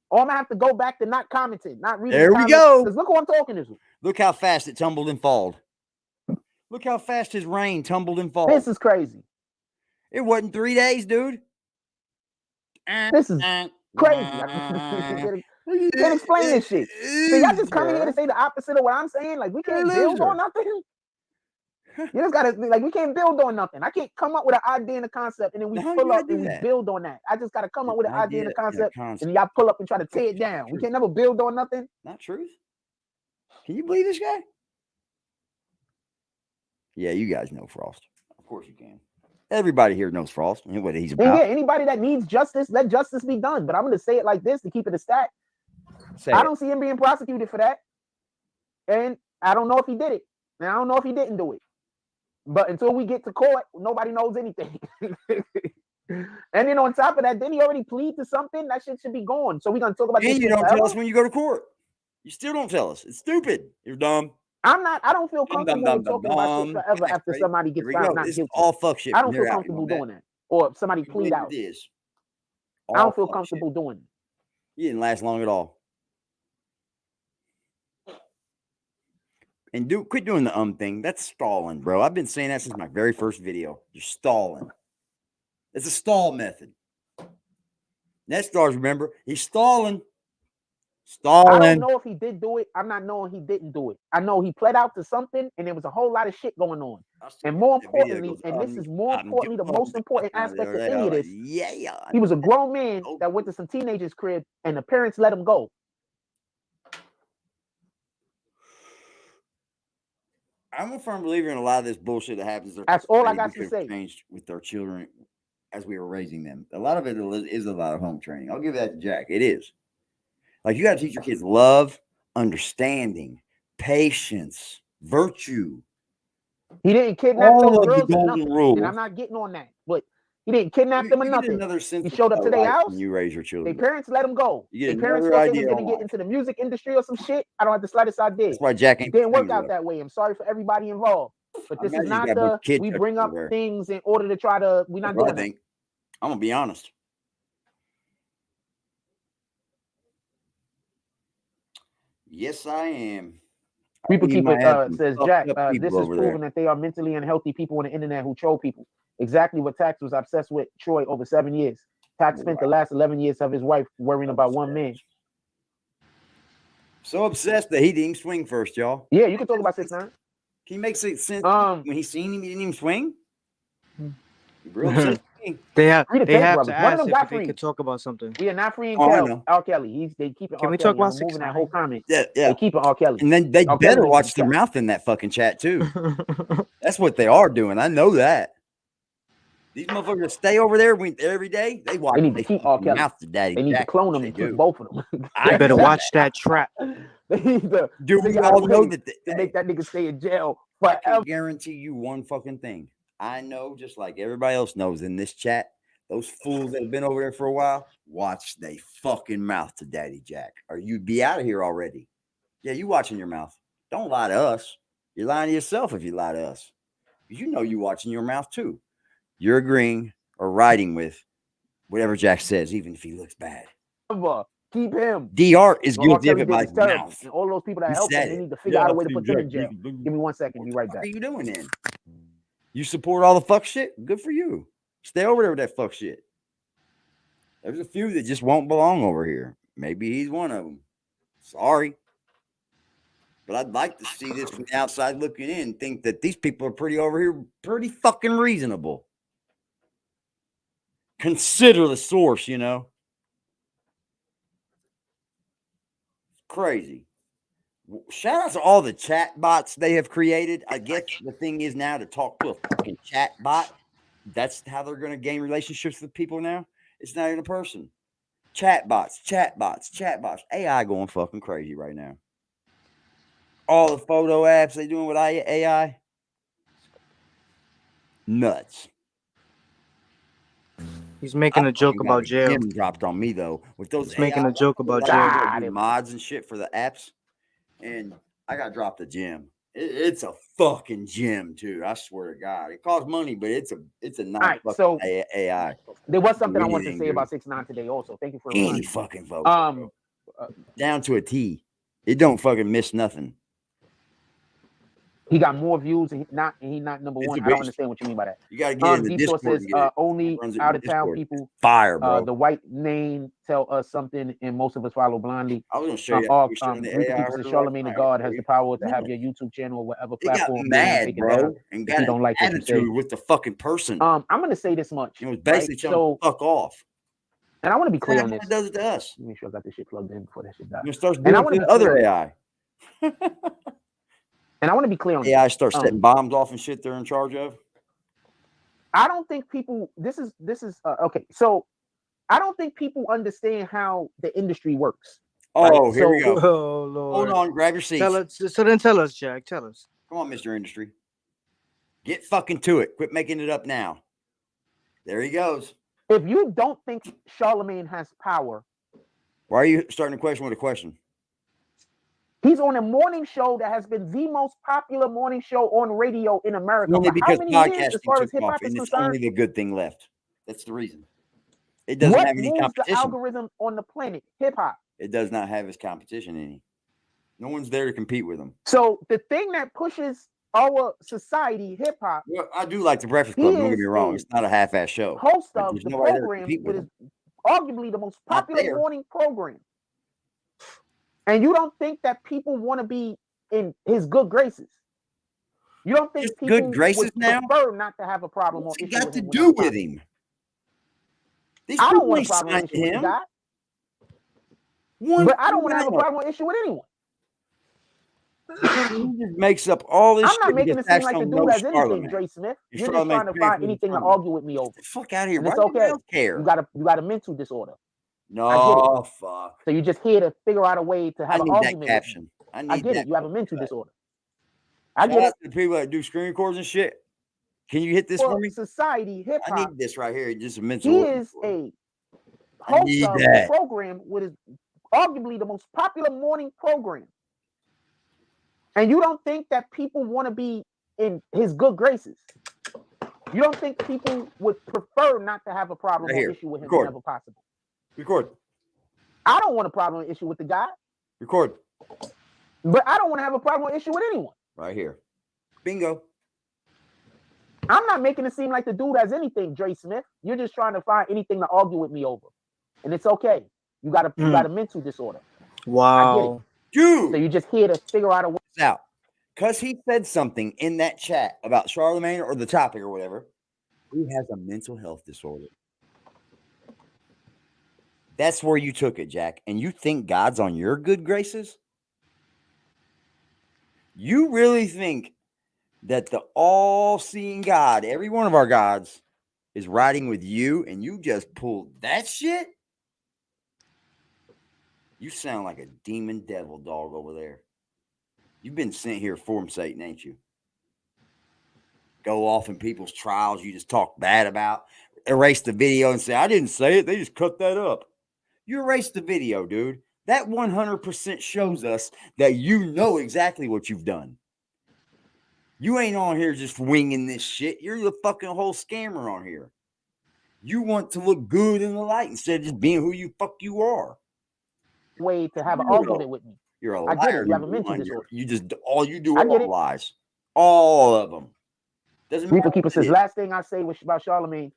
Or I'm gonna have to go back to not commenting, not reading There the we comments. go. Because look who I'm talking to. Look how fast it tumbled and falled. Look how fast his rain tumbled and falled. This is crazy. It wasn't 3 days, dude. This is crazy. Can't explain this shit. So y'all just come in here to say the opposite of what I'm saying? Like, we can't build on nothing? You just gotta, like, we can't build on nothing. I can't come up with an idea and a concept and then we No, pull you up gotta do and we that. build on that. I just gotta come up with an idea and a Idea and a concept concept. and y'all pull up and try to tear it down. We can't never build on nothing. Not truth. Can you believe this guy? Yeah, you guys know Frost. Of course you can. Everybody here knows Frost and what he's And about. yeah, anybody that needs justice, let justice be done. But I'm gonna say it like this to keep it a stat. Say I it. don't see him being prosecuted for that. And I don't know if he did it. And I don't know if he didn't do it. But until we get to court, nobody knows anything. And then on top of that, didn't he already plead to something? That shit should be gone. So we're gonna talk about this And you shit don't forever? tell us when you go to court. You still don't tell us. It's stupid. You're dumb. I don't feel comfortable with talking about shit forever after Ready? somebody gets Here we found go. not This is guilty. all fuck shit. I from don't feel here out. You comfortable want that? doing that. Or if somebody You plead believe out. It is. I don't All feel fuck comfortable shit. doing it. You didn't last long at all. And quit doing the thing. That's stalling, bro. I've been saying that since my very first video. You're stalling. It's a stall method. Net stars, remember, he's stalling. I don't know if he did do it. I'm not knowing he didn't do it. I know he pled out to something and there was a whole lot of shit going on. And more importantly, and this is more importantly, the most important aspect of any of this, he was a grown man that went to some teenager's crib and the parents let him go. I'm a firm believer in a lot of this bullshit that happens. That's all I got to say. Changed with our children as we were raising them. A lot of it is a lot of home training. I'll give that to Jack. It is. Like, you got to teach your kids love, understanding, patience, virtue. He didn't kidnap All those of the girls or golden nothing. rules. And I'm not getting on that. But he didn't kidnap them or You get nothing. another sense He of showed up to their life house. when you raise your children. Their parents let him go. You get Their parents another thought they was idea going to on get life. into the music industry or some shit. I don't have the slightest idea. That's why Jack It ain't didn't work famous out that way. I'm sorry for everybody involved. But this is imagine not he's got a bunch the of kids we bring up everywhere. things in order to try to. We're not That's what doing I that. think. I'm gonna be honest. Yes, I am. People You keep might it, have some says fucked Jack, up people this is over there. proving that they are mentally unhealthy people on the internet who troll people. Exactly what Tax was obsessed with Troy over 7 years. Tax spent the last 11 years of his wife worrying about one man. So obsessed that he didn't even swing first, y'all. Yeah, you can talk about 6ix9ine. Can you make sense when he seen him, he didn't even swing? Real obsessed. They have Free the they tape have brothers. to One of ask them if got they free. could talk about something. We are not freeing Oh, I know. R. Kelly. They keeping Can R. we Kelly. talk about I'm removing that 6ix9ine? whole comment. Yeah. They keeping R. Kelly. And then they R. better Kelly watch their kept. mouth in that fucking chat too. That's what they are doing. I know that. These motherfuckers that stay over there every day, they watch. They need to keep R. Kelly. Mouth to Daddy They need to Jack. clone them They and keep do. both of them. You better watch that trap. They need to Do we figure out all a know way that? to make that nigga stay in jail I can forever. guarantee you one fucking thing. I know, just like everybody else knows in this chat, those fools that have been over there for a while, watch they fucking mouth to Daddy Jack, or you'd be out of here already. Yeah, you watching your mouth. Don't lie to us. You're lying to yourself if you lie to us. You know you watching your mouth too. You're agreeing or riding with whatever Jack says, even if he looks bad. Keep him. DR is What R. guilty of Kelly it did by is terrible. mouth. And all those people that He helped said him, they it. need to figure out a way to I'll put see them in Jack. jail. Give me 1 second. Be right What back. are you doing then? You support all the fuck shit? Good for you. Stay over there with that fuck shit. There's a few that just won't belong over here. Maybe he's one of them. Sorry. But I'd like to see this from the outside looking in and think that these people are pretty over here, pretty fucking reasonable. Consider the source, you know. Crazy. Shout out to all the chat bots they have created. I guess the thing is now to talk to a fucking chat bot. That's how they're going to gain relationships with people now. It's not even a person. Chat bots. AI going fucking crazy right now. All the photo apps they doing with AI. Nuts. He's making a joke about jail. Jim dropped on me though with those. He's making a joke about jail. Mods and shit for the apps, and I got dropped a gem. It's a fucking gem too. I swear to God, it costs money, but it's a nice. Right, so AI. There was something I wanted to say about 6ix9ine today. Also, thank you for any fucking vote. Down to a T. It don't fucking miss nothing. He got more views and he not number one. I don't understand what you mean by that. You gotta get in the Deep Discord. Source says only out of town people. Fire, bro. The white name tell us something, and most of us follow blindly. I was gonna show you. Charlamagne the God has the power to have your YouTube channel or whatever platform. Got mad, bro, and got don't like attitude with the fucking person. I'm gonna say this much. It was basically telling fuck off. And I want to be clear on this. It does it to us. Make sure I got this shit plugged in before that shit dies. It starts doing it to other AI. And I want to be clear on AI starts setting bombs off and shit they're in charge of. I don't think people. This is okay. So I don't think people understand how the industry works. Oh, right? Here we go. Oh, Lord. Hold on, grab your seats. Tell us, Jack. Tell us. Come on, Mr. Industry. Get fucking to it. Quit making it up now. There he goes. If you don't think Charlamagne has power, why are you starting a question with a question? He's on a morning show that has been the most popular morning show on radio in America. Only because podcasting took off, and it's only the good thing left. That's the reason. It doesn't have any competition. The algorithm on the planet? Hip hop. It does not have its competition any. No one's there to compete with them. So the thing that pushes our society, hip hop. Well, I do like the Breakfast Club. Don't get me wrong; it's not a half-ass show. Host of the program, it is arguably the most popular morning program. And you don't think that people want to be in his good graces? You don't think people good graces would now? Prefer not to have a problem? What's it got to do with him? I don't want a problem with him. But I don't want to have a problem or issue with anyone. He just makes up all this. I'm not making it seem like the dude has anything, Dre Smith. You're just trying to find anything to argue with me over. Get the fuck out of here! It's okay. You got a mental disorder. No, fuck. So you're just here to figure out a way to have an argument. That caption. I get it. You have a mental disorder. I get it. The people that do screen records and shit. Can you hit this for me? Society, hip hop. I need this right here. Just a mental. He is a host of the program, which is arguably the most popular morning program. And you don't think that people want to be in his good graces? You don't think people would prefer not to have a problem or issue with him whenever possible? Record. I don't want a problem or issue with the guy. Record. But I don't want to have a problem or issue with anyone. Right here. Bingo. I'm not making it seem like the dude has anything, Dre Smith. You're just trying to find anything to argue with me over. And it's okay. You got a mental disorder. Wow. Dude. So you're just here to figure out a way out. Because he said something in that chat about Charlamagne or the topic or whatever. He has a mental health disorder. That's where you took it, Jack. And you think God's on your good graces? You really think that the all-seeing God, every one of our gods, is riding with you and you just pulled that shit? You sound like a demon devil dog over there. You've been sent here from Satan, ain't you? Go off in people's trials you just talk bad about. Erase the video and say, I didn't say it. They just cut that up. You erase the video, dude. That 100% shows us that you know exactly what you've done. You ain't on here just winging this shit. You're the fucking whole scammer on here. You want to look good in the light instead of just being who you fuck you are. Way to have an argument with me. You're a liar. I get it. You have a mental disorder. You just all you do are all lies. All of them. Doesn't matter. Keeper says last thing I say was about Charlamagne.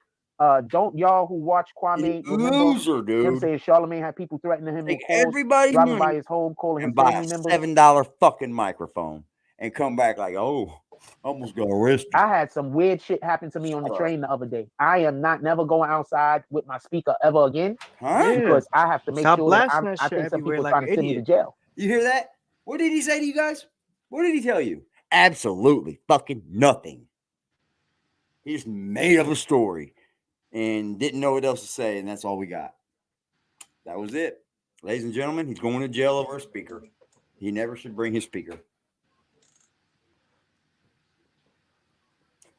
Don't y'all who watch Kwame remember Loser, him dude. saying Charlamagne had people threatening him with Take calls, everybody's driving by money his home, calling his and buy family a members? $7 fucking microphone and come back like, oh, almost got arrested. I had some weird shit happen to me on the train the other day. I am never going outside with my speaker ever again Huh? because I have to make Stop sure that blasting that I shit think some everywhere people like trying an to send me to idiot. jail. You hear that? What did he say to you guys? What did he tell you? Absolutely fucking nothing. He just made up a story and didn't know what else to say, and that's all we got. That was it. Ladies and gentlemen, he's going to jail over a speaker. He never should bring his speaker.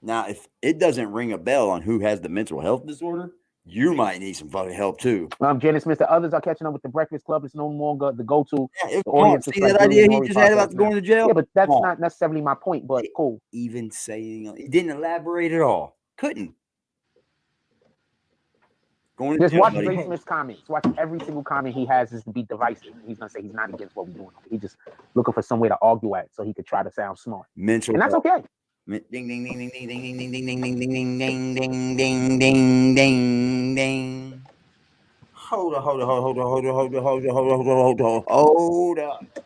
Now, if it doesn't ring a bell on who has the mental health disorder, you might need some fucking help too. Janice Smith, the others are catching up with the Breakfast Club. It's no longer the go-to. Yeah, The audience see is like that idea he Rory just had about podcast going now. to jail? Yeah, but that's Come on. not necessarily my point, but cool. Even saying he didn't elaborate at all. Couldn't. Going to Just jail, watch buddy. Dre Smith's comments. Watch every single comment he has is to be divisive. He's gonna say he's not against what we're doing. He's just looking for some way to argue at so he could try to sound smart. Mental And that's health. okay. Ding ding ding ding ding ding ding ding ding ding ding ding ding ding ding ding ding. Hold up.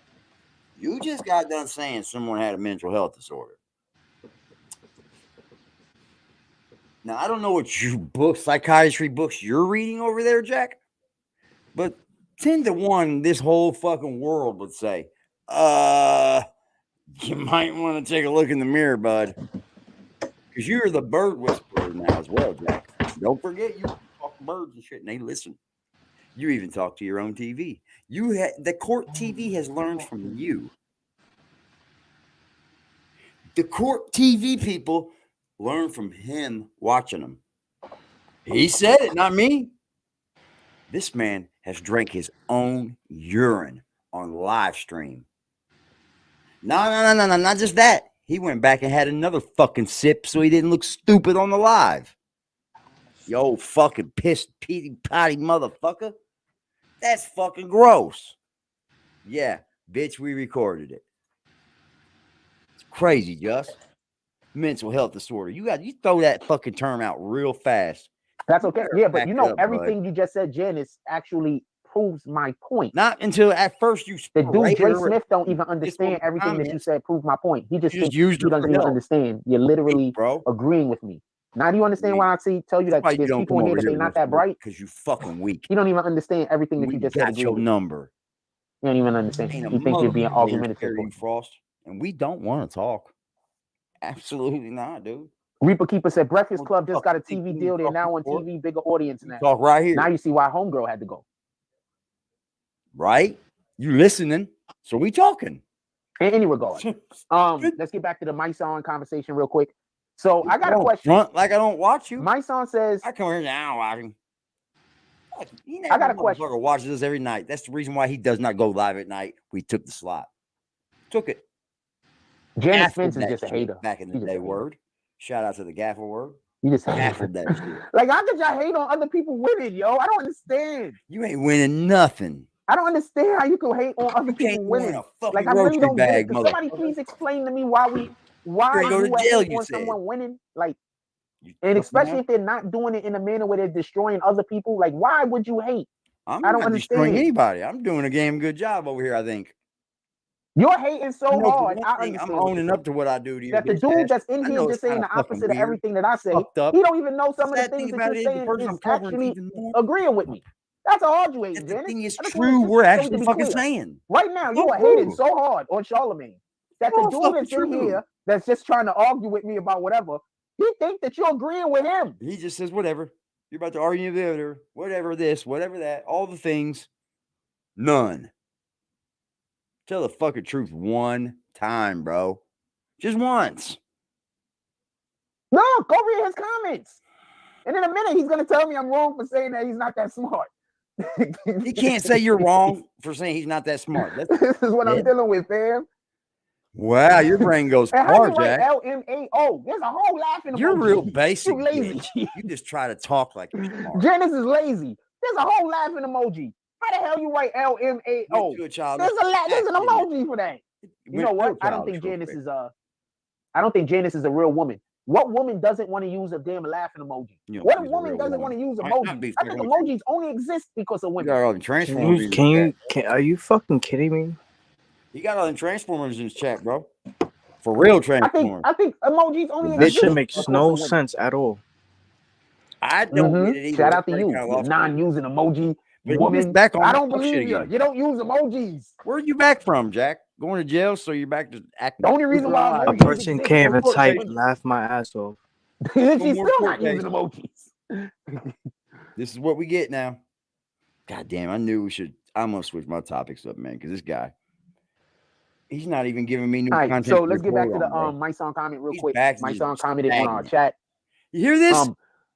You just got done saying someone had a mental health disorder. Now I don't know what psychiatry books you're reading over there, Jack, but 10 to 1, this whole fucking world would say, you might want to take a look in the mirror, bud. Because you're the bird whisperer now as well, Jack. Don't forget, you talk to birds and shit, and they listen. You even talk to your own TV. The court TV has learned from you. The court TV people learn from him watching them. He said it, not me. This man has drank his own urine on live stream. No, not just that. He went back and had another fucking sip so he didn't look stupid on the live. You old fucking pissed potty motherfucker. That's fucking gross. Yeah, bitch, we recorded it. It's crazy, Just. Mental health disorder. You throw that fucking term out real fast. That's okay. Yeah, but you know, up, everything you just said, Janice, actually proves my point. Not until at first you the dude Dre Smith don't even understand everything that you said proved my point. He just thinks he doesn't even understand. You're literally agreeing with me. Now do you understand why I tell you that there's people in here that they're not that bright? Because you fucking weak. You don't even understand everything that you just said. Got your number. You don't even understand. You think you're being argumentative. Frost, and we don't want to talk. Absolutely not, dude. Reaper Keeper said Breakfast Club just got a TV deal. They're now on TV, bigger audience now. Talk right here. Now you see why Homegirl had to go. Right? You listening? So we talking. In any regard, let's get back to the Myson conversation real quick. So I got a question. Front like I don't watch you. Myson says I come here now watching. I got a question. Watches us every night. That's the reason why he does not go live at night. We took the slot. Took it. Janice Spence is just a hater. Back in the day, word. Shout out to the gaffer word. You just gaffered that shit. Like, how could y'all hate on other people winning, yo? I don't understand. You ain't winning nothing. I don't understand how you can hate on other people winning. Like, I really don't get it. Can somebody please explain to me why you hate on someone winning? Like, and especially if they're not doing it in a manner where they're destroying other people. Like, why would you hate? I don't understand. Destroying anybody. I'm doing a damn good job over here, I think. You're hating so hard. I understand. I'm owning up to what I do to you. That the dude that's in here just saying the opposite of everything that I say, he don't even know some of the things that you're saying is actually agreeing with me. That's how hard you hate, Janice. Thing is true. We're actually fucking saying. Right now, you are hating so hard on Charlamagne that the dude that's in here that's just trying to argue with me about whatever, he thinks that you're agreeing with him. He just says, whatever. You're about to argue with the other, whatever this, whatever that, all the things. None. Tell the fucking truth one time, bro. Just once. No, go read his comments. And in a minute, he's going to tell me I'm wrong for saying that he's not that smart. He can't say you're wrong for saying he's not that smart. This is what I'm dealing with, fam. Wow, your brain goes far, Jack. LMAO. There's a whole laughing emoji. You're real basic. You're lazy. You just try to talk like you're smart. Janice is lazy. There's a whole laughing emoji. How the hell you write LMAO? There's an emoji for that. You know what? I don't think Janice is a real woman. What woman doesn't want to use a damn laughing emoji? You don't What use a woman real doesn't woman. want to use Might not emojis? be I think fucking emojis only exist because of You women. got all the Transformers in his chat. Are you fucking kidding me? He got all the Transformers in his chat, bro. For real Transformers. I think emojis only That exist shit makes because no of women. sense at all. I don't get it either. Shout out to Everybody you, kinda you lost non-using emoji But he woman. gets back on I that don't fuck shit believe you. again. You don't use emojis. Where are you back from, Jack? Going to jail, so you're back to acting. The only reason why A emojis person exist can't even because of type, women. laugh my ass off. She's more still court not using emojis. This is what we get now. God damn, I knew we should. I'm gonna switch my topics up, man, because this guy, he's not even giving me new All right, content. so to let's get back to report the on, bro. my son comment real He's quick. back to My just son commented on our stagnant. chat. You hear this?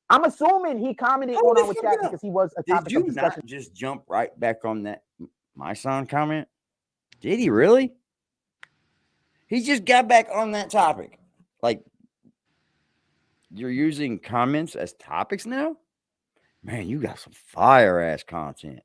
I'm assuming he commented Hold on the our fuck chat up. because he was a Did topic you of discussion. not just jump right back on that my son comment? Did he really? He just got back on that topic. Like, you're using comments as topics now? Man, you got some fire ass content.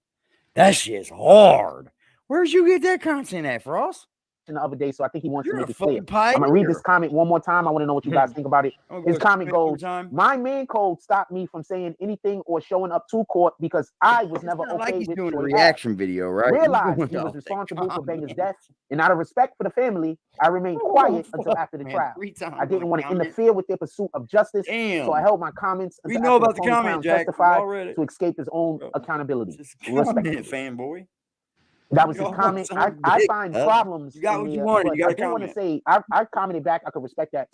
That shit's hard. Where'd you get that content at, Frost? The other day, so I think he wants You're to a make it clear. fucking pioneer. I'm gonna read this comment one more time. I want to know what you guys think about it. I'll His go comment straight through goes, time. "My man code stopped me from saying anything or showing up to court because I was It's never not like okay he's with doing a Troy Ave. reaction video, right? He's Realized going he was off the responsible for Banger's comments. death, and out of respect for the family, I remained quiet until after the Man, trial. 3 times I didn't on want to comment. interfere with their pursuit of justice, Damn. so I held my comments We until know after about the the phony comment, clown Jack. We testified all read it. to escape his own accountability. Just Respectfully. comment, fanboy. That was his Go comment. on I some dick, find bub. problems You got in what you there, wanted. but You got I a do want to comment. say I commented back. I could respect that.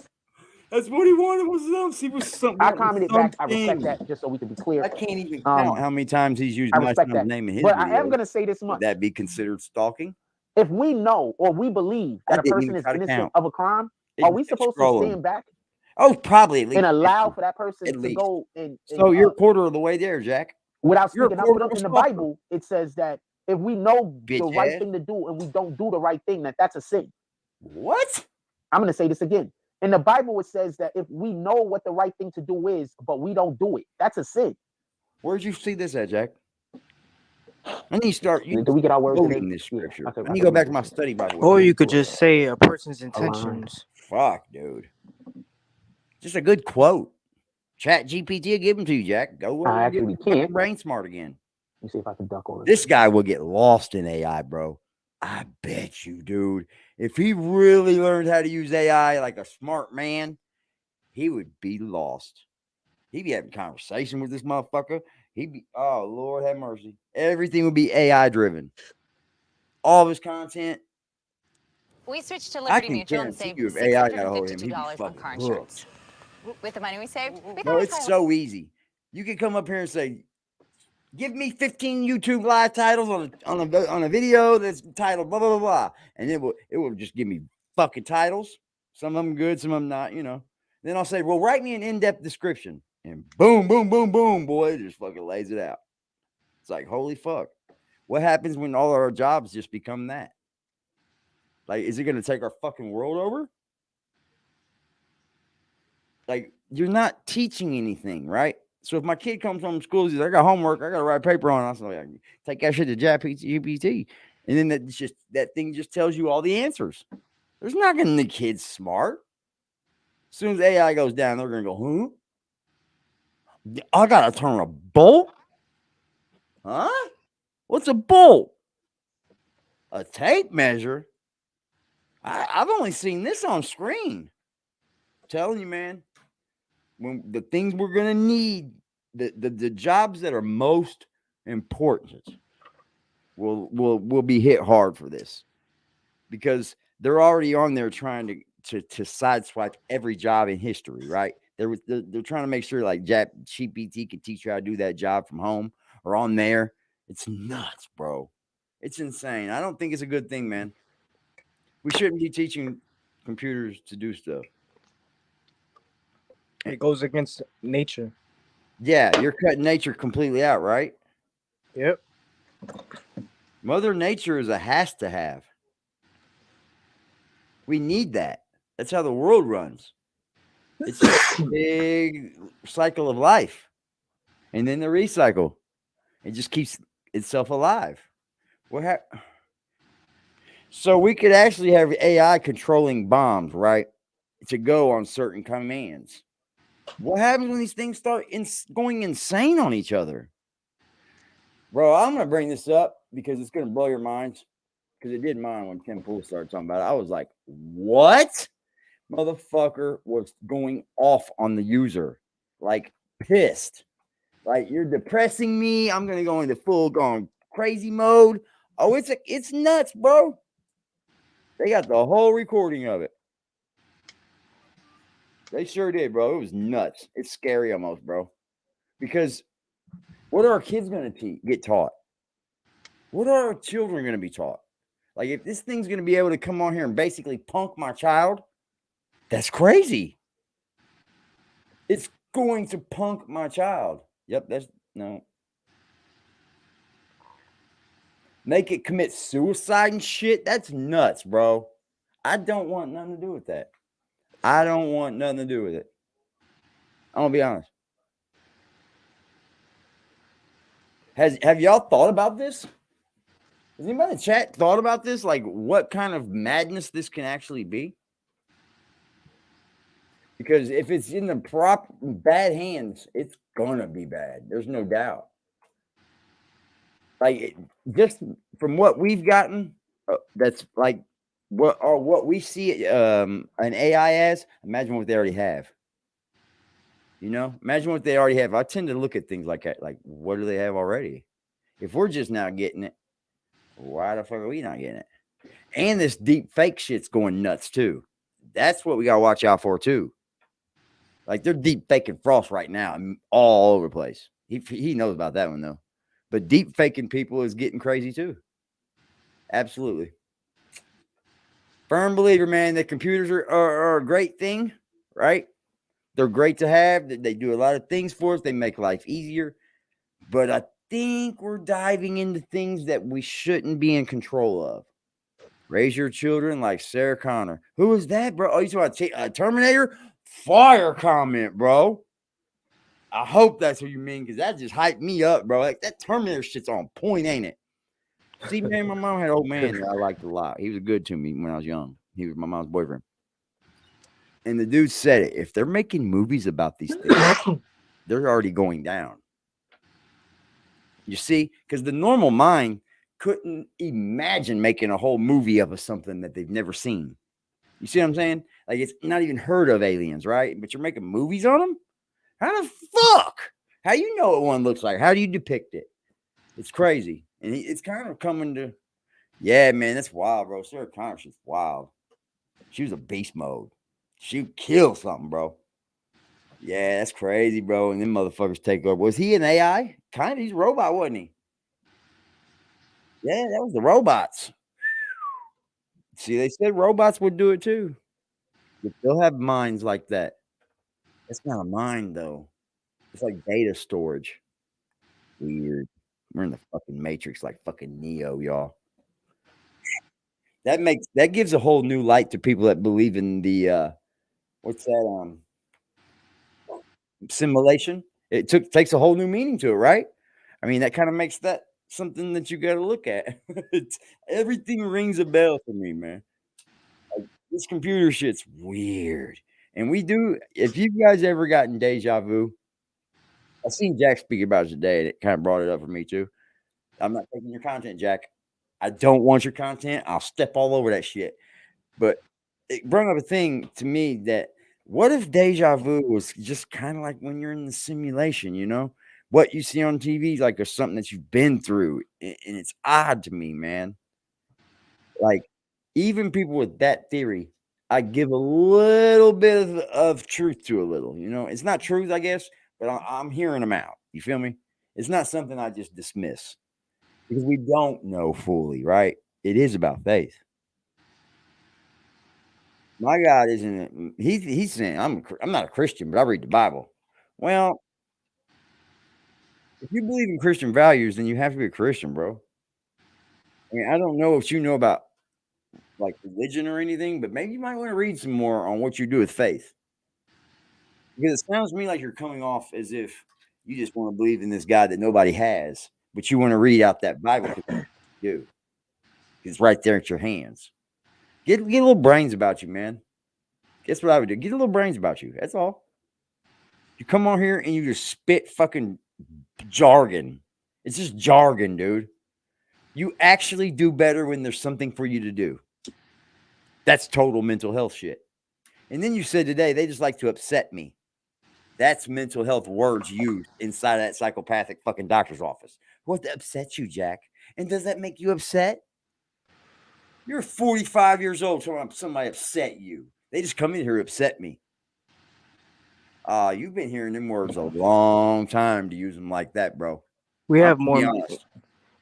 That's what he wanted was see what's something. I commented back. I respect that, just so we can be clear. I can't even count how many times he's used I my respect son's that. name in his But videos. I am going to say this much. Would that be considered stalking? If we know or we believe I that a didn't person even is try to innocent count. of a crime, It are we just kept supposed to scrolling. stand back Oh, probably at least and allow 50, for that person at to least. go and So you're a quarter of the way there, Jack. without You're a speaking up quarter for of them? a In the stalker. Bible, it says that if we know the Bitch right ass. thing to do and we don't do the right thing, that's a sin. What? I'm going to say this again. In the Bible, it says that if we know what the right thing to do is, but we don't do it, that's a sin. Where'd you see this at, Jack? I need to start Do we get our words quoting today? this scripture. Yeah, I need to go back to my study Bible. Or you could just say a person's intentions. Fuck, dude. Just a good quote. Chat GPT will give them to you, Jack. Go over and get actually your can't. brain smart again. Let me see if I can duck on it. This guy will get lost in AI, bro. I bet you, dude. If he really learned how to use AI like a smart man, he would be lost. He'd be having conversation with this motherfucker. He'd be, oh, Lord have mercy. Everything would be AI driven. All of his content. We switched to I Liberty can Mutual and guarantee saved you if AI got a hold of him, he'd be $652 on fucking car hooked. insurance. With the money we saved, we No, thought it's so easy. You can come up here and say, give me 15 YouTube live titles on a video that's titled blah, blah, blah, blah. And it will just give me fucking titles. Some of them good, some of them not, you know. Then I'll say, well, write me an in-depth description. And boom, boom, boom, boom, boy, it just fucking lays it out. It's like, holy fuck. What happens when all our jobs just become that? Like, is it going to take our fucking world over? Like, you're not teaching anything, right? So if my kid comes home from school, he's like, I got homework, I got to write a paper on it. I was like, take that shit to GPT. And then that thing just tells you all the answers. There's not going to make kids smart. As soon as AI goes down, they're going to go, huh? I got to turn a bolt? Huh? What's a bolt? A tape measure? I've only seen this on screen. I'm telling you, man. When the things we're gonna need, the jobs that are most important will be hit hard for this, because they're already on there trying to sideswipe every job in history, right? They're trying to make sure like GPT can teach you how to do that job from home or on there. It's nuts, bro. It's insane. I don't think it's a good thing, man. We shouldn't be teaching computers to do stuff. It goes against nature. Yeah, you're cutting nature completely out, right? Yep. Mother Nature is a has to have. We need that. That's how the world runs. It's a big cycle of life. And then the recycle. It just keeps itself alive. So we could actually have AI controlling bombs, right? to go on certain commands. What happens when these things start going insane on each other? Bro, I'm going to bring this up because it's going to blow your minds. Because it did mine when Tim Pool started talking about it. I was like, what? Motherfucker was going off on the user. Like, pissed. Like, you're depressing me. I'm going to go into full-gone crazy mode. Oh, it's nuts, bro. They got the whole recording of it. They sure did, bro. It was nuts. It's scary almost, bro. Because what are our kids going to get taught? What are our children going to be taught? Like, if this thing's going to be able to come on here and basically punk my child, that's crazy. It's going to punk my child. Yep, no. Make it commit suicide and shit. That's nuts, bro. I don't want nothing to do with that. I don't want nothing to do with it. I'm gonna be honest. Have y'all thought about this? Has anybody in the chat thought about this? Like, what kind of madness this can actually be? Because if it's in the bad hands, it's gonna be bad. There's no doubt. Like, just from what we've gotten, that's like what we see an AI as. Imagine what they already have. You know, imagine what they already have. I tend to look at things like that. Like, what do they have already? If we're just now getting it, why the fuck are we not getting it? And this deep fake shit's going nuts too. That's what we gotta watch out for too. Like, they're deep faking Frost right now all over the place. He knows about that one though. But deep faking people is getting crazy too. Absolutely. Firm believer, man, that computers are a great thing, right? They're great to have. They do a lot of things for us. They make life easier. But I think we're diving into things that we shouldn't be in control of. Raise your children like Sarah Connor. Who is that, bro? Oh, you talking about Terminator? Fire comment, bro. I hope that's what you mean, because that just hyped me up, bro. Like, that Terminator shit's on point, ain't it? See, man, my mom had an old man that I liked a lot. He was good to me when I was young. He was my mom's boyfriend. And the dude said it. If they're making movies about these things, they're already going down. You see? Because the normal mind couldn't imagine making a whole movie of something that they've never seen. You see what I'm saying? Like, it's not even heard of aliens, right? But you're making movies on them? How the fuck? How you know what one looks like? How do you depict it? It's crazy. And it's kind of coming to, yeah, man, that's wild, bro. Sarah Connor, she's wild. She was a beast mode. She'd kill something, bro. Yeah, that's crazy, bro. And them motherfuckers take over. Was he an AI? Kind of. He's a robot, wasn't he? Yeah, that was the robots. See, they said robots would do it too. But they'll have minds like that. That's not a mind, though. It's like data storage. Weird. We're in the fucking Matrix like fucking Neo, y'all. That gives a whole new light to people that believe in the what's that simulation. It takes a whole new meaning to it, right? I mean, that kind of makes that something that you got to look at. Everything rings a bell for me, man. Like, this computer shit's weird. And if you guys ever gotten deja vu, I seen Jack speak about it today, and it kind of brought it up for me too. I'm not taking your content, Jack. I don't want your content. I'll step all over that shit. But it brought up a thing to me that, what if deja vu was just kind of like when you're in the simulation, you know? What you see on TV is like there's something that you've been through. And it's odd to me, man. Like, even people with that theory, I give a little bit of truth to a little, you know? It's not truth, I guess, but I'm hearing them out. You feel me? It's not something I just dismiss because we don't know fully, right? It is about faith. My God isn't. He's saying I'm not a Christian, but I read the Bible. Well, if you believe in Christian values, then you have to be a Christian, bro. I mean, I don't know if you know about like religion or anything, but maybe you might want to read some more on what you do with faith. Because it sounds to me like you're coming off as if you just want to believe in this God that nobody has, but you want to read out that Bible to you. It's right there at your hands. Get a little brains about you, man. Guess what I would do? Get a little brains about you. That's all. You come on here and you just spit fucking jargon. It's just jargon, dude. You actually do better when there's something for you to do. That's total mental health shit. And then you said today, they just like to upset me. That's mental health words used inside of that psychopathic fucking doctor's office. What upsets you, Jack? And does that make you upset? You're 45 years old, so somebody upset you. They just come in here to upset me. You've been hearing them words a long time to use them like that, bro. We have Be honest.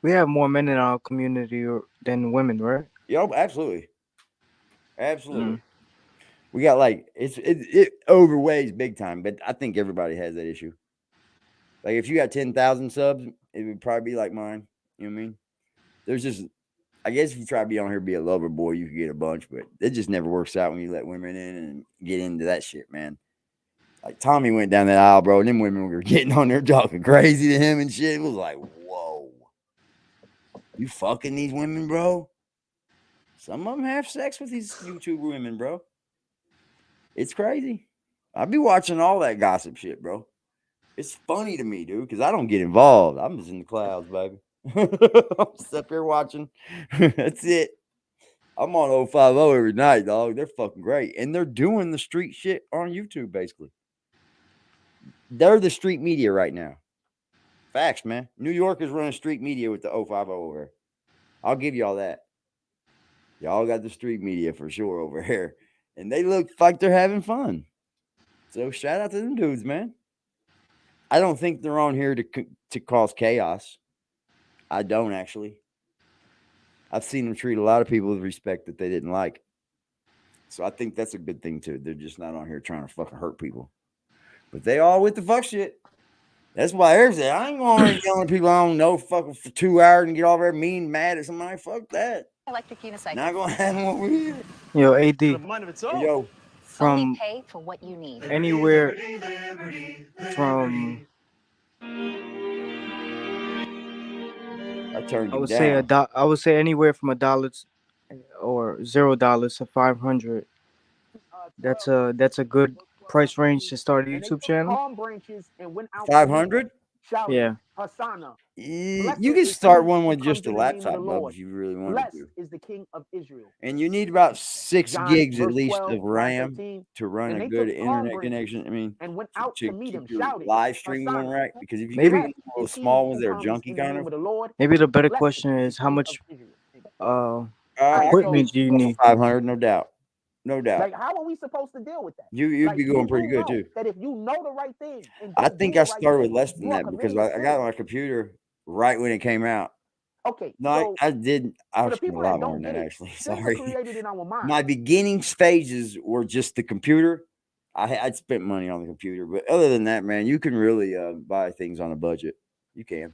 we have more men in our community than women, right? Yo, absolutely. Absolutely. We got like it overweighs big time, but I think everybody has that issue. Like if you got 10,000 subs, it would probably be like mine. You know what I mean? There's just, I guess if you try to be on here, be a lover boy, you could get a bunch, but it just never works out when you let women in and get into that shit, man. Like Tommy went down that aisle, bro, and them women were getting on there talking crazy to him and shit. It was like, whoa, you fucking these women, bro? Some of them have sex with these YouTube women, bro. It's crazy. I be watching all that gossip shit, bro. It's funny to me, dude, because I don't get involved. I'm just in the clouds, baby. I'm just up here watching. That's it. I'm on 050 every night, dog. They're fucking great. And they're doing the street shit on YouTube, basically. They're the street media right now. Facts, man. New York is running street media with the 050 over here. I'll give y'all that. Y'all got the street media for sure over here. And they look like they're having fun. So shout out to them dudes, man. I don't think they're on here to cause chaos. I don't actually. I've seen them treat a lot of people with respect that they didn't like. So I think that's a good thing too. They're just not on here trying to fucking hurt people. But they all with the fuck shit. That's why everything. I ain't going to yelling at people I don't know fucking for 2 hours and get all there mean mad at somebody. Fuck that. Electric unicycle. Not gonna have them over here. Yo, AD. Yo, From Only pay for what you need. anywhere from I turned I you would down. say I would say anywhere from $1 or $0 to 500. That's a good price range to start a YouTube channel. 500? Yeah. You can start one with just a laptop, bub, if you really want to. Is the king of Israel. And you need about 6 John, gigs at verse least 12, of RAM 13, to run and a they good took internet palm connection. I mean, and went out to meet keep him, your shouting, live stream Hosanna. going right. Because if you Maybe- get one of those small ones that are junky kind of, Maybe the better question is how much equipment do you need? 500, no doubt. No doubt. Like, how are we supposed to deal with that? You'd Like, be going you pretty good know too. That if you know the right thing, and I don't think do I the right started with thing, less than you are that because committing I a got sin. my computer right when it came out. Okay, No, so I did. I for the was spending a people lot that more don't than get that, it, actually. sins are Sorry. created in our mind. My beginning stages were just the computer. I'd spent money on the computer, but other than that, man, you can really buy things on a budget. You can.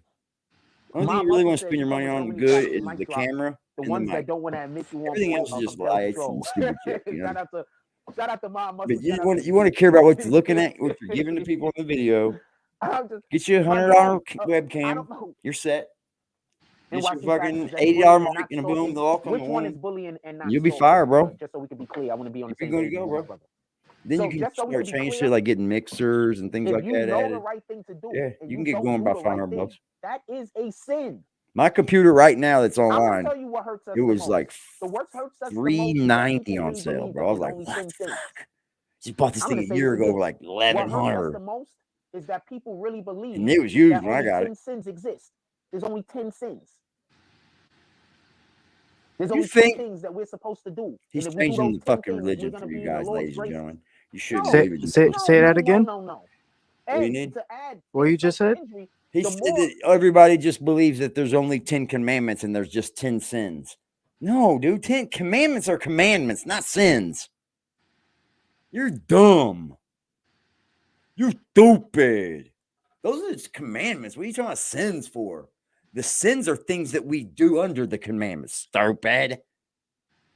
Only thing you really want to spend your money on good is the camera The and ones the that mic. don't want to admit you on Everything point else is just of lights control. and stupid shit, you know. Shout out to Mom Muscle. But you want to care about what you're looking at, what you're giving to people in the video. Get you a $100 webcam. You're set. Get your fucking $80 mic and a boom. They'll all come Which to one one. is bullying and not You'll be stalking? fired, bro. Just so we can be clear, I want to be on the You're same good to page go, with bro. my brother. Then So you can just so we start can be changing clear, shit like getting mixers and things if like you that know added. the right thing to do, Yeah, and you can you get don't going do about the right $500 bucks. thing, that is a sin. My computer right now that's I'm gonna online, tell you what hurts us it was the most. like The what hurts us the most is that $390 people on really sale, believe bro. that I was there's like, only what 10 the cents. fuck? Just bought this I'm thing gonna a say year this ago again. for like What hurts us the $1,100. most is that people really believe And it was used that when I only got 10 it. sins exist. There's only 10 sins. There's You only 10 think things that we're supposed to do. he's And if we do changing those the 10 fucking things, we're religion gonna for you be in the guys, Lord's ladies and graces. gentlemen? You shouldn't No, believe it. Say that again. No. What do you And need? to add What you just said? injury, He the said more that everybody just believes that there's only 10 commandments and there's just 10 sins. No, dude, 10 commandments are commandments, not sins. You're dumb. You're stupid. Those are just commandments. What are you talking about sins for? The sins are things that we do under the commandments, stupid.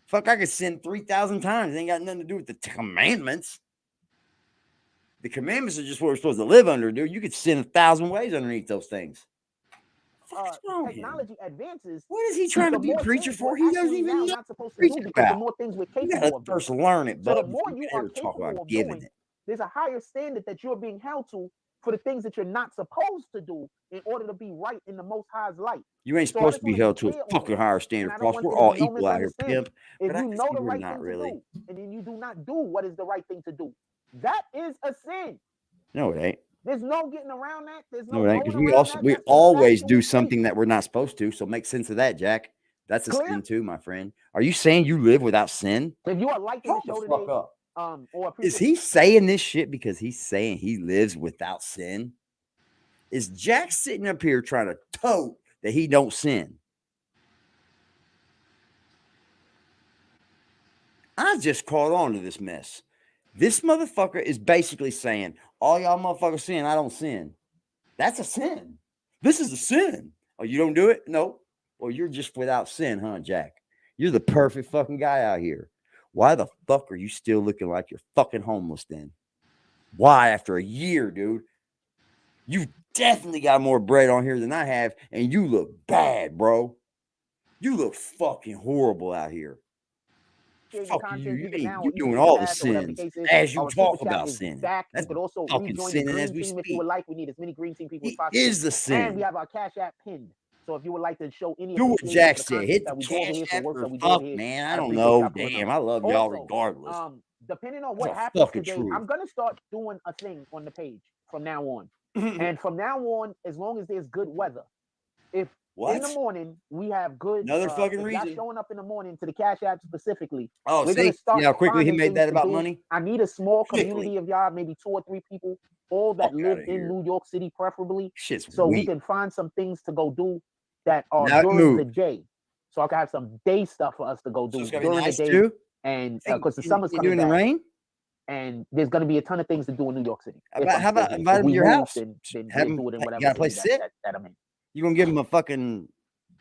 Fuck, I could sin 3,000 times. It ain't got nothing to do with the commandments. The commandments are just what we're supposed to live under, dude. You could sin 1,000 ways underneath those things. wrong with him? technology advances, What is he trying to the be a more preacher things for? we're He doesn't actually even now know not supposed to what he's do because the about. more things we're You capable gotta of doing. first learn it, So bud. the more before you can are ever talk capable about of giving doing, it. there's a higher standard that you're being held to for the things that you're not supposed to do in order to be right in the Most High's light. You ain't So I supposed just to be wanna be held to a clear on fucking this, higher and standard, I don't Frost. want We're there to all be no equal out here, misunderstanding. pimp. If But I you can know see the we're right not thing really. to do, and then you do not do what is the right thing to do, that is a sin. No, it ain't. There's no getting around that. There's No, no it ain't. going Because around that. we That's a always factual do statement. something that we're not supposed to. So make sense of that, Jack. That's a Clear? sin too, my friend. Are you saying you live without sin? If you are liking the Hold the show fuck today, up. or Is appreciate he saying this shit because he's saying he lives without sin? Is Jack sitting up here trying to tote that he don't sin? I just caught on to this mess. This motherfucker is basically saying, all y'all motherfuckers sin, I don't sin. That's a sin. This is a sin. Oh, you don't do it? No. Well, you're just without sin, huh, Jack? You're the perfect fucking guy out here. Why the fuck are you still looking like you're fucking homeless then? Why, after a year, dude? You've definitely got more bread on here than I have, and you look bad, bro. You look fucking horrible out here. the Fuck content you. either now You're or even doing in all the the past or whatever the sins case is. as you Our super talk chat about is sinning. back. That's You could also fucking rejoin the sinning as green we team if you would speak. like. We need as many green team people as He possible. is the sin. And we have our Cash App pinned. So if you would like to show any Do what appreciation Jack for the said. content Hit that the we do over cash here, for app work or that we do over fuck, here, man. I I'd don't appreciate know. y'all pulling Damn, up. I love y'all Also, regardless. depending on That's what the happens fucking today, truth. I'm gonna start doing a thing on the page from now on. And from now on, as long as there's good weather, if in the What? morning we have good, Another fucking if y'all reason. showing up in the morning to the Cash App specifically, Oh, we're gonna see? start See how quickly he finding made things that to about do. money? I need a small Quickly. community of y'all, maybe 2 or 3 people, all that Fuck live outta in here. New York City, preferably, Shit's so we weak. can find some things to go do that are Now it during the moved. day. So I can have some day stuff for us to go So do it's gonna be during nice the day, too? and Hey, because the can summer's you do it coming in the back, rain? and there's gonna be a ton of things to do in New York City. How about If invite him we to your move, house? then Have we'll him, do it in you whatever got a city place to sit? that I'm in, You gonna give him a fucking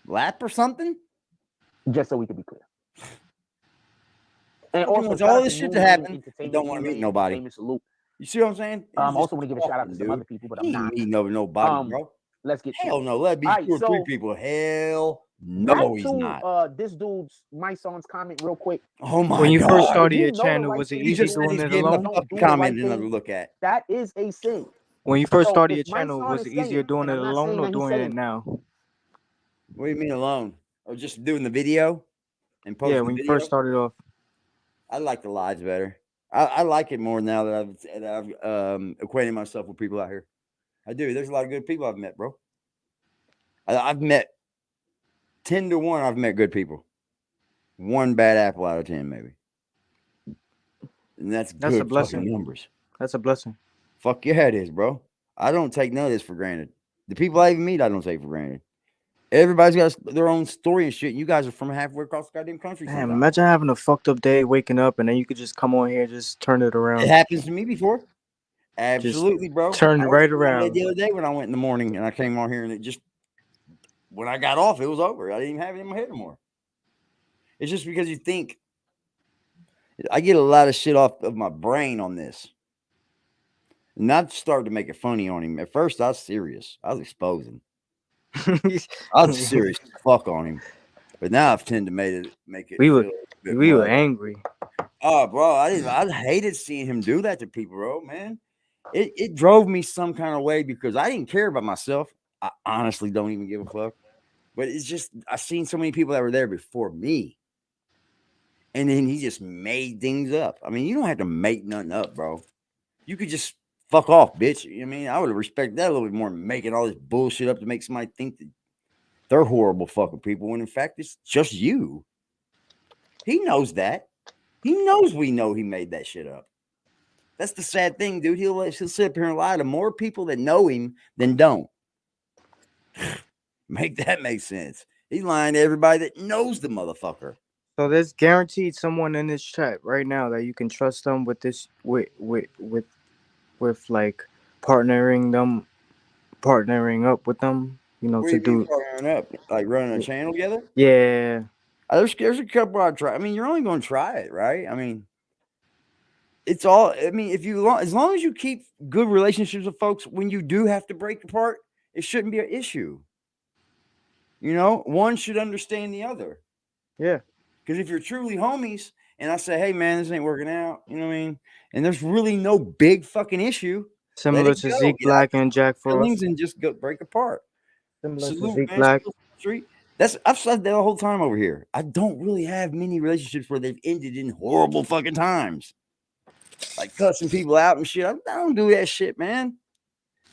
lap or something? just so we can be clear. And Fucking also, wants shout all out this to shit New to Lane happen and Entertainment, don't want to New meet Lane nobody. Entertainment, salute. You see what I'm saying? He's just Also, want to give a shout out to talking, some dude. other people, but He I'm ain't not. meeting nobody, bro. Let's get to Hell it. no. Let it be All 2 right, or 3 so people. Hell back no, he's to not. this dude's my son's comment real quick. Oh my When you God. first If started you your know the channel, right was it thing You to easy just do said doing he's it and giving you a alone? don't fucking do the right comment another thing, look at. that is a sin. When you first So started if your my channel, son was is it easier saying, doing and it I'm not alone saying or that he's doing it saying, now? What do you mean alone? Or just doing the video and Yeah, posting when the you first video? started off. I like the lives better. I like it more now that I've acquainted myself with people out here. I do. There's a lot of good people I've met, bro. I've met 10 to 1. I've met good people. 1 bad apple out of 10, maybe. And that's That's a good fucking blessing. numbers. That's a blessing. Fuck yeah, it is, bro. I don't take none of this for granted. The people I even meet, I don't take for granted. Everybody's got their own story and shit. And you guys are from halfway across the goddamn country. Damn, Sometimes imagine having a fucked up day, waking up, and then you could just come on here and just turn it it around. happens to me before. Just Absolutely, bro. turn I it was right doing that around. the other day when I went in the morning and I came on here and it just when I got off, it was over. I didn't even have it in my head anymore. It's just because you think I get a lot of shit off of my brain on this. And I started to make it funny on him. At first, I was serious. I was exposing. I was serious as fuck on him. But now I've tended to make it we feel were a bit we more were like, angry. oh, bro, I hated seeing him do that to people, bro, man. It drove me some kind of way because I didn't care about myself. I honestly don't even give a fuck. But it's just I've seen so many people that were there before me. And then he just made things up. I mean, you don't have to make nothing up, bro. You could just fuck off, bitch. I mean, I would respect that a little bit more than making all this bullshit up to make somebody think that they're horrible fucking people when in fact it's just you. He knows that. He knows we know he made that shit up. That's the sad thing, dude. He'll sit up here and lie to more people that know him than don't. Make that make sense. He's lying to everybody that knows the motherfucker. So there's guaranteed someone in this chat right now that you can trust them with this with like partnering up with them, you know, What to do you mean do. partnering up? Like running a channel together? Yeah. There's a couple I try. I mean, you're only going to try it, right? I mean, it's all. I mean, as long as you keep good relationships with folks, when you do have to break apart, it shouldn't be an issue. You know, one should understand the other. Yeah. Because if you're truly homies, and I say, hey man, this ain't working out, you know what I mean? And there's really no big fucking issue. Similar Let it to go. Zeke Get out Black your and Jack feelings Frost. and just go break apart. Similar to Salute, Zeke man. Black. Street. I've said that the whole time over here. I don't really have many relationships where they've ended in horrible fucking times. Like cussing people out and shit. I don't do that shit, man.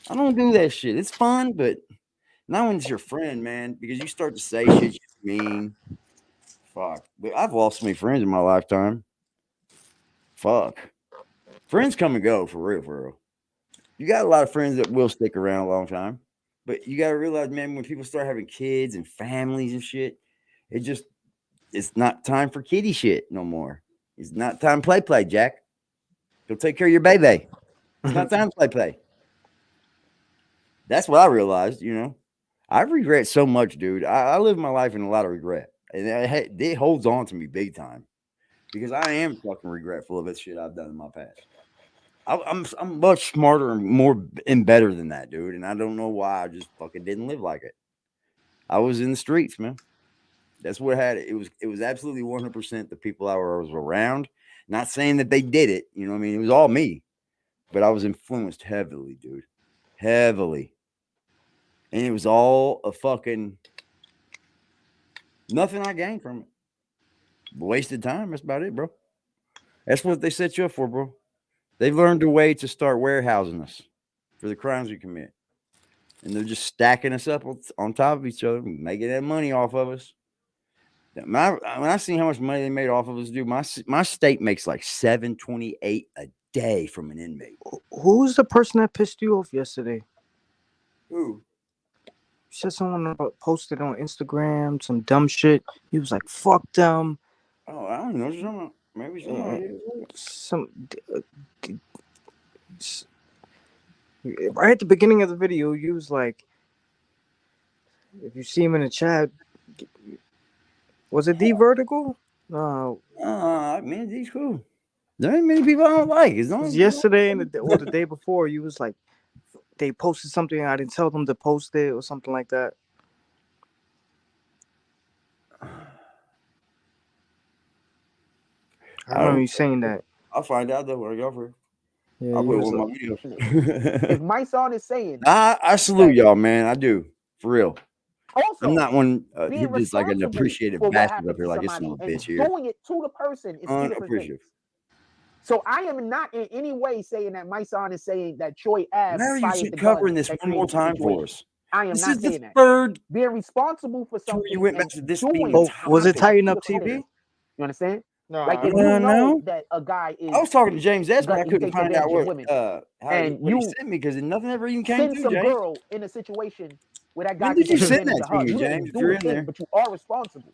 I don't do that shit. It's fun, but not when it's your friend, man, because you start to say shit you mean. Fuck. But I've lost so many friends in my lifetime. Fuck. Friends come and go, for real, for real. You got a lot of friends that will stick around a long time. But you gotta realize, man, when people start having kids and families and shit, it's not time for kiddie shit no more. It's not time to play, Jack. Go take care of your baby. It's not time to play. That's what I realized, you know. I regret so much, dude. I live my life in a lot of regret. And it holds on to me big time. Because I am fucking regretful of the shit I've done in my past. I'm much smarter and more and better than that, dude. And I don't know why I just fucking didn't live like it. I was in the streets, man. That's what had it. It was absolutely 100% the people I was around. Not saying that they did it, you know what I mean? It was all me. But I was influenced heavily, dude. Heavily. And it was all a fucking nothing I gained from it. Wasted time. That's about it, bro. That's what they set you up for, bro. They've learned a way to start warehousing us for the crimes we commit. And they're just stacking us up on top of each other, making that money off of us. When I seen how much money they made off of us, dude, my state makes like $728 a day from an inmate. Who's the person that pissed you off yesterday? Who? You said someone posted on Instagram some dumb shit. He was like, "Fuck them." Oh, I don't know. Maybe right at the beginning of the video, you was like, if you see him in the chat, was it D Vertical? No. I mean, he's cool. There ain't many people I don't like. It's yesterday or the day before, you was like, they posted something and I didn't tell them to post it or something like that. I remember you saying that. I'll find out though when I go for it. Yeah, I'll put it with my videos. If my son is saying, I salute y'all, man. I do, for real. Also, I'm not one. being You're just like an responsible appreciative for what bastard happened up here, to like it's somebody no and bitch here. doing it to the person is two different things. Unappreciative. So I am not in any way saying that my son is saying that Troy Ave Why are you fired the covering gun this that one more created the time for situation. us? I am This not is the saying that. third Being responsible for something. you went back to this being Oh, was it Tighten Up TV? You understand? No, Like if you know that a guy is. I was talking to James S, but I he couldn't takes find out advantage of what women. what he sent me because nothing ever even came send through, some James. girl in a situation where that guy When did can you take send advantage that of her. to me, You James? didn't If do you're a in thing, there. but you are responsible.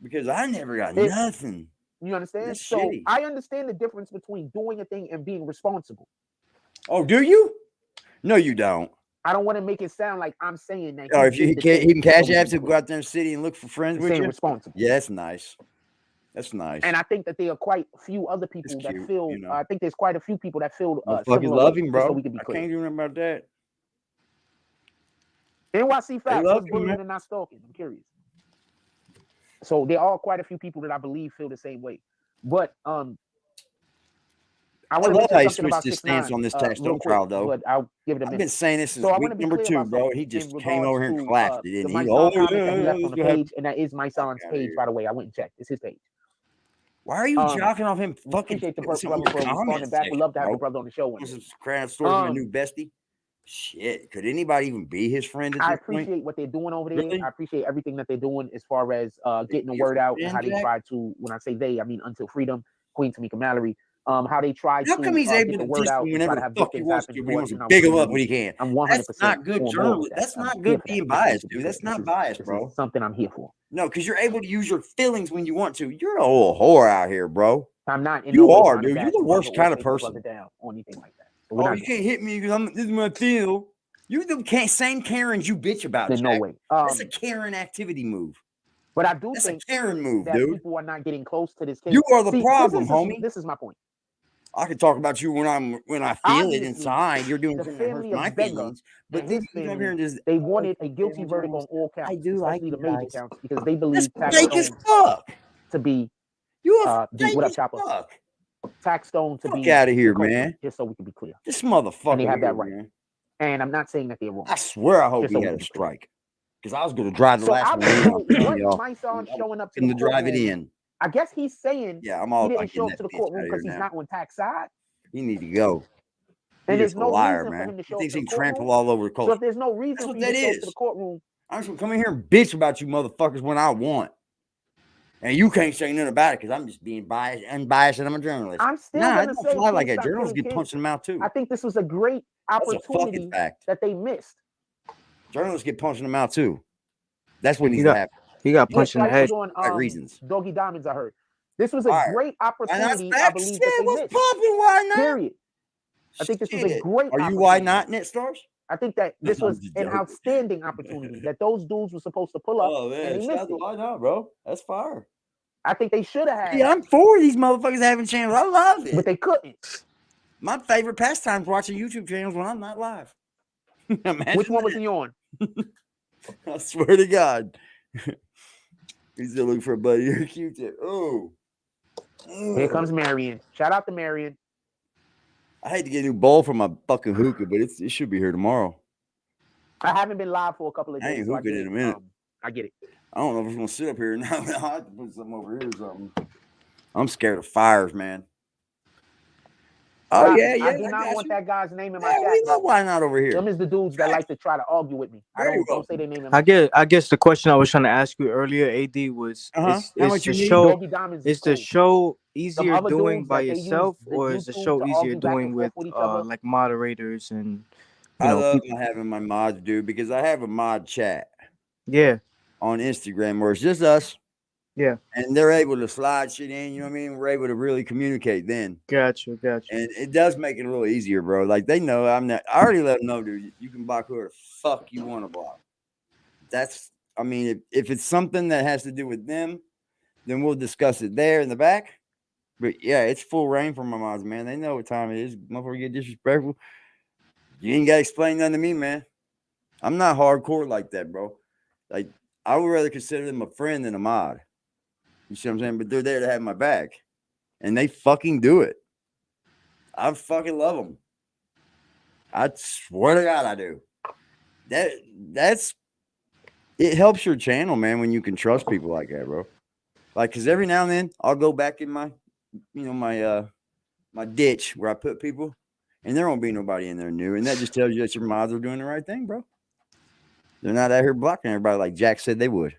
Because I never got nothing. You understand? That's so shitty. I understand the difference between doing a thing and being responsible. Oh, do you? No, you don't. I don't want to make it sound like I'm saying that. Oh, if he can cash apps, he'll go out there in the city and look for friends with you. Responsible. Yeah, that's nice. That's nice. And I think that there are quite a few other people that cute, feel. you know. I think there's quite a few people that feel. Fucking love him, bro. So we can be I clear. can't do nothing about that. NYC facts. love What's you, bullying man. and not stalking? I'm curious. So there are quite a few people that I believe feel the same way. But I want to love how mention he something about switched his stance 6ix9ine, on this real Tax Stone quick, trial, though. But I'll give it a minute. I've been saying this since So I week want to be number clear 2, about bro. He something just in came over here and regards collapsed to, it, didn't the he? Mike Oh, Son comment that he left on the let's go page, and that is my son's page, by the way. I went and checked. It's his page. Why are you jocking off him? Fucking Appreciate the putting brother something for in the responding comment back. Would love to have section, the brother on the show. bro. Some crowd story from a new bestie. Shit, could anybody even be his friend at this I point? appreciate what they're doing over there. Really? I appreciate everything that they're doing as far as getting the word out and how they try to. When I say they, I mean Until Freedom, Queen Tamika Mallory. How they try How to come he's get able the to word diss out him and try whenever to the have good fuck he things wants happen to, but for he us wants in to our big him up community? when he can? I'm 100% That's not good on board with journalism. that. That's I'm not here good for that. being This biased, is dude. That's not this biased, is bro. something I'm here for. No, because you're able to use your feelings when you want to. You're a little whore out here, bro. I'm not in You no way are, trying to dude. You're bash the the brother worst or kind of take the brother person. down or anything like that. So we're Oh, not you doing can't hit me because this is my deal. You're the same Karens you bitch about, that. Jack. No way. That's a Karen activity move. But I do That's think a Karen move, that dude. people are not getting close to this case. You are the See, problem, homie. This is my point. I can talk about you when I feel it Obviously, inside. You're doing the something that hurts family of my Vega feelings. But and then his you come here family, and just they wanted a guilty verdict on all counts, I do like especially you the major guys. counts, because they That's believe Tax fake as Stone fuck. to be You are the fake what up, as Chopper? fuck. Tax Stone to Fuck be out of here, the culprit, man. just so we can be clear. This And motherfucker they have here, that right. man. And I'm not saying that they're wrong. I swear I hope Just he so we had can a be clear. strike. Because I was going to drive the So last I one want to in. know I'm telling what y'all. my son showing up to I'm the to drive it courtroom. in. I guess he's saying Yeah, I'm he all didn't about show getting up to that the bitch courtroom out of here because he's now. not on Tax side. He need to go. And He's there's just a no liar, reason for man. him to He show up thinks to he the can trample courtroom. all over the So culture. if there's no reason That's for what you that to show up to is. the courtroom, I'm just gonna come in here and bitch about you motherfuckers when I want. And you can't say nothing about it because I'm just being unbiased, and I'm a journalist. I'm still Nah, I gonna don't say fly like kids that. stop Journalists killing get punched in kids. the mouth too. I think this was a great That's a fucking opportunity fact. that they missed. Journalists get punched in the mouth too. That's what needs He to got happen. he got Yeah, punched in the Slice was head. on Right reasons. Doggy Diamonds, I heard. This was a All right. great And that's opportunity, I fact. believe, Shit, that they what's missed. popping? Why not? Period. I think this was a Shit. great Are you opportunity. why not, Net Stars? I think that this I'm was just an joking. outstanding opportunity that those dudes were supposed to pull up, Oh and man, they shout missed out to it. why not, bro? That's fire. I think they should have had, Yeah, I'm for these motherfuckers having channels. I love it. but they couldn't. My favorite pastime is watching YouTube channels when I'm not live. Imagine Which one was that. he on? I swear to God. He's still looking for a buddy or a Q-tip. Oh. Here comes Marion. Shout out to Marion. I hate to get a new bowl for my fucking hookah, but it should be here tomorrow. I haven't been live for a couple of I days, ain't so I hookah get in a it. minute. I get it. I don't know if it's gonna sit up here or not. I have to put something over here or something. I'm scared of fires, man. Oh Stop yeah, it. yeah. I do not want that guy's name in my Yeah, chat. we love Bro. why not over here. Them is the dudes that like to try to argue with me. Very Don't say their name in my I guess the question I was trying to ask you earlier, AD, was How is much you the need? show Doggy Diamonds is is the cool. show Some easier other doing dudes by that they use yourself, the or is the YouTube show to easier argue back doing and with forth with each other. like moderators and I love having my mods, dude, because I have a mod chat. Yeah. On Instagram where it's just us. Yeah. And they're able to slide shit in, you know what I mean? We're able to really communicate then. Gotcha. And it does make it a little easier, bro. Like they know I already let them know, dude, you can block whoever the fuck you want to block. I mean, if it's something that has to do with them, then we'll discuss it there in the back. But yeah, it's full reign for my mods, man. They know what time it is. Motherfucker get disrespectful. You ain't got to explain nothing to me, man. I'm not hardcore like that, bro. Like, I would rather consider them a friend than a mod. You see what I'm saying? But they're there to have my back. And they fucking do it. I fucking love them. I swear to God I do. That's it helps your channel, man, when you can trust people like that, bro. Like, because every now and then I'll go back in my, my ditch where I put people, and there won't be nobody in there new. And that just tells you that your mods are doing the right thing, bro. They're not out here blocking everybody like Jack said they would.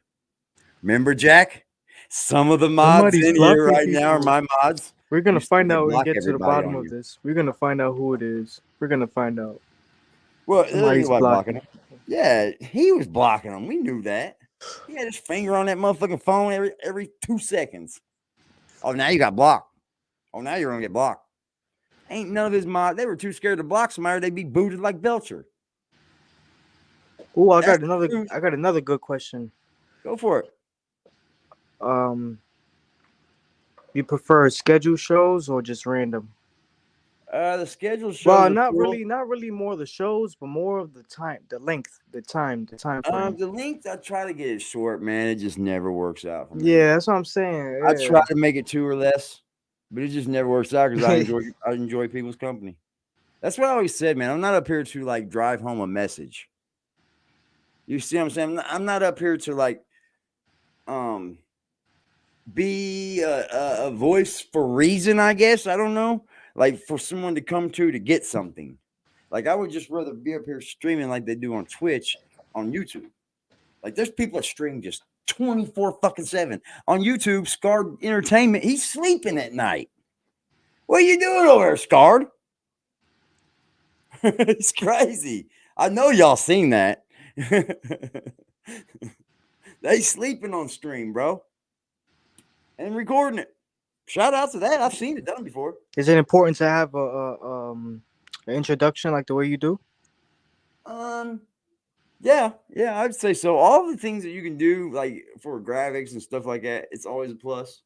Remember, Jack? Some of the mods in here right now are my mods. We're gonna find out and block get to the everybody bottom on of you. this. We're gonna find out who it is. We're gonna find out. Well, Somebody's blocking him. Yeah, he was blocking him. We knew that. He had his finger on that motherfucking phone every 2 seconds. Oh, now you got blocked. Oh, now you're gonna get blocked. Ain't none of his mods. They were too scared to block somebody. They'd be booted like Belcher. Oh, I got another good question. Go for it. You prefer scheduled shows or just random? The schedule shows. Well, not really more the shows, but more of the time, the length, the time frame. The length, I try to get it short, man. It just never works out for me. Yeah, that's what I'm saying. I Yeah. try to make it 2 or less, but it just never works out because I enjoy people's company. That's what I always said, man. I'm not up here to like drive home a message. You see what I'm saying? I'm not up here to like be a voice for reason, I guess. I don't know. Like for someone to come to get something. Like I would just rather be up here streaming like they do on Twitch, on YouTube. Like there's people that stream just 24/7 on YouTube. Scarred Entertainment, he's sleeping at night. What are you doing over there, Scarred? It's crazy. I know y'all seen that. They sleeping on stream, bro, and recording it. Shout out to that. I've seen it done before. Is it important to have an introduction like the way you do? Yeah, I'd say so. All the things that you can do, like for graphics and stuff like that, it's always a plus.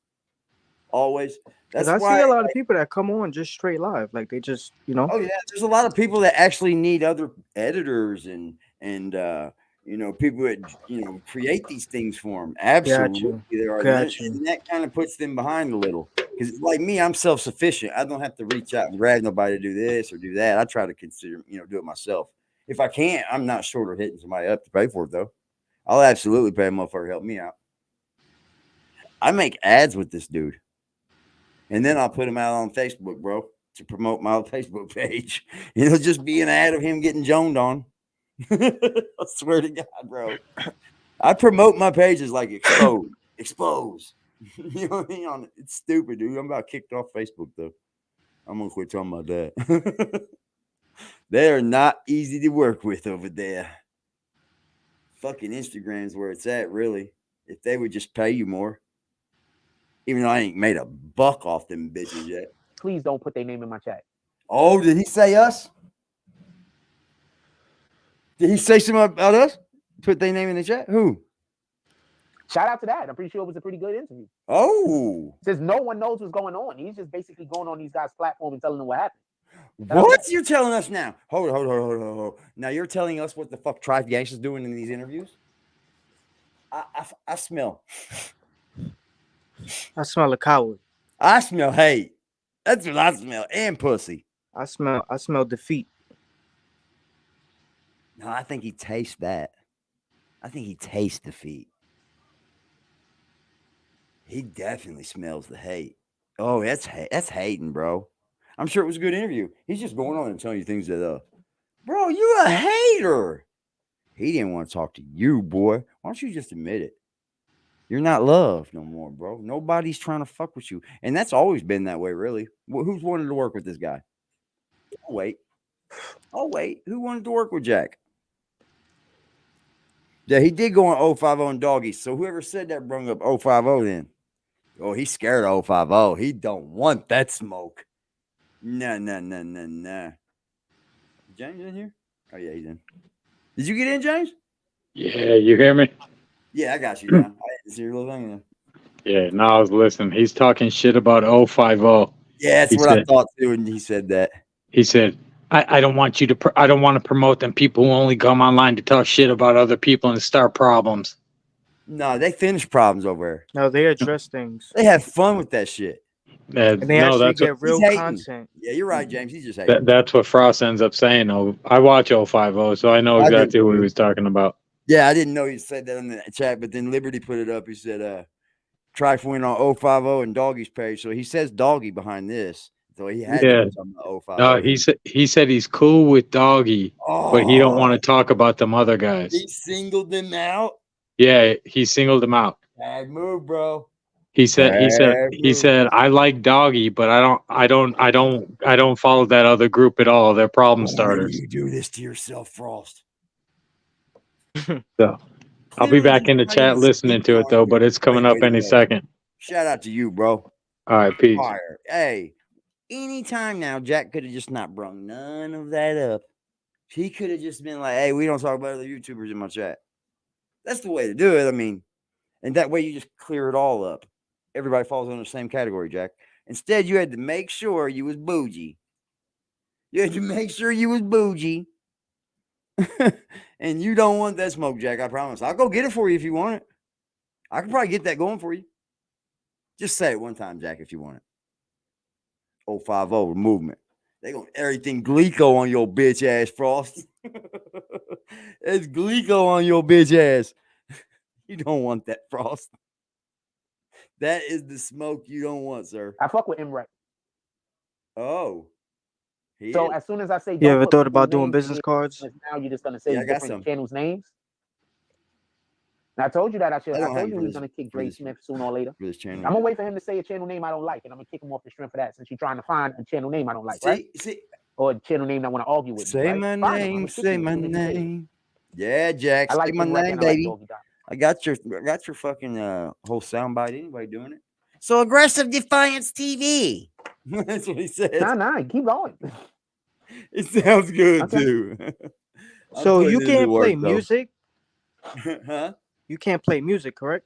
Always. Because That's I why. see a lot of people that come on just straight live, like they just, Oh yeah, there's a lot of people that actually need other editors and people that create these things for them. Got Absolutely, you, there are, got you. and that kind of puts them behind a little. Because like me, I'm self-sufficient. I don't have to reach out and grab nobody to do this or do that. I try to consider do it myself. If I can't, I'm not short of hitting somebody up to pay for it though. I'll absolutely pay a motherfucker to help me out. I make ads with this dude. And then I'll put him out on Facebook, bro, to promote my Facebook page. It'll just be an ad of him getting joned on. I swear to God, bro. I promote my pages like expose. You know what I mean? It's stupid, dude. I'm about kicked off Facebook, though. I'm going to quit talking about that. They are not easy to work with over there. Fucking Instagram's where it's at, really. If they would just pay you more. Even though I ain't made a buck off them bitches yet. Please don't put their name in my chat. Oh, did he say us? Did he say something about us? Put their name in the chat? Who? Shout out to that. I'm pretty sure it was a pretty good interview. Oh. Says no one knows what's going on. He's just basically going on these guys' platform and telling them what happened. What? You're telling us now? Hold on. Now you're telling us what the fuck Trife is doing in these interviews? I smell. I smell a coward. I smell hate. That's what I smell. And pussy. I smell defeat. No, I think he tastes that. I think he tastes defeat. He definitely smells the hate. Oh, that's hating, bro. I'm sure it was a good interview. He's just going on and telling you things that, bro, you a hater. He didn't want to talk to you, boy. Why don't you just admit it? You're not loved no more, bro. Nobody's trying to fuck with you. And that's always been that way, really. Who's wanted to work with this guy? Oh, wait. Who wanted to work with Jack? Yeah, he did go on 050 and Doggy. So whoever said that brung up 050 then. Oh, he's scared of 050. He don't want that smoke. Nah. James in here? Oh, yeah, he's in. Did you get in, James? Yeah, you hear me? Yeah, I got you now. I didn't see your little thing there. Yeah, no, I was listening. He's talking shit about 050. Yeah, that's what I thought too, and he said that. He said, I don't want you to, I don't want to promote them people who only come online to talk shit about other people and start problems. No, they finish problems over there. No, they address things. They have fun with that shit. And they actually get real content. Yeah, you're right, James. He's just hating. That's what Frost ends up saying. Oh, I watch 050, so I know exactly what he was talking about. Yeah, I didn't know he said that in the chat, but then Liberty put it up. He said, Trife went on 050 and Doggy's page. So he says Doggy behind this. So he had to do something about 050. No, he said he's cool with Doggy, but he don't want to talk about them other guys. He singled them out? Yeah, he singled them out. Bad move, bro. He said I like Doggy, but I don't follow that other group at all. They're problem starters. You do this to yourself, Frost. So I'll be back in the chat listening to it though, but it's coming up any second. Shout out to you, bro. All right, peace. Fire. Hey, anytime now, Jack could have just not brought none of that up. He could have just been like, hey, we don't talk about other YouTubers in my chat. That's the way to do it. I mean, and that way you just clear it all up. Everybody falls under the same category, Jack. Instead, you had to make sure you was bougie. You had to make sure you was bougie. And you don't want that smoke, Jack, I promise. I'll go get it for you if you want it. I can probably get that going for you. Just say it one time, Jack, if you want it. 050 movement. They gonna everything Glico on your bitch ass, Frost. It's Glico on your bitch ass. You don't want that, Frost. That is the smoke you don't want, sir. I fuck with him right. Oh. So as soon as I say, you ever thought about doing business cards? Now you're just gonna say different channels' names. And I told you that I told you he was gonna kick Dre Smith sooner or later. I'm gonna wait for him to say a channel name I don't like, and I'm gonna kick him off the strength for that. Since you're trying to find a channel name I don't like, right? Or a channel name I want to argue with. Say my name. Say my name. Yeah, Jack. Say my name, baby. I got your fucking whole soundbite anyway doing it. So AggressiveDefiance TV. That's what he said. Nah, keep going. It sounds good too. So you can't play music? Huh? You can't play music, correct?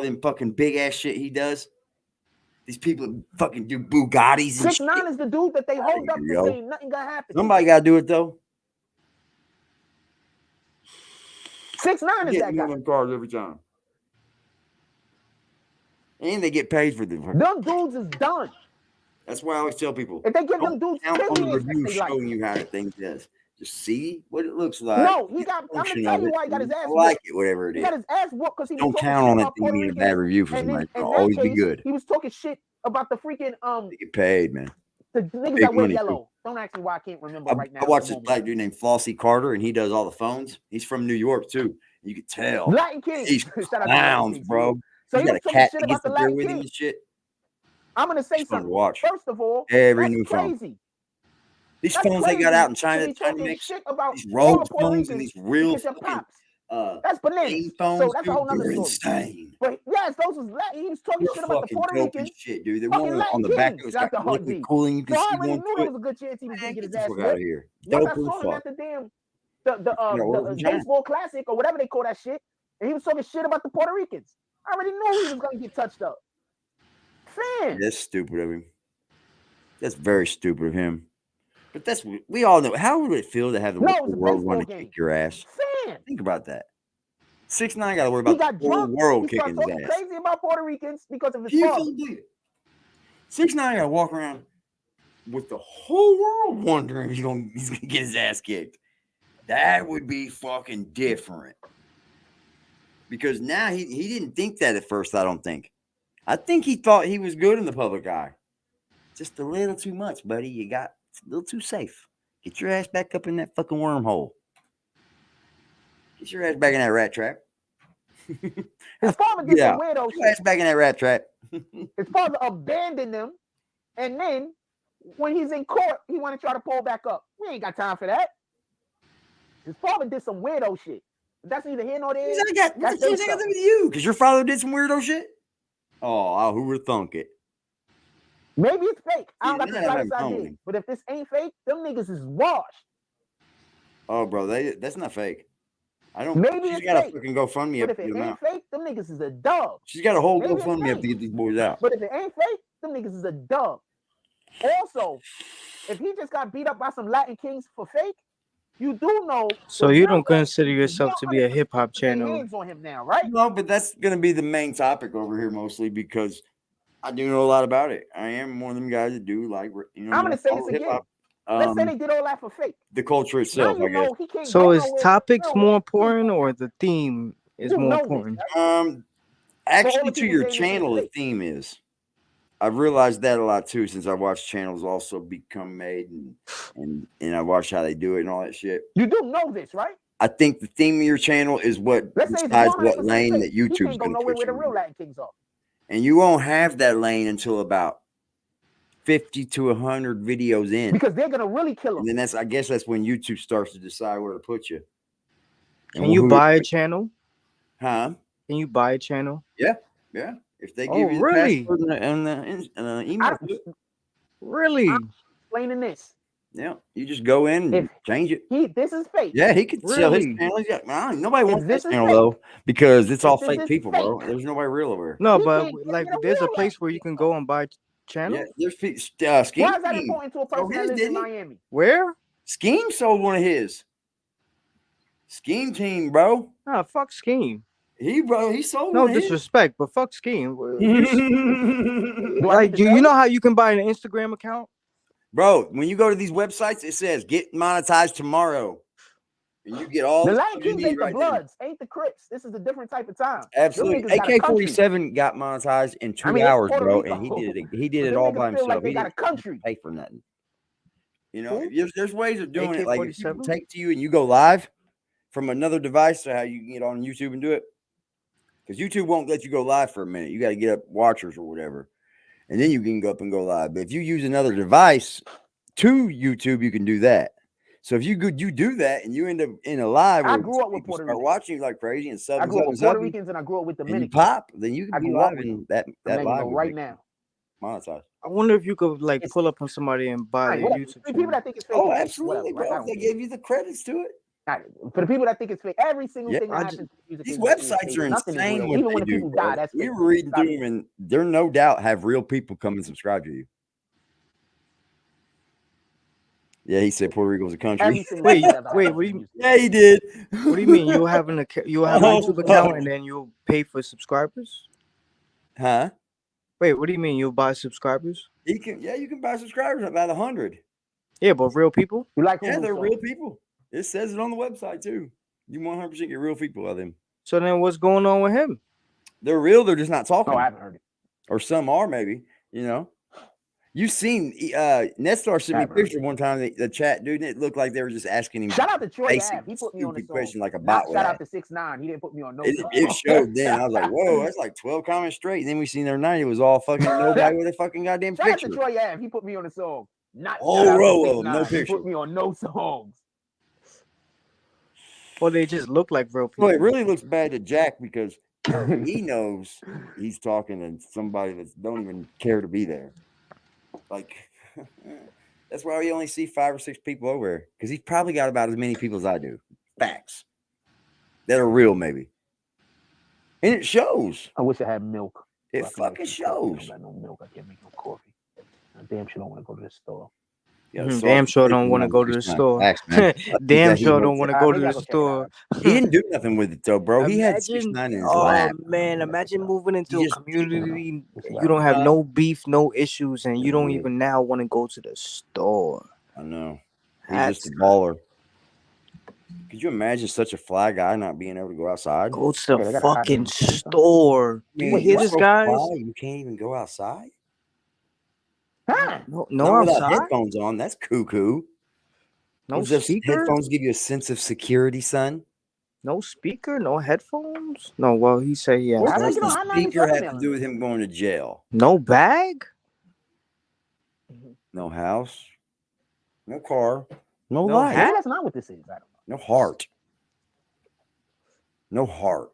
all them fucking big ass shit he does. These people fucking do Bugattis and 6ix9ine shit. is the dude that they hold up Yo. to say nothing gonna happen. Somebody got to do it though. 6ix9ine is Get that me guy. on them cars every time. And they get paid for them. Them dudes is done. That's why I always tell people. If they give don't them dudes count 10 on the years, review they like. showing you how the thing is. Just see what it looks like. No, he got. I'm gonna tell you why he got his ass I whooped. like it, whatever it He is. got his ass whooped because he was Don't talking count shit on it about to Puerto be a Ricans. bad review for And somebody. in It'll that always be case, good. he was talking shit about the freaking They get paid, man. the niggas Big that wear money, yellow. too. Don't ask me why I can't remember right now. I watched this black dude named Flossie Carter, and he does all the phones. He's from New York too. You could tell. Latin King. He's Shout out to Latin clowns, King. bro. So he he got was a talking cat shit that about gets the up there Latin with him King. and shit. I'm gonna say It's fun to something. watch. First of all, Every that's new phone. crazy. These That's phones they got crazy out in to China, be China talking makes shit about these all rogue the Puerto phones and Ricans these real because your fucking pops. That's bananas. game phones, So that's a whole dude, nother they're story. insane. But yes, those was Latin. He was talking They're shit about the fucking Puerto dope Ricans. as shit, dude. The Fucking one Latin on the back Kings. it's Shout got out to liquid Heartbeat. cooling. You can So I see already going knew to there it. was a good chance he was gonna Man, get get his the ass fuck out of whipped. here. Once Dope I as saw him fuck. at the damn Yeah, what was that? baseball classic or whatever they call that shit, and he was talking shit about the Puerto Ricans. I already knew he was gonna get touched up. Fam. That's stupid of him. That's very stupid of him. But that's we all know. How would it feel to have the No, it whole was a world want to baseball game. kick your ass? Fam. Think about that. 6ix9ine got to worry He about got the whole drunk. world He kicking started his talking ass. crazy about Puerto Ricans because of his Can you father. believe it? 6ix9ine got to walk around with the whole world wondering he's gonna get his ass kicked. That would be fucking different. Because now he didn't think that at first. I don't think. I think he thought he was good in the public eye. Just a little too much, buddy. You got a little too safe. Get your ass back up in that fucking wormhole. Get your ass back in that rat trap. His father did some weirdo Get your ass shit. back in that rat trap. His father abandoned them, and then when he's in court, he want to try to pull back up. We ain't got time for that. His father did some weirdo shit. That's neither here nor there. What the fuck got to do with you? Because your father did some weirdo shit? Oh, who would thunk it? Maybe it's fake. I don't got the Yeah, slightest I'm idea. owning. But if this ain't fake, them niggas is washed. Oh, bro, that's not fake. I don't. Maybe She's it's got a fake. fucking GoFundMe But up if to it get them ain't out. fake, them niggas is a dub. She's got a whole Maybe it's GoFundMe up fake. to get these boys out. But if it ain't fake, them niggas is a dub. Also, if he just got beat up by some Latin Kings for fake, you do know. So the you real don't consider Latin yourself to be a 100% hip hop put their channel? hands on him now, right? No, but that's going to be the main topic over here mostly because I do know a lot about it. I am one of them guys that do like, you know, I'm gonna say follow this again. hip-hop. Let's say they did all that for fake. The culture Now itself, you I guess. know he can't So go is nowhere. topics No, more important or the theme is you more know this, important? right? Actually, the to people your saying this is channel, the fake. theme is. I've realized that a lot too since I watched channels also become made and I watched how they do it and all that shit. You do know this, right? I think the theme of your channel is what Let's say it's decides what 100% lane fake. that He YouTube's can't go going to nowhere put where the you real in. Latin Kings are. And you won't have that lane until about 50 to 100 videos in. Because they're gonna really kill him. And then I guess that's when YouTube starts to decide where to put you. And Can you who- buy a channel? Huh? Can you buy a channel? Yeah. If they Oh, give you the really? password and the email, Really? I'm explaining this. yeah, you just go in and change it. This is fake. Yeah, he could sell his Really? channel. Yeah, nobody wants this that is channel fake. though because it's all this fake is people, fake. bro. There's nobody real over here. No, He but can't like get a there's a real place Latin where you King can go and buy channels. Yeah, there's Scheme. Why is that important to a person that lives in Miami? Where? Scheme sold one of his. Scheme team, bro. Ah, fuck Scheme. He sold No one of his. disrespect, but fuck Scheme. Do I Like, get to you tell know how you can buy an Instagram account? Bro, when you go to these websites, it says get monetized tomorrow. And you get all The the Latin stuff you Kings need ain't the right there. Bloods, ain't the Crips. This is a different type of time. Absolutely. Them niggas got a country. AK-47 got monetized in 2 I mean, it's hours, Puerto bro, Rico. and he did it But it them all niggas by feel like himself. they He got a didn't have to country. pay for nothing. You know, Who? there's ways of doing it. Like if people AK-47? take to you and you go live from another device, so how you can get on YouTube and do it. Because YouTube won't let you go live for a minute. You got to get up watchers or whatever. And then you can go up and go live. But if you use another device to YouTube, you can do that. So if you do that and you end up in a live I where grew up with people Puerto start Ricans. watching you like crazy and I subbing, grew up with Puerto Ricans and I grew up with and you Dominicans. pop, then you can I be grew up live with and that I'm that letting you live know will right make now. monetized. I wonder if you could like It's- pull up on somebody and buy Fine, their whatever. YouTube For people channel. that think it's fake, Oh, it's absolutely, whatever, bro. right? They gave you the credits to it. For the people that think it's fake, every single Yeah, thing that I happens in the music These industry is websites fake. are Nothing is insane real. what Even they when the do, people bro. die, that's We fake. were reading Stop through it. them, and they're no doubt have real people come and subscribe to you. Yeah, he said Puerto Rico's a country. Every single Wait, thing that ever wait, happens what do in you music. Yeah, he did. what do you mean? You'll have a Oh, YouTube account and then you'll pay for subscribers? Huh? Wait, what do you mean? You'll buy subscribers? You can buy subscribers about 100. Yeah, but real people? You like Yeah, Hulu, they're so- real people. It says it on the website too. You 100% get real people out of them. So then what's going on with him? They're real. They're just not talking. No, I haven't heard it. Or some are maybe. You know. You've seen Netstar sent me a picture one time. The chat dude, and it looked like they were just asking him. Shout out to Troy basic, Ave. He put me on the stupid song. question like a Not bot. would shout ask. out to 6ix9ine. He didn't put me on no It song. showed then. I was like, whoa, that's like 12 comments straight. And then we seen their night. It was all fucking nobody with a fucking goddamn Shout out picture. to Troy Ave. He put me on the song. Not Whole shout out to row of them, 6ix9ine. no He picture. put me on no songs. Or they just look like real people. Well, it really looks bad to Jack because he knows he's talking to somebody that don't even care to be there. Like, that's why we only see 5 or 6 people over there because he's probably got about as many people as I do. Facts that are real, maybe. And it shows. I wish I had milk. It so I fucking can make some shows. coffee. I got no milk. I can't make no coffee. I damn sure don't want to go to the store. Yeah, Damn sure don't want to go to the store. Damn sure don't want to go to the store. He didn't do nothing with it though, bro. He had Imagine- 6ix9ine in his Oh lap. man, imagine moving into He a just- community. You don't have no beef, no issues, and you don't even now want to go to the store. I know. He's That's just a baller. Could you imagine such a fly guy not being able to go outside? Go to Okay, they the got a hot fucking dog stand. store. Do you Wait, hear you're this, so guys? fly, you can't even go outside? Huh? No, Not no without outside. headphones on. That's cuckoo. No Does those speaker. headphones give you a sense of security, son? No speaker. No headphones. No. Well, he said he has. Well, how What do does you the know? I'm not speaker have to telling do you. with him going to jail? No bag. No house, no car, no No life, Maybe hat? that's not what this is. I don't know. no heart. No heart.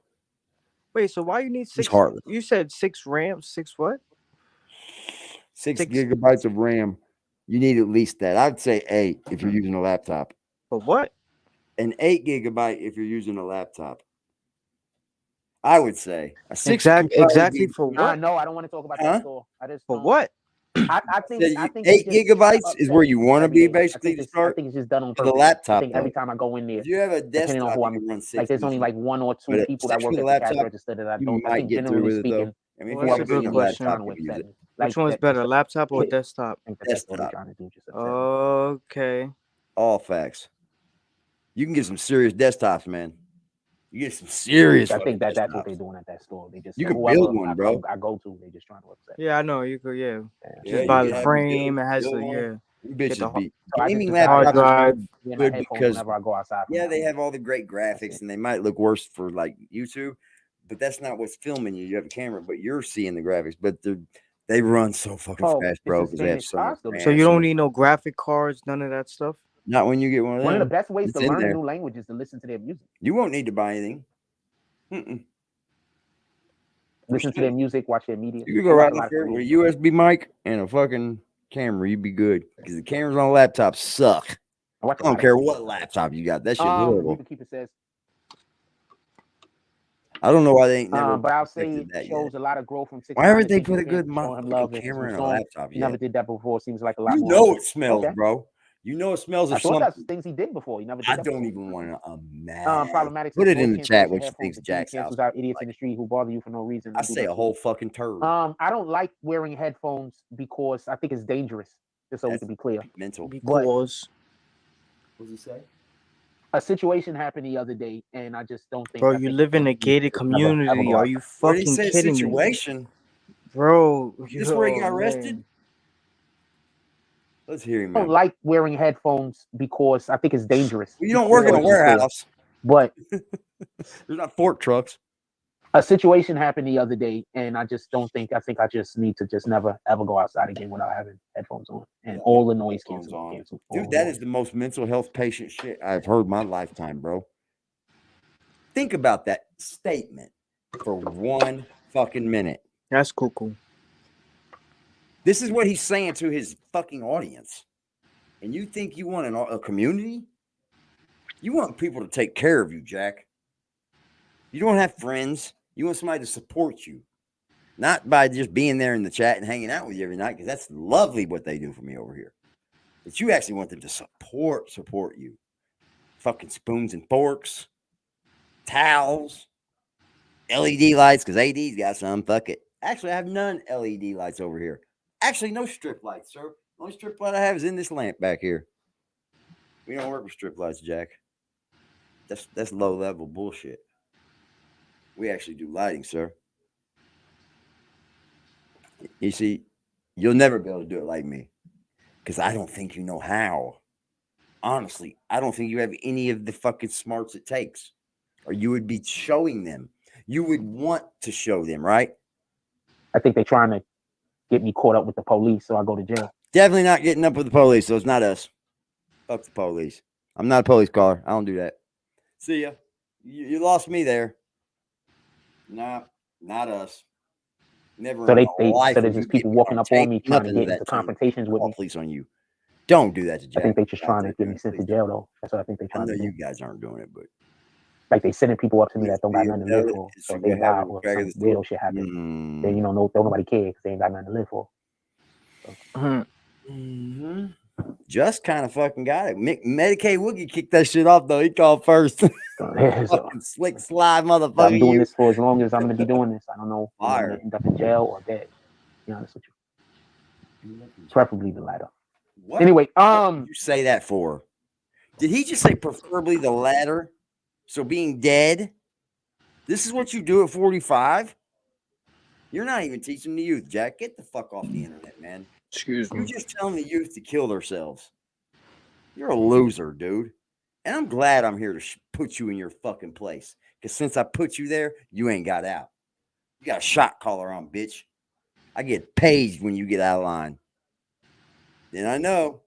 Wait. So why you need He's 6? heartless. You said 6 RAM. 6 what? 6 Six- gigabytes of RAM. You need at least that. I'd say 8 if you're using a laptop. For what? An 8 gigabyte if you're using a laptop. I would say a 6 Exactly for what? No, I don't want to talk about Huh? that store. I just For don't- what? I think Said I you- think 8 they just gigabytes upset is where you people wanna every be, day. basically, I to think start. I think it's just done on For the purpose. laptop, I think every though. time I go in there, If you have a depending on desktop, who you I'm can run 6. like, there's only like 1 or 2 But people that 6 work for at the the cash laptop, register that I you don't. I might think get through generally with it, though. speaking, I mean, if Well, you that's have a a good laptop, question. you can use it. Which one's better, laptop or desktop? I think that's what they're Desktop. trying to do. Just upset me. Okay. All facts. You can get some serious desktops, man. You get some serious. I think fucking that's what desktops. they're doing at that store. They just You say can build whoever one, I bro. go to, they just trying to upset. Yeah, I know. You could. Yeah. Yeah, Just you buy can the have them frame. It has build the one. yeah. Them Get bitches the be So I gaming just decide hard laptops drive. are my good headphones because whenever I go outside. from yeah, now they on. have all the great graphics and they might look worse for like YouTube, but that's not what's filming you. You have a camera, but you're seeing the graphics, but they run so fucking Oh, fast, it's bro, a because they have Spanish so much costume. RAM. So you so don't much- need no graphic cards, none of that stuff. not when you get one of them. One of the best ways It's to in learn a there. new language is to listen to their music. You won't need to buy anything. Listen to their music, watch their media. You could go right up there with a USB mic and a fucking camera. You'd be good because the cameras on laptops suck. I watch a I don't lot of care videos. what laptop you got. That shit's horrible. Reaper Keeper says, I don't know why they ain't never. but I'll say perfected it that shows yet. a lot of growth from 6ix9ine. Why haven't they People put a good showing him love motherfucking in camera his in a songs. laptop He never yet? did that before. Seems like a lot You more. know it smells, Okay. bro. You know it smells I of thought that's something. things he did before. He never did I that don't before. even want to imagine. Problematic. Put it says, in "Noise the chat cancellation what you headphones think's and TV Jack's house. cancels out idiots Like, in the street who bother you for no reason. I and do say a nothing." whole fucking turd. I don't like wearing headphones because I think it's dangerous. Just so we That's can be clear. mental. Because, What does he say? A situation happened the other day, and I just don't think. bro, I you think live in a it's gonna be- gated never, ever community. go Are out. you What did he fucking say? kidding me, Situation. bro? This where he got yo, arrested? man. Let's hear him. I don't out. like wearing headphones because I think it's dangerous. Well, you don't work in a warehouse. But There's not fork trucks. a situation happened the other day, and I just don't think. I think I just need to just never ever go outside again without having headphones on and all the noise Headphones cancel. on. all Dude, the that noise. is the most mental health patient shit I've heard in my lifetime, bro. Think about that statement for 1 fucking minute. That's cuckoo. This is what he's saying to his fucking audience. And you think you want a community? You want people to take care of you, Jack. You don't have friends. You want somebody to support you. Not by just being there in the chat and hanging out with you every night, because that's lovely what they do for me over here. But you actually want them to support you. Fucking spoons and forks, towels, LED lights, because AD's got some. Fuck it. Actually, I have none LED lights over here. Actually, no strip lights, sir. The only strip light I have is in this lamp back here. We don't work with strip lights, Jack. That's low level bullshit. We actually do lighting, sir. You see, you'll never be able to do it like me because I don't think you know how. Honestly, I don't think you have any of the fucking smarts it takes, or you would be showing them. You would want to show them, right? I think they're trying to get me caught up with the police, so I go to jail. Definitely not getting up with the police, so it's not us. Fuck the police. I'm not a police caller. I don't do that. See ya. You lost me there. Nah, not us. Never. So in they my life so would there's you just get people me walking up on me take trying to nothing get of that into to confrontations with call me. police on you. Don't do that to Jack. I think they're just trying to Out get there, me sent to please. jail, though. That's what I think they're I trying know to you do. guys aren't doing it, but Like they sending people up to me Miss that don't got Via nothing to live Bella for. is So from they the die heaven or crack of some the store. weird shit happen. Then don't nobody care because they ain't got nothing to live for. Mm-hmm. Just kind of fucking got it. Medicaid Woogie kicked that shit off though. He called first. So Fucking slick slide motherfucker. I'm doing you. this for as long as I'm going to be doing this. I don't know if I'm Fire. going to end up in jail or dead. To be honest with you. Preferably the latter. What? Anyway, What did you say that for? Did he just say preferably the latter? So being dead? This is what you do at 45? You're not even teaching the youth, Jack. Get the fuck off the internet, man. Excuse me. You're just telling the youth to kill themselves. You're a loser, dude. And I'm glad I'm here to put you in your fucking place. Because since I put you there, you ain't got out. You got a shot collar on, bitch. I get paged when you get out of line. Then I know.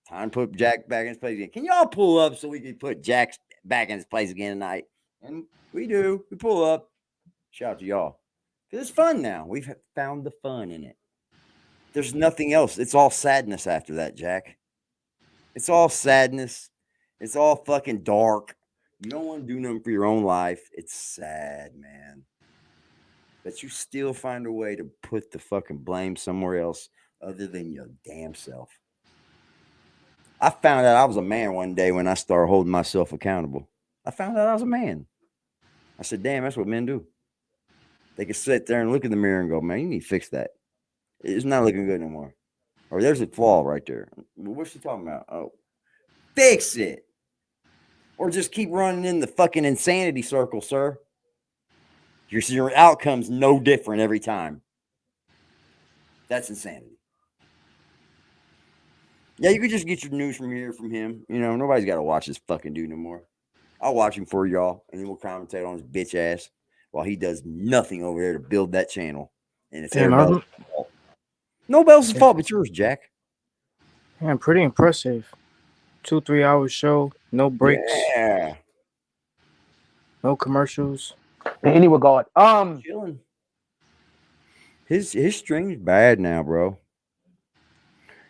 Time to put Jack back in his place again. Can y'all pull up so we can put Jack back in his place again tonight? And we do. We pull up. Shout out to y'all. Because it's fun now. We've found the fun in it. There's nothing else. It's all sadness after that, Jack. It's all sadness. It's all fucking dark. You don't want to do nothing for your own life. It's sad, man. But you still find a way to put the fucking blame somewhere else other than your damn self. I found out I was a man one day when I started holding myself accountable. I found out I was a man. I said, damn, that's what men do. They can sit there and look in the mirror and go, man, you need to fix that. It's not looking good anymore. Or there's a flaw right there. What's she talking about? Oh, fix it. Or just keep running in the fucking insanity circle, sir. Your outcome's no different every time. That's insanity. Yeah, you could just get your news from him. You know, nobody's got to watch this fucking dude no more. I'll watch him for y'all, and then we'll commentate on his bitch ass while he does nothing over there to build that channel. And it's everybody else's fault. Nobody else's fault but yours, Jack. Yeah, pretty impressive. 2-3 hour show, no breaks. Yeah. No commercials. In any regard, chilling. His stream's bad now, bro.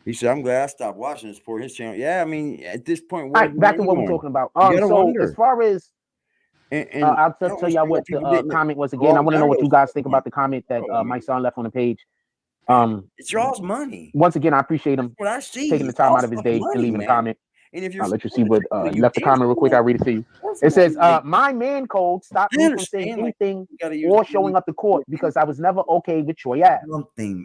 He said, "I'm glad I stopped watching this for his channel." Yeah, I mean, at this point, all right, back to what we're talking about. So wonder. as far as I'll tell y'all what the comment was again. I want to know what you guys think about the comment that my son left on the page. It's y'all's money. Once again, I appreciate him taking the time out of his day and leaving a comment. And if I'll let you see what left the comment real quick. I'll read it to you. It says, my man code stopped me from saying anything or showing up to court because I was never okay with Troy Ave.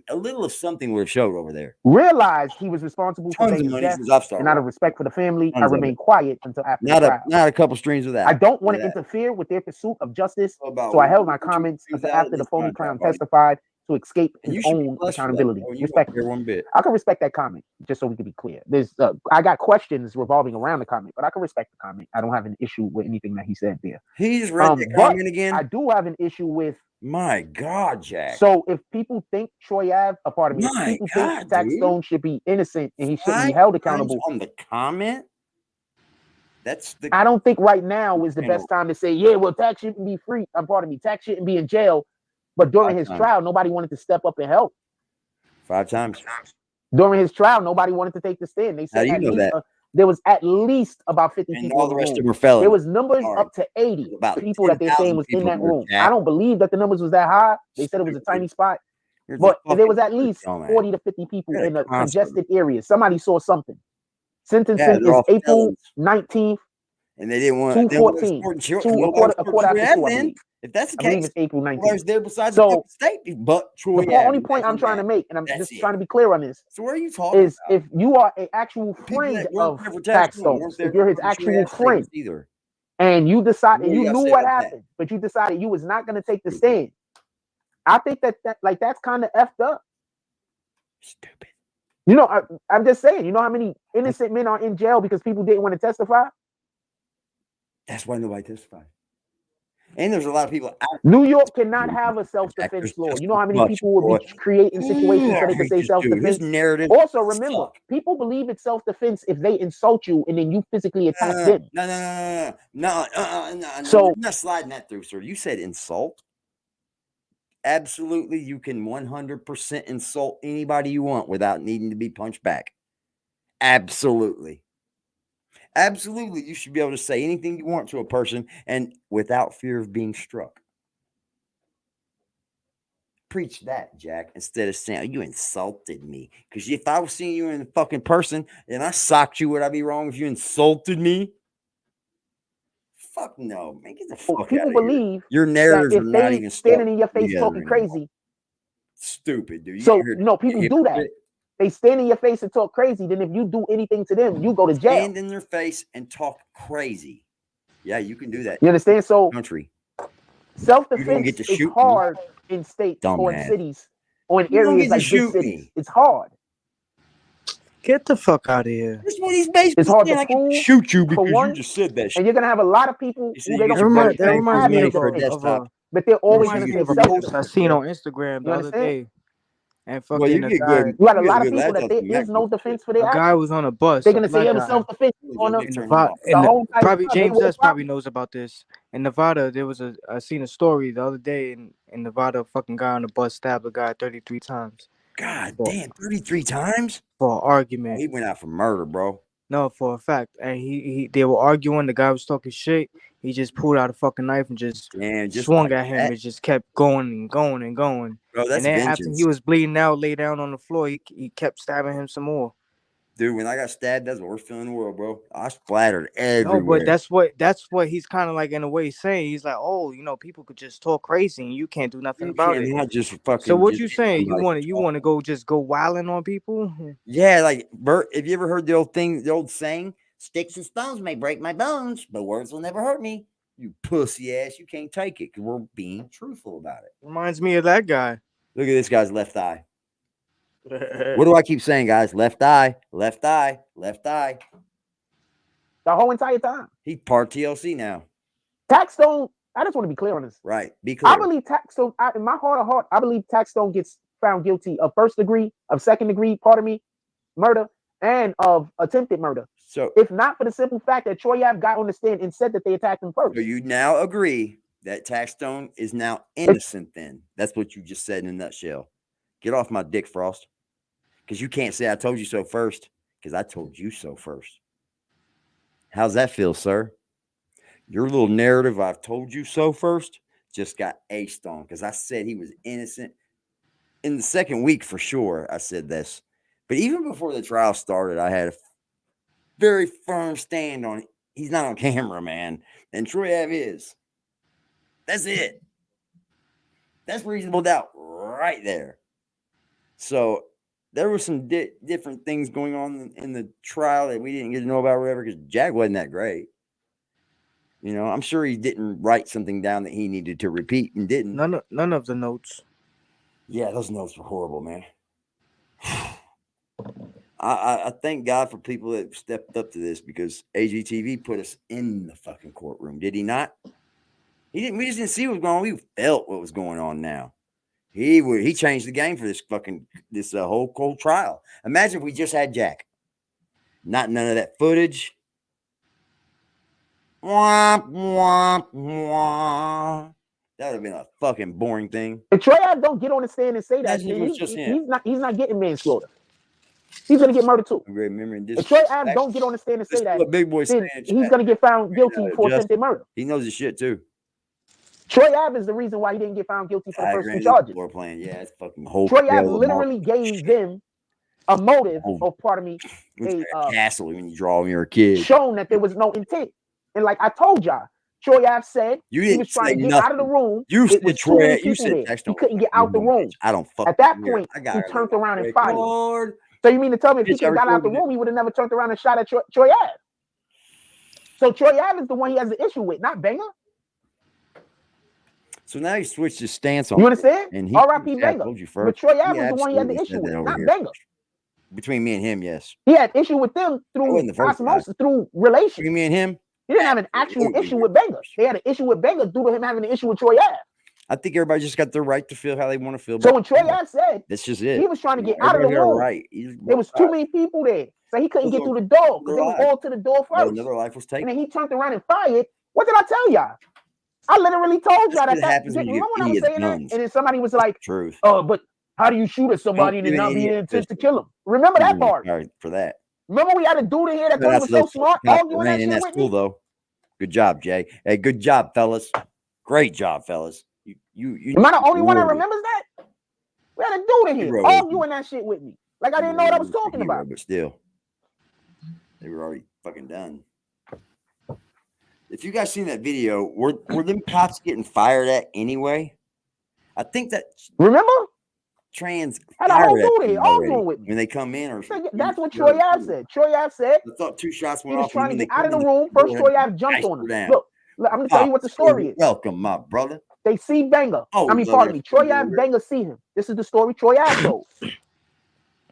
A little of something would have showed over there. Realized he was responsible for his death, and out of respect for the family, I remained quiet until after the trial. Not a couple streams of that. I don't want to interfere with their pursuit of justice, so I held my comments until after the phony clown testified to escape his own accountability. I can respect that comment, just so we can be clear. There's, I got questions revolving around the comment, but I can respect the comment. I don't have an issue with anything that he said there. He just read the comment again. I do have an issue with. My God, Jack. So if people think Troy Ave, if people think Zach Stone should be innocent and he shouldn't be held accountable on the comment, I don't think right now is the best time to say, yeah, well, Tax shouldn't be free. Tax shouldn't be in jail. But during his trial, nobody wanted to step up and help. 5 times. During his trial, nobody wanted to take the stand. They said there was at least about 50 people. All the rest of them were felons. There was numbers up to 80 people that they're saying was in that room. I don't believe that the numbers was that high. They said it was a tiny spot. But there was at least 40 to 50 people in a congested area. Somebody saw something. Sentencing is April 19th. And they didn't want 214. A quarter after 2, I believe. If that's the I believe case, it's April 19th. where's there besides So, the fucking state? But Troy only Ave, point I'm imagine trying to that. make, and I'm That's just it. trying to be clear on this, So what are you talking is about? if you are an actual People friend that weren't of there for Tax Stone Stones, weren't there if you're his for Troy actual Ave friend, either. and you decide, What and do you y'all knew say what about that? happened, but you decided you was not going to take the stand, I think that like that's kind of effed up. Stupid. You know, I'm just saying. You know how many innocent men are in jail because people didn't want to testify? That's why nobody testified. And there's a lot of people out. New York cannot have a self-defense law. You know how many people will be creating situations so they can say self-defense? Narrative. Also, remember, people believe it's self-defense if they insult you and then you physically attack them. No. So I'm not sliding that through, sir. You said insult. Absolutely, you can 100% insult anybody you want without needing to be punched back. Absolutely. Absolutely, you should be able to say anything you want to a person and without fear of being struck. Preach that, Jack, instead of saying, you insulted me. Because if I was seeing you in the fucking person and I socked you, would I be wrong if you insulted me? Fuck no, man. Get the fuck people out of believe here. Your narratives that are if not they even standing in your face together talking anymore. crazy. Stupid, dude. So, people do that. They stand in your face and talk crazy. Then if you do anything to them, you go to jail. Stand in their face and talk crazy. Yeah, you can do that. You understand? So country. Self-defense is hard in states or in cities or in areas like big cities. It's hard. Get the fuck out of here. That's what he's basically It's hard saying. to I can prove, shoot you because for one, you just said that shit. and you're gonna have a lot of people who they don't That reminds me of a but they're always gonna say post I seen on Instagram the other day. And fucking you a get guy, good. You got a lot of people that there is no defense for their a guy was on a bus. They're gonna say it was self-defense on them. The whole probably James S probably knows about this. In Nevada, there was I seen a story the other day in Nevada. A fucking guy on the bus stabbed a guy 33 times. God damn, 33 times for an argument. He went out for murder, bro. No, for a fact. And they were arguing. The guy was talking shit. He just pulled out a fucking knife and just swung at him. It just kept going and going and going. Bro, that's and then vengeance. after he was bleeding out, lay down on the floor, he kept stabbing him some more. Dude, when I got stabbed, that's the worst feeling in the world, bro. I splattered everywhere. No, but that's what he's kind of like in a way saying. He's like, oh, people could just talk crazy and you can't do nothing about it. Not just fucking. So what you saying? You want to go just go wilding on people? Yeah, like Bert. Have you ever heard the old saying? Sticks and stones may break my bones, but words will never hurt me. You pussy ass, you can't take it because we're being truthful about it. Reminds me of that guy. Look at this guy's left eye. What do I keep saying, guys? Left eye, left eye, left eye. The whole entire time. He's part TLC now. Taxstone, I just want to be clear on this. Right. Be clear. I believe Taxstone, in my heart of heart, I believe Taxstone gets found guilty of first degree, of second degree, murder, and of attempted murder. So if not for the simple fact that Troy Ave got on the stand and said that they attacked him first. So you now agree that Taxstone is now innocent then. That's what you just said in a nutshell. Get off my dick, Frost. Because you can't say I told you so first. Because I told you so first. How's that feel, sir? Your little narrative, I've told you so first, just got aced on. Because I said he was innocent. In the second week, for sure, I said this. But even before the trial started, I had a very firm stand on he's not on camera, man. And Troy Ave is. That's it. That's reasonable doubt right there. So there were some different things going on in the trial that we didn't get to know about, whatever, because Jack wasn't that great. I'm sure he didn't write something down that he needed to repeat and didn't. None of the notes. Yeah, those notes were horrible, man. I thank God for people that stepped up to this because AGTV put us in the fucking courtroom. Did he not? He didn't. We just didn't see what was going on. We felt what was going on now. He changed the game for this whole cold trial. Imagine if we just had Jack. None of that footage. Womp, womp, womp. That would have been a fucking boring thing. If Troy Ave don't get on the stand and say that, he's not getting manslaughter. He's gonna get murdered too. If Troy Ave don't get on the stand and say that, big boy then he's gonna get found guilty for attempted murder. He knows his shit too. Troy Ave is the reason why he didn't get found guilty for the first two charges. Yeah, it's fucking whole. Troy Ave literally gave them a motive, a castle when you draw when you're a kid. Shown that there was no intent. And like I told y'all, Troy Ave said You he didn't was trying say to get nothing. out of the room. You It said was too Troy. many You people said there. text He don't couldn't get fucking out the do that, room. bitch. I don't fucking At that care. point, I got he it turned on around and fired. record. So you mean to tell me if he Bitch, I could have got out the recorded it. room, he would have never turned around and shot at Troy Ave? So Troy Ave is the one he has an issue with, not Banger. So now he switched his stance on You it. understand? And he, R.I.P. I Banger. told you But first. Troy Ave He is the one he had the absolutely issue said with, that over not here. Banger. Between me and him, yes. He had issue with them through wasn't the first osmosis, through relations. Between me and him, He didn't have an actual absolutely. issue with Banger. They had an issue with Banger due to him having an issue with Troy Ave. I think everybody just got their right to feel how they want to feel. So when Troy Ave said that's just it. he was trying to get out of the Everybody got a room, right. there was too many people there, so he couldn't get through the door because they was all to the door Well, first. another life was And taken. then he turned around and fired. What did I tell y'all? I literally told y'all That's what that. happens when you Remember get when I was idiots saying that? guns. And then somebody was like, Truth. "Oh, but how do you shoot at somebody and Don't then give not an be idiot intent to pistol. kill him?" Remember that part? Sorry for that. Remember we had a dude in here that Shout thought out he was to so those smart cops that arguing ran that in shit that with school, me? though. Good job, Jay. Hey, good job, fellas. Great job, fellas. You Am I the only one that rewarded. remembers that? We had a dude in here Hero with arguing that shit with me. Like I didn't know what I was talking Hero, about. but still, they were already fucking done. If you guys seen that video, were them cops getting fired at anyway? I think that Remember? trans Had a whole fired at dude here them already arguing with me. when they come in, or That's what Troy Ave said. Troy Ave said I thought 2 shots he went was off. trying to and when get they out of come the in, room. First, Troy Ave jumped on him. down. Look, I'm gonna tell you what the story is. Welcome, my brother. They see Banger. Oh, I mean, brother, pardon me. Troy Ave, Banger see him. This is the story Troy Ave told.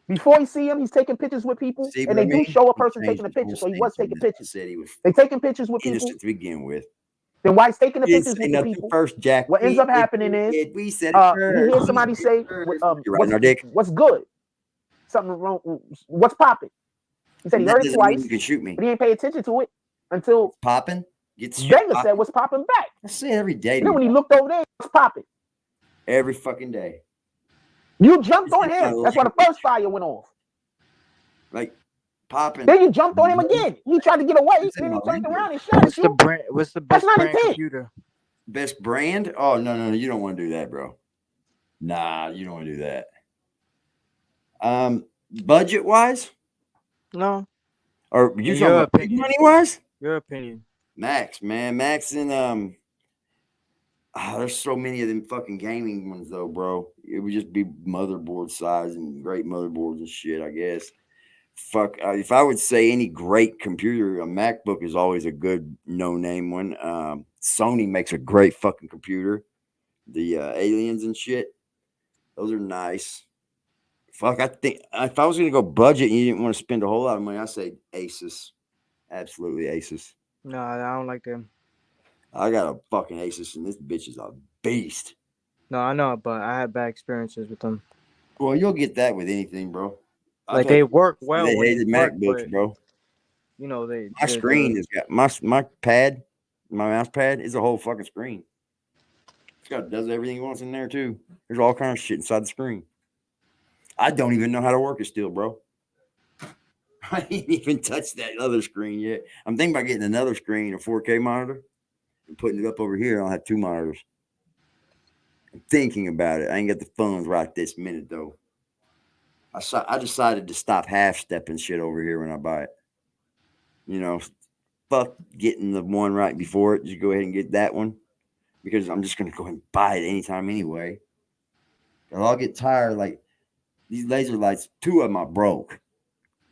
Before he see him, he's taking pictures with people, See and what they I do mean? show a He person changed taking a his whole picture. So he stance was on taking this. pictures. Said he was They taking pictures with people. innocent to begin with. Then while he's taking the He didn't pictures say with the nothing people, first, Jack. what ends up happening is we said he hears somebody say, "You're right, our dick." "What's good? Something wrong? What's popping?" He said he That heard it doesn't mean twice, you can shoot me. but he didn't pay attention to it until Popping. Gets Banger said, "What's popping back?" I say it every day. And then when he looked over there, what's popping? Every fucking day. You jumped on him. That's why the first fire went off. Like popping. Then you jumped on him again. He tried to get away, and then he turned around and shot at you. What's the That's best not brand intent. computer? Best brand? Oh no, you don't want to do that, bro. Nah, you don't want to do that. Budget wise, No. or you In talking your about big opinion. money wise? Your opinion. Max, man, Max and there's so many of them fucking gaming ones though, bro. It would just be motherboard size and great motherboards and shit, I guess. Fuck, if I would say any great computer, a MacBook is always a good no-name one. Sony makes a great fucking computer. The aliens and shit, those are nice. Fuck, I think if I was gonna go budget and you didn't want to spend a whole lot of money, I'd say Asus. Absolutely Asus. No, I don't like them. I got a fucking Asus and this bitch is a beast. No, I know, but I had bad experiences with them. Well, you'll get that with anything, bro. Like they work well. They when hated work, MacBooks, but, bro. You know My screen has got my pad, my mouse pad is a whole fucking screen. Does everything it wants in there too. There's all kinds of shit inside the screen. I don't even know how to work it still, bro. I ain't even touched that other screen yet. I'm thinking about getting another screen, a 4K monitor, and putting it up over here. I'll have 2 monitors. I'm thinking about it. I ain't got the funds right this minute though. I decided to stop half-stepping shit over here when I buy it. You know, fuck getting the one right before it. Just go ahead and get that one. Because I'm just going to go ahead and buy it anytime anyway. I'll get tired. Like, these laser lights, 2 of them I broke.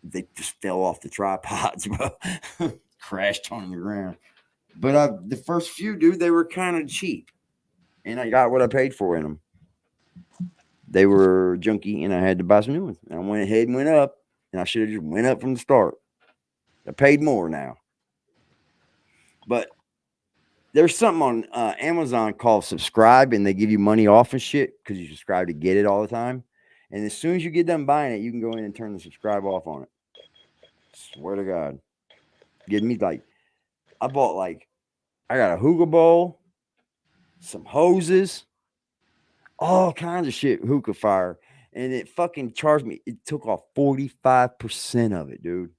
They just fell off the tripods, bro. Crashed on the ground. But the first few, dude, they were kind of cheap. And I got what I paid for in them. They were junky, and I had to buy some new ones. And I went ahead and went up. And I should have just went up from the start. I paid more now. But there's something on Amazon called subscribe, and they give you money off and shit because you subscribe to get it all the time. And as soon as you get done buying it, you can go in and turn the subscribe off on it. Swear to God. Give me I got a hookah bowl, some hoses, all kinds of shit, hookah fire. And it fucking charged me. It took off 45% of it, dude.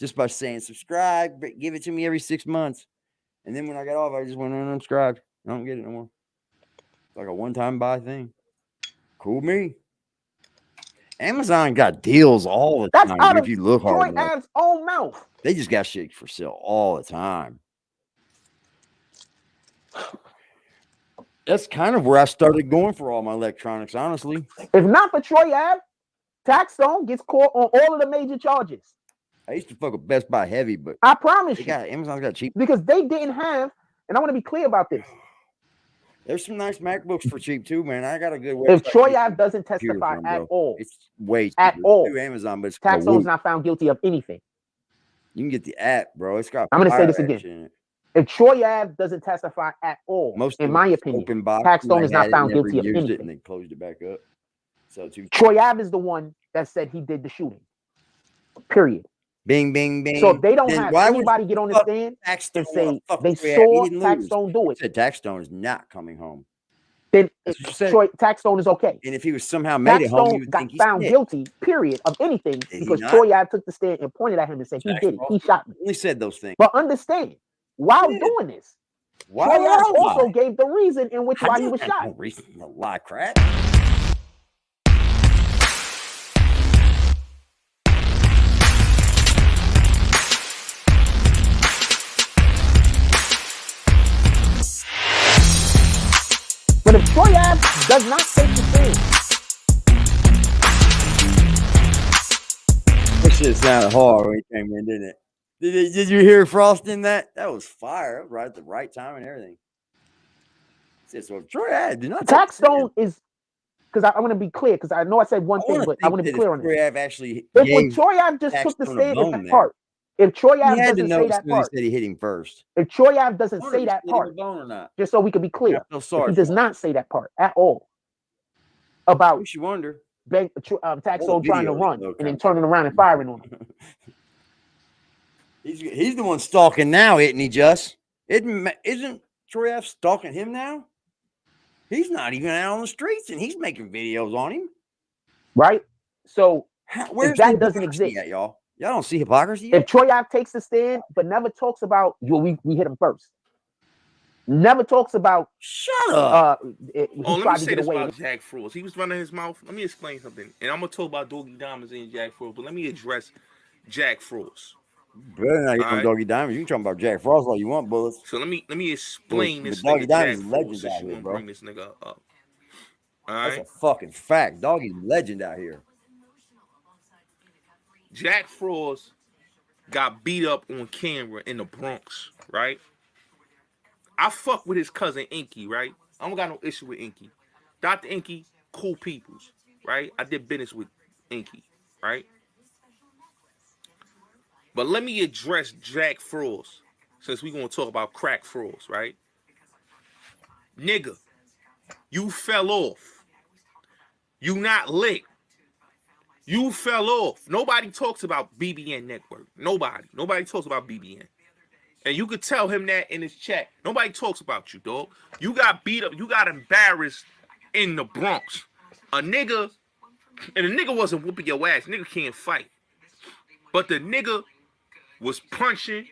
Just by saying subscribe, but give it to me every 6 months. And then when I got off, I just went unsubscribed. I don't get it no more. It's like a one-time buy thing. Cool me. Amazon got deals all the time. Out if you look hard Troy enough. Ave's own mouth. They just got shit for sale all the time. That's kind of where I started going for all my electronics, honestly. If not for Troy Ave, Taxstone gets caught on all of the major charges. I used to fuck with Best Buy heavy, but I promise you. Amazon's got cheap. Because they didn't have, and I want to be clear about this. There's some nice MacBooks for cheap too, man. I got a good website. If Troy Ave doesn't testify at all, it's way at all, through Amazon, but it's Taxstone's not found guilty of anything. You can get the app, bro. It's got. I'm going to say this again. If Troy Ave doesn't testify at all, in my opinion, Taxstone is not found guilty of anything. And they closed it back up. So Troy Ave is the one that said he did the shooting. Period. Bing, bing, bing. So they don't have anybody get on the stand and say they saw Taxstone do it. Said Taxstone is not coming home. Then Taxstone is okay. And if he was somehow made it home, you would think he's found guilty, period, of anything, because Troy Ave took the stand and pointed at him and said he did it. He shot me. He said those things. But understand, while doing this, Troy Ave also gave the reason in which why he was shot. No reason to lie, crap. But if Troy Ave does not take the stand, this shit sounded hard when he came in, didn't it? Did you hear Frost in that? That was fire. That was right at the right time and everything. So if Troy Ave did not Taxstone is, because I want to be clear, because I know I said one thing, but I want to be clear on this. Troy Ave actually if Troy Ave just took the stand in that part, if Troy Ave doesn't say that part, he said he hit him first. If Troy Ave doesn't say that part, or not. Just so we can be clear, if he does not say that part at all about you wonder Taxstone trying to run and then turning around and firing on him. He's the one stalking now, isn't he? Isn't Troy Ave stalking him now? He's not even out on the streets, and he's making videos on him. Right. So where's that doesn't exist, yet, y'all? Y'all don't see hypocrisy yet? If Troy Ave takes the stand, but never talks about we hit him first. Never talks about. Shut up. Let me say this about Jack Frost. He was running his mouth. Let me explain something, and I'm gonna talk about Doggy Diamonds and Jack Frost, but let me address Jack Frost. Better not get on Doggy Diamonds. You can talk about Jack Frost all you want, bullets. So let me explain this. Doggy Diamonds is Jack legend Frost, out here, bro. Bring this nigga up. All That's right, a fucking fact. Doggy's legend out here. Jack Frost got beat up on camera in the Bronx, right? I fuck with his cousin Inky, right? I don't got no issue with Inky. Dr. Inky, cool peoples, right? I did business with Inky, right? But let me address Jack Frost, since we gonna talk about Crack Frost, right? Nigga, you fell off. You not lit. You fell off. Nobody talks about BBN Network. Nobody talks about BBN. And you could tell him that in his chat. Nobody talks about you, dog. You got beat up. You got embarrassed in the Bronx. And the nigga wasn't whooping your ass. Nigga can't fight. But the nigga was punching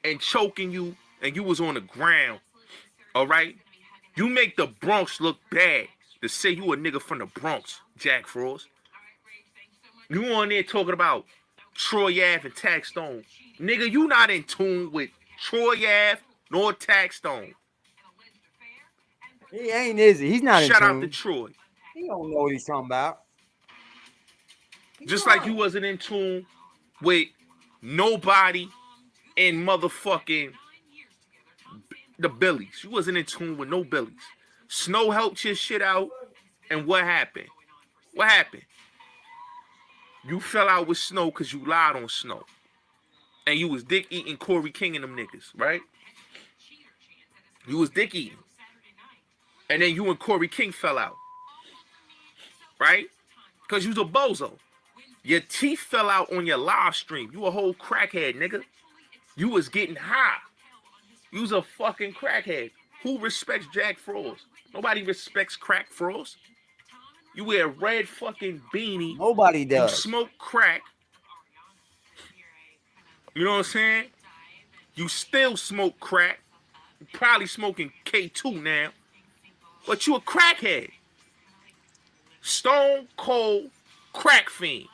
and choking you, and you was on the ground. All right? You make the Bronx look bad to say you a nigga from the Bronx, Jack Frost. You on there talking about Troy Ave and Taxstone. Nigga, you not in tune with Troy Ave nor Taxstone. He ain't, is he? He's not in tune. Shout out to Troy. He don't know what he's talking about. Just like you wasn't in tune with nobody in motherfucking the Billies. You wasn't in tune with no Billies. Snow helped your shit out, and what happened? What happened? You fell out with Snow because you lied on Snow. And you was dick eating Corey King and them niggas, right? You was dick eating. And then you and Corey King fell out. Right? Because you was a bozo. Your teeth fell out on your live stream. You a whole crackhead, nigga. You was getting high. You was a fucking crackhead. Who respects Jack Frost? Nobody respects Crack Frost. You wear a red fucking beanie. Nobody does. You smoke crack. You know what I'm saying? You still smoke crack. You're probably smoking K2 now. But you a crackhead. Stone cold crack fiend.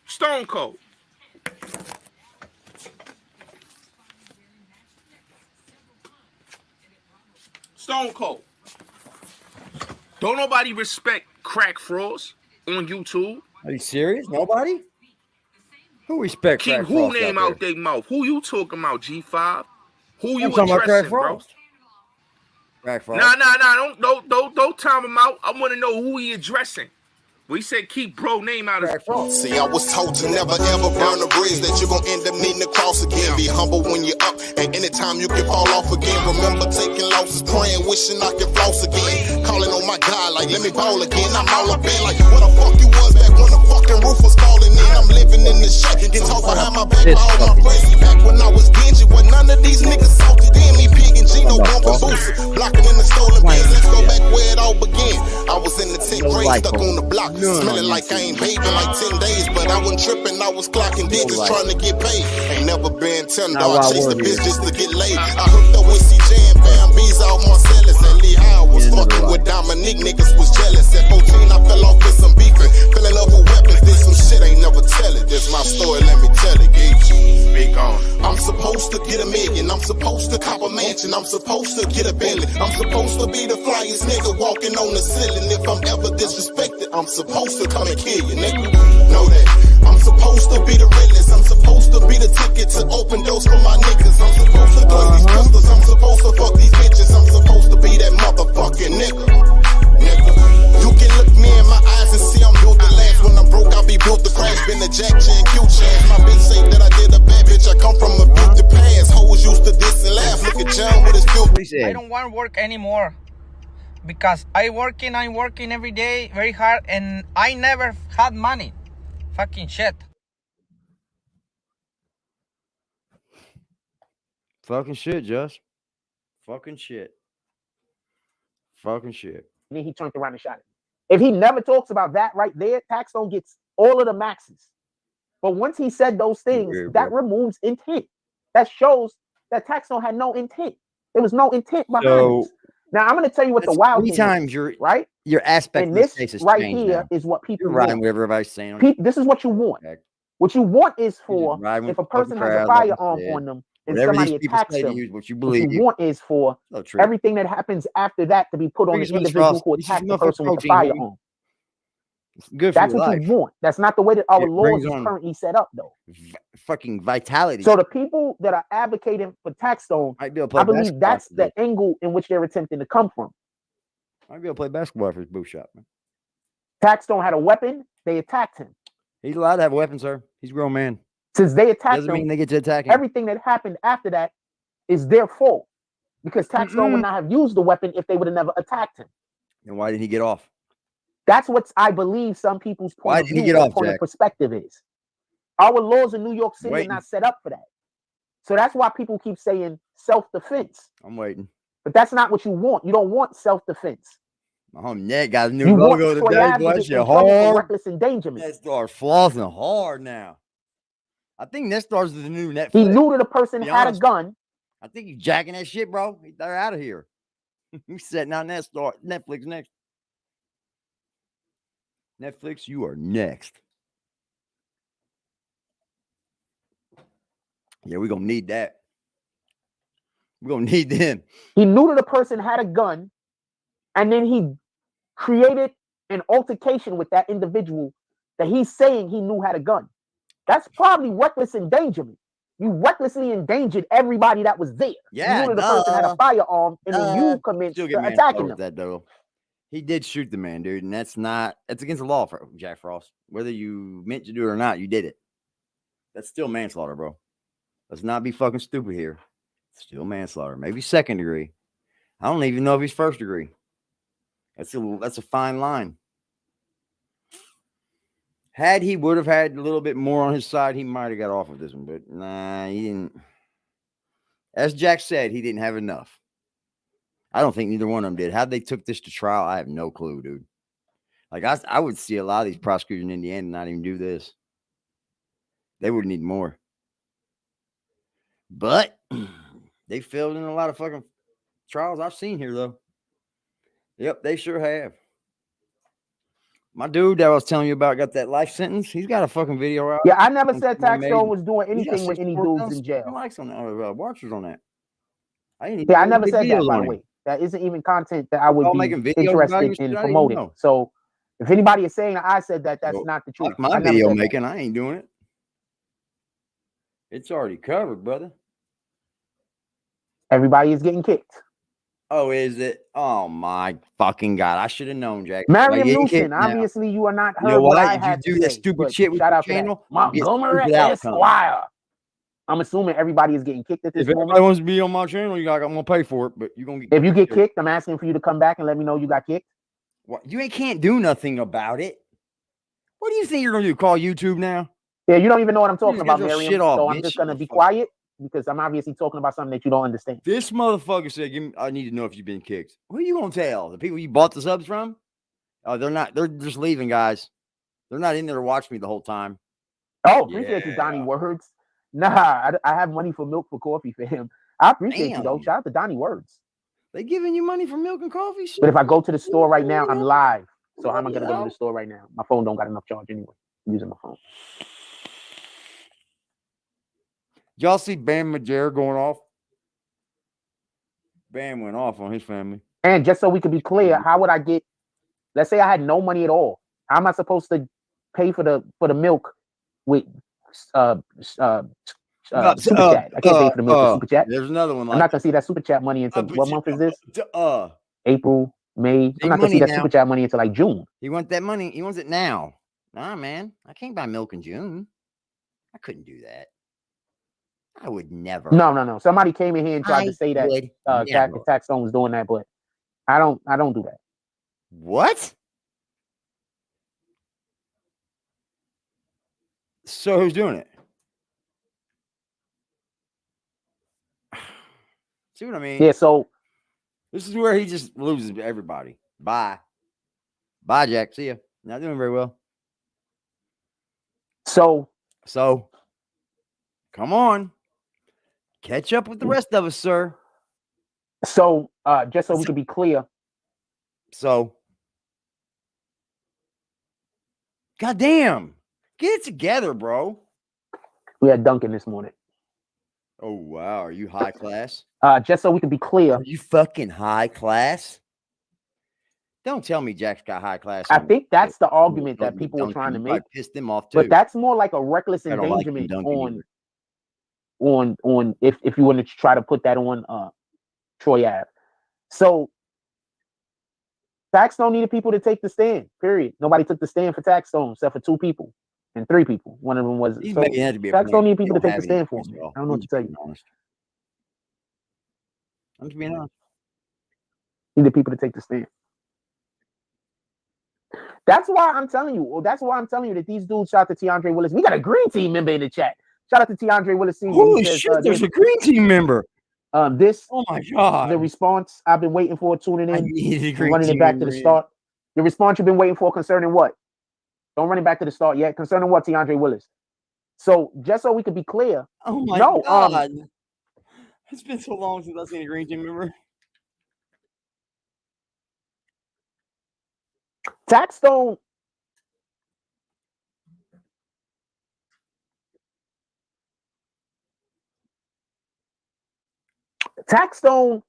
Stone cold. Stone Cold. Don't nobody respect crack frost on YouTube. Are you serious? Nobody? Who respect Keep Crack who Frost name out out their mouth. Who you talking about, G5? Who I'm you talking about Crack addressing, bro? Frost. Crack Frost. Nah. Don't time him out. I want to know who he addressing. Well, he said keep bro name out of Crack Frost. See, I was told to never ever burn a bridge that you're gonna end up needing to cross again. Be humble when you're up, and anytime you can fall off again. Remember taking losses, praying, wishing I could floss again. Calling on my God, like let me ball again. I'm all up in like what the fuck you was back when the fucking roof was falling in. I'm living in the shit, get talk behind my back by all my friends. Back when I was dingy, when none of these niggas salted in me, Pig and Gino bumping boots, blocking in the stolen bins. Let's go back where it all began. I was in the 10th grade, stuck on the block. Smelling like I ain't bathing like 10 days, but I wasn't tripping. I was clocking digits trying to get paid. Ain't never been tender. I chased the bitch just to get laid. I hooked up with CJ and Bam B's off Marcellus. At Lee High, I was fucking with Dominique. Niggas was jealous. At 14, I fell off with some beefing. Fell in love with weapons. Did some shit, ain't never tell it. This my story, let me tell it. Speak on. I'm supposed to get a million. I'm supposed to cop a mansion. I'm supposed to get a Bentley. I'm supposed to be the flyest nigga walking on the ceiling. If I'm ever disrespected, I'm supposed to come and kill you, nigga. Know that. I'm supposed to be the realest. I'm supposed to be the ticket to open doors for my niggas. I'm supposed to gun these pistols. I'm supposed to fuck these bitches. I'm supposed to be that motherfucking nigga. You can look me in my eyes and see I'm built to last. When I'm broke, I'll be built to crash. Been a Jack Chan Q chance. My bitch say that I did a bad bitch. I come from a built to pass. Hoes used to diss and laugh. Look at John with his filth. I don't want to work anymore because I'm working every day very hard and I never had money. Fucking shit. Fucking shit, Just. Fucking shit. Fucking shit. And then he turned around and shot it. If he never talks about that right there, Taxstone gets all of the maxes. But once he said those things, that removes intent. That shows that Taxstone had no intent. There was no intent behind it. Now I'm going to tell you what the wild thing times is, you're right. Your aspect and of this this is right here is what people riding want. with everybody's saying. This is what you want. What you want is for if a person has a firearm on them and somebody attacks them. What you want is for everything that happens after that to be put on the individual who attacked the person with the firearm. That's what you want. That's not the way that our laws is currently set up, though. Fucking vitality. So the people that are advocating for Taxstone, I believe that's the angle in which they're attempting to come from. I'd be able to play basketball for his boot shop, man. Taxstone had a weapon. They attacked him. He's allowed to have a weapon, sir. He's a grown man. Since they attacked doesn't him, mean they get to attack him. Everything that happened after that is their fault because Taxstone would not have used the weapon if they would have never attacked him. And why did he get off? That's what I believe some people's point of view of perspective is. Our laws in New York City are not set up for that. So that's why people keep saying self-defense. I'm waiting. But that's not what you want. You don't want self-defense. My homie Ned got a new logo today. Boy, shit hard. Reckless endangerment. That star's flossing hard now. I think that star's the new Netflix. He knew that a person had a gun. I think he's jacking that shit, bro. They're out of here. He's setting out that star. Netflix next. Netflix, you are next. Yeah, we're going to need that. We're going to need them. He knew that a person had a gun, and then he created an altercation with that individual that he's saying he knew had a gun. That's probably reckless endangerment. You recklessly endangered everybody that was there. Yeah, you knew that the person had a firearm, and then you commenced to attacking them. That, though. He did shoot the man, dude, and that's against the law for Jack Frost. Whether you meant to do it or not, you did it. That's still manslaughter, bro. Let's not be fucking stupid here. Still manslaughter. Maybe second degree. I don't even know if he's first degree. That's a fine line. Had he would have had a little bit more on his side, he might have got off of this one, but nah, he didn't. As Jack said, he didn't have enough. I don't think neither one of them did. How they took this to trial, I have no clue, dude. Like, I would see a lot of these prosecutors in Indiana not even do this. They would need more. But they failed in a lot of fucking trials I've seen here, though. Yep, they sure have. My dude that I was telling you about got that life sentence. He's got a fucking video out. Yeah, I never said Taxstone was doing anything with any dudes in jail. Likes on watchers on that. I never said that, by the way. that isn't even content that I would Y'all be making videos about interested your shit? in I didn't promoting. know. So if anybody is saying that I said that, that's Well, not the truth. fuck my I never video said that. making. I ain't doing it. It's already covered, brother. Everybody is getting kicked. Oh, is it? Oh my fucking god! I should have known, Jack. Mariam Like, Newson, obviously you are not You know heard what what? I If you had to do that say. stupid But shit with shout your out to that. channel, you get Montgomery stupid outcomes. Esquire. I'm assuming everybody is getting kicked at this If everybody moment. wants to be on my channel, I'm gonna pay for it, but you're gonna get. If you get kicked, I'm asking for you to come back and let me know you got kicked. What? You can't do nothing about it. What do you think you're gonna do? Call YouTube now? Yeah, you don't even know what I'm talking Get about, your Miriam. shit off, So I'm bitch, just gonna be motherfucker. quiet because I'm obviously talking about something that you don't understand. This motherfucker said, I need to know if you've been kicked. Who are you gonna tell? The people you bought the subs from? Oh, they're not. They're just leaving, guys. They're not in there to watch me the whole time. Oh, appreciate you, Donnie Words. Nah, I have money for milk for coffee for him. I appreciate you though. Shout out to Donnie Words. They giving you money for milk and coffee? Shit. But if I go to the store right now, I'm live. So how am I gonna go to the store right now? My phone don't got enough charge anyway. I'm using my phone. Y'all see Bam Majere going off? Bam went off on his family. And just so we could be clear, how would I get? Let's say I had no money at all. How am I supposed to pay for the milk with super chat? I can't pay for the milk with super chat. There's another one. I'm not gonna see that super chat money until what month is this? April, May. I'm not gonna see that super chat money until like June. He wants that money. He wants it now. Nah, man, I can't buy milk in June. I couldn't do that. I would never. No. Somebody came in here and tried to say that Tax Stone was doing that, but I don't do that. What? So who's doing it? See what I mean? Yeah, so this is where he just loses everybody. Bye, Jack. See ya. Not doing very well. So come on. Catch up with the rest of us, sir. So just so we can be clear. So goddamn. Get it together, bro. We had Duncan this morning. Oh wow, are you high class? Just so we can be clear. Are you fucking high class? Don't tell me Jack's got high class. I think that's the argument that people were trying to make. Pissed them off too. But that's more like a reckless endangerment on if you want to try to put that on Troy Ave. So Tax Stone needed people to take the stand. Period. Nobody took the stand for Tax Stone except for 2 people and 3 people. One of them was Tax Stone needed people to take the stand for him. I don't know what to tell you. I'm just being honest. Needed people to take the stand. That's why I'm telling you. That's why I'm telling you that these dudes. Shout out to Tiandre Willis. We got a green team member in the chat. Shout out to Tiandre Willis. Holy shit! There's a green team member. This. Oh my god. The response I've been waiting for, tuning in, running it back to the start. The response you've been waiting for concerning what? Don't run it back to the start yet. Concerning what, Tiandre Willis? So just so we could be clear. Oh my god. It's been so long since I've seen a green team member. Tax Stone. Tax Stone.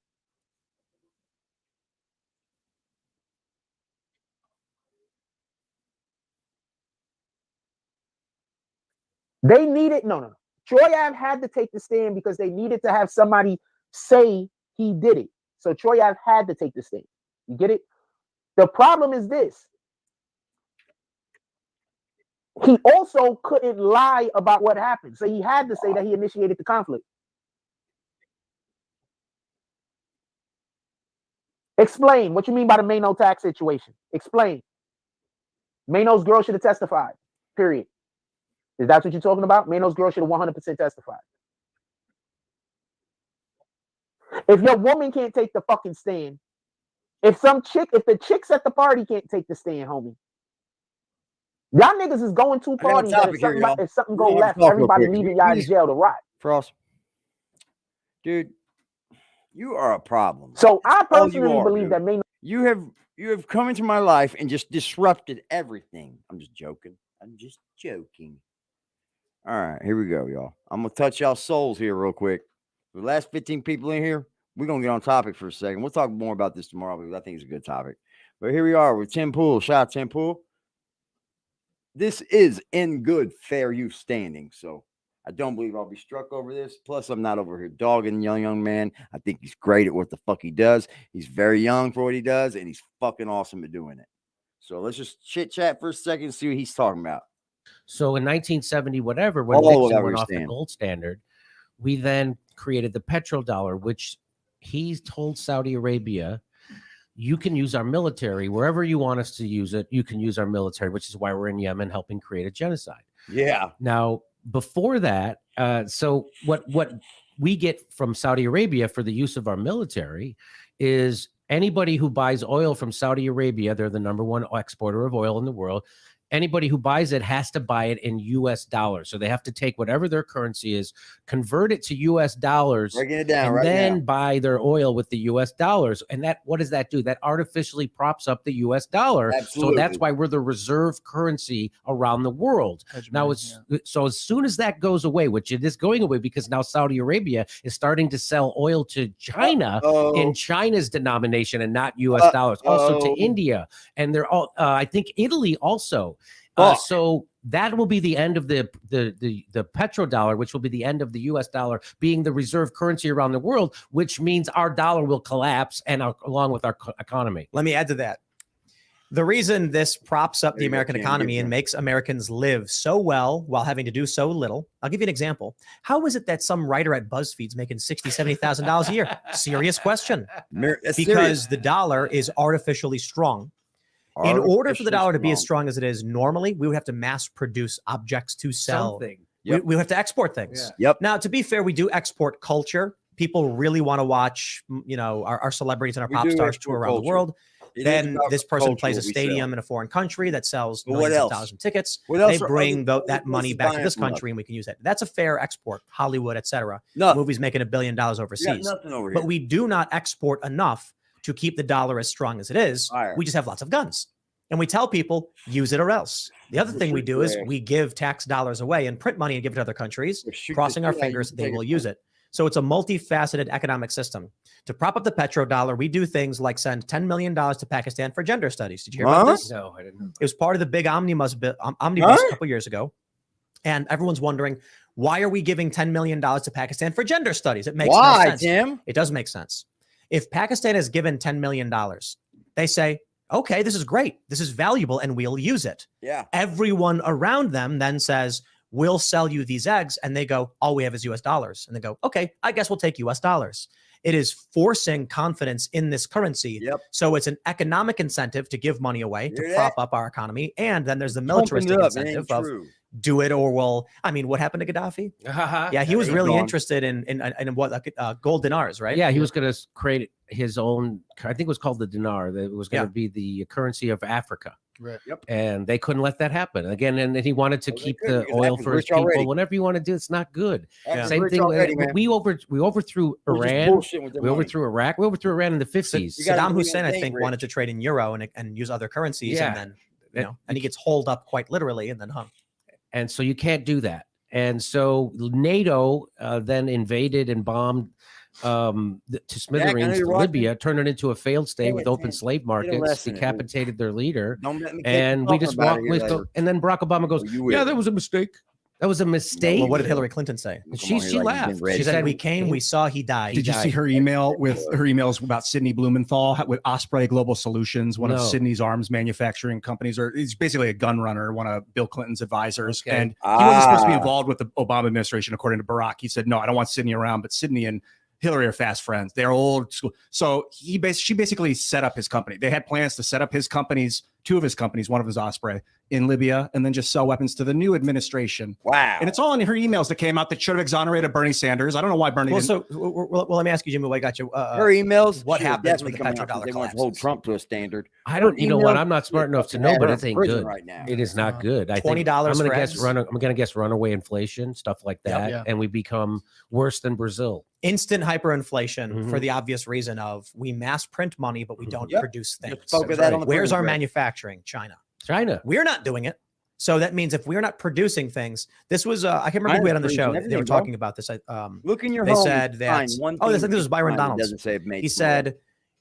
They needed no. Troy Ave had to take the stand because they needed to have somebody say he did it. So Troy Ave had to take the stand. You get it? The problem is this. He also couldn't lie about what happened. So he had to say that he initiated the conflict. Explain what you mean by the Mano tax situation. Explain. Mano's girl should have testified. Period. Is that what you're talking about? Mano's girl should have 100% testified. If your woman can't take the fucking stand, if the chicks at the party can't take the stand, homie, y'all niggas is going to parties that if something go left, everybody leaving y'all in jail to rot. Frost. Dude, you are a problem. So I personally believe that Mano. You have come into my life and just disrupted everything. I'm just joking. All right, here we go, y'all. I'm gonna touch y'all souls here real quick. The last 15 people in here, We're going to get on topic for a second. We'll talk more about this tomorrow because I think it's a good topic. But here we are with Tim Pool. Shout out Tim Pool. This is in good, fair use standing. So I don't believe I'll be struck over this. Plus, I'm not over here dogging young man. I think he's great at what the fuck he does. He's very young for what he does, and he's fucking awesome at doing it. So let's just chit chat for a second and see what he's talking about. So in 1970, whatever, when Nixon went off the gold standard, we then created the petrodollar, which he told Saudi Arabia, you can use our military wherever you want us to use it. You can use our military, which is why we're in Yemen helping create a genocide. Yeah. Now, before that, so what we get from Saudi Arabia for the use of our military is anybody who buys oil from Saudi Arabia, they're the #1 exporter of oil in the world. Anybody who buys it has to buy it in US dollars. So they have to take whatever their currency is, convert it to US dollars, breaking it down and right then now. buy their oil with the US dollars. And that, what does that do? That artificially props up the US dollar. Absolutely. So that's why we're the reserve currency around the world. Now, so as soon as that goes away, which it is going away because now Saudi Arabia is starting to sell oil to China in China's denomination and not US dollars, also to India. And they're all, I think Italy also. So that will be the end of the petrodollar, which will be the end of the US dollar being the reserve currency around the world, which means our dollar will collapse and along with our economy. Let me add to that. The reason this props up the American economy and makes Americans live so well while having to do so little, I'll give you an example. How is it that some writer at BuzzFeed's making $60,000, $70,000 a year? Serious question. Because the dollar is artificially strong. In order for the dollar to be as strong as it is normally, we would have to mass produce objects to sell. Something. We have to export things. Now, to be fair, we do export culture. People really want to watch, you know, our celebrities and our pop stars tour around the world. Then this person plays a stadium in a foreign country that sells millions of dollars in tickets. They bring that money back to this country and we can use it. That's a fair export. Hollywood, etc. Movies making $1 billion overseas. But we do not export enough to keep the dollar as strong as it is. We just have lots of guns. And we tell people, use it or else. The other thing we do is we give tax dollars away and print money and give it to other countries, crossing our fingers they will use it. So it's a multifaceted economic system. To prop up the petrodollar, we do things like send $10 million to Pakistan for gender studies. Did you hear about this? No, I didn't know. It was part of the big omnibus a couple years ago. And everyone's wondering, why are we giving $10 million to Pakistan for gender studies? It makes no sense. Tim? It does make sense. If Pakistan is given $10 million, they say, okay, this is great. This is valuable and we'll use it. Yeah. Everyone around them then says, we'll sell you these eggs. And they go, all we have is US dollars. And they go, okay, I guess we'll take US dollars. It is forcing confidence in this currency. So it's an economic incentive to give money away to prop up our economy. And then there's the militaristic incentive of do it or we'll, I mean, what happened to Gaddafi? Yeah, he was really interested in what gold dinars, right? Yeah, he was going to create his own, I think it was called the dinar. That was going to be the currency of Africa. Right. And they couldn't let that happen again. And he wanted to keep the oil for his people. Whatever you want to do, it's not good. Same thing. We overthrew Iran. We overthrew Iraq. We overthrew Iran in the 50s. Saddam Hussein, I think, wanted to trade in euro and use other currencies, and then and he gets holed up quite literally and then hung. And so you can't do that. And so NATO then invaded and bombed to smithereens to Libya, turned it into a failed state with open slave markets, decapitated their leader, and we just walked with. And then Barack Obama goes, "Yeah, that was a mistake. That was a mistake." Well, what did Hillary Clinton say? She laughed. She said, "We came, we saw, he died." Did you see her email with her emails about Sydney Blumenthal with Osprey Global Solutions, one of Sydney's arms manufacturing companies, or he's basically a gun runner, one of Bill Clinton's advisors, and he wasn't supposed to be involved with the Obama administration, according to Barack. He said, "No, I don't want Sydney around," but Sydney and Hillary are fast friends. They're old school. So she basically set up his company. They had plans to set up his companies, two of his companies, one of his Osprey in Libya, and then just sell weapons to the new administration. Wow. And it's all in her emails that came out that should have exonerated Bernie Sanders. I don't know why Bernie didn't. Well, let me ask you, Jimmy, what got you? Her emails? What happens when the petrodollar petrodollar collapses? Hold Trump to a standard. I don't, you know what? I'm not smart enough to know, but it ain't good. Right now. It is not good. I think $20 I'm going to guess runaway inflation, stuff like that. And we become worse than Brazil. Instant hyperinflation for the obvious reason of we mass print money, but we don't produce things. Spoke of that on the Where's our manufacturing? China. China. We're not doing it. So that means if we're not producing things, this was I can't remember who we had on the show. They were talking about this. Look in your they home. said that. Oh, I think this was Byron Donalds. He said,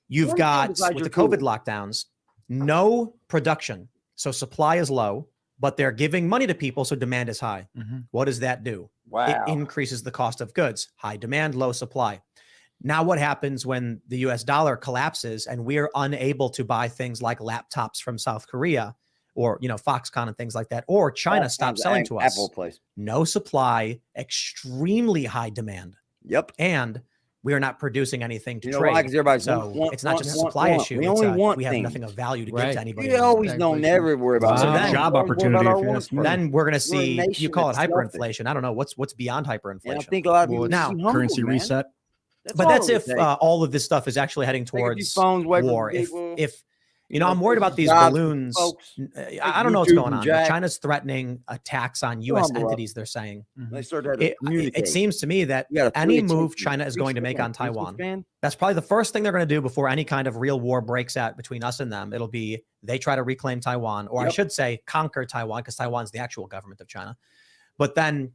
"You've got with the COVID lockdowns, no production, so supply is low, but they're giving money to people, so demand is high. What does that do? Wow. It increases the cost of goods. High demand, low supply. Now, what happens when the U.S. dollar collapses and we're unable to buy things like laptops from South Korea?" Or, you know, Foxconn and things like that, or China stops selling to us. Apple place. No supply, extremely high demand. Yep. And we are not producing anything to You know trade. why? 'Cause everybody's so it's not just a supply issue. We only want we have things. nothing of value to give to anybody. We always don't never worry about job opportunity. Then we're going to see, you call it hyperinflation. I don't know what's beyond hyperinflation. And I think a lot of people now currency reset. But that's if all of this stuff is actually heading towards war. If you know, I'm worried about these balloons. I don't know what's going on. But China's threatening attacks on U.S. entities, they're saying. It seems to me that any move China is going to make on Taiwan, that's probably the first thing they're going to do before any kind of real war breaks out between us and them. It'll be they try to reclaim Taiwan, or I should say conquer Taiwan, because Taiwan's the actual government of China. But then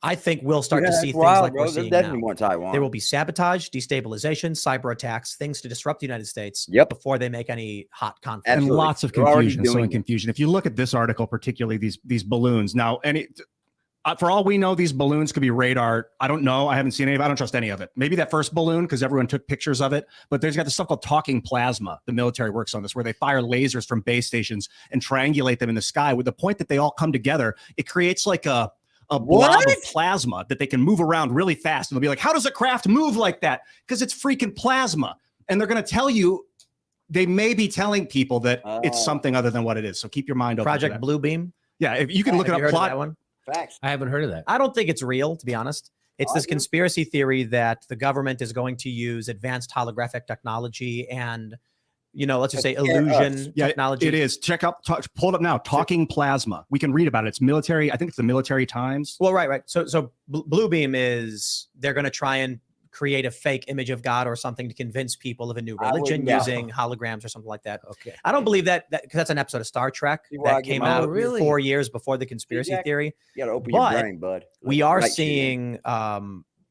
I think we'll start to see things like we're seeing now. There will be sabotage, destabilization, cyber attacks, things to disrupt the United States before they make any hot conflict. And lots of confusion. So in confusion. If you look at this article, particularly these balloons, now, for all we know, these balloons could be radar. I don't know. I haven't seen any. I don't trust any of it. Maybe that first balloon, because everyone took pictures of it. But there's got this stuff called talking plasma. The military works on this, where they fire lasers from base stations and triangulate them in the sky. With the point that they all come together, it creates like a blob of plasma that they can move around really fast. And they'll be like, how does a craft move like that? Because it's freaking plasma. And they're going to tell you, they may be telling people that it's something other than what it is. So keep your mind open. Project Blue Beam. Yeah, if you can look it up. Plot that one. Facts. I haven't heard of that. I don't think it's real, to be honest. It's this conspiracy theory that the government is going to use advanced holographic technology and, you know, let's just say illusion technology. It is. Pull it up now. Talking plasma. We can read about it. It's military. I think it's the Military Times. Well, right. So Blue Beam is, they're going to try and create a fake image of God or something to convince people of a new religion using holograms or something like that. Okay. I don't believe that because that's an episode of Star Trek that came out 4 years before the conspiracy theory. You got to open your brain, bud. We are seeing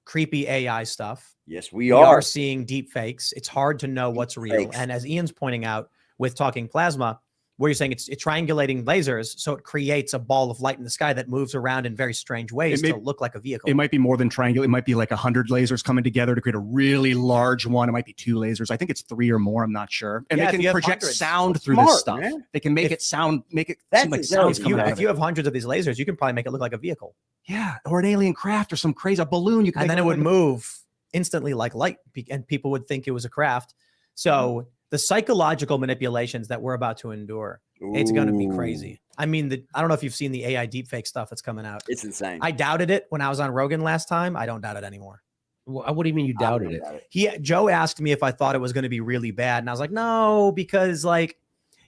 creepy AI stuff. Yes, we are seeing deep fakes. It's hard to know what's real. And as Ian's pointing out with talking plasma, where you're saying it's triangulating lasers, so it creates a ball of light in the sky that moves around in very strange ways to look like a vehicle. It might be more than triangular. It might be like 100 lasers coming together to create a really large one. It might be 2 lasers. I think it's 3 or more. I'm not sure. And they can project sound through this stuff. Man. They can make it seem like sounds coming out. If you have hundreds of these lasers, you can probably make it look like a vehicle. Yeah, or an alien craft or some crazy balloon. You can, and then it would move instantly like light, and people would think it was a craft. So the psychological manipulations that we're about to endure, it's going to be crazy. I mean, I don't know if you've seen the AI deepfake stuff that's coming out. It's insane. I doubted it when I was on Rogan last time. I don't doubt it anymore. What do you mean you doubted it? Joe asked me if I thought it was going to be really bad, and I was like, no, because like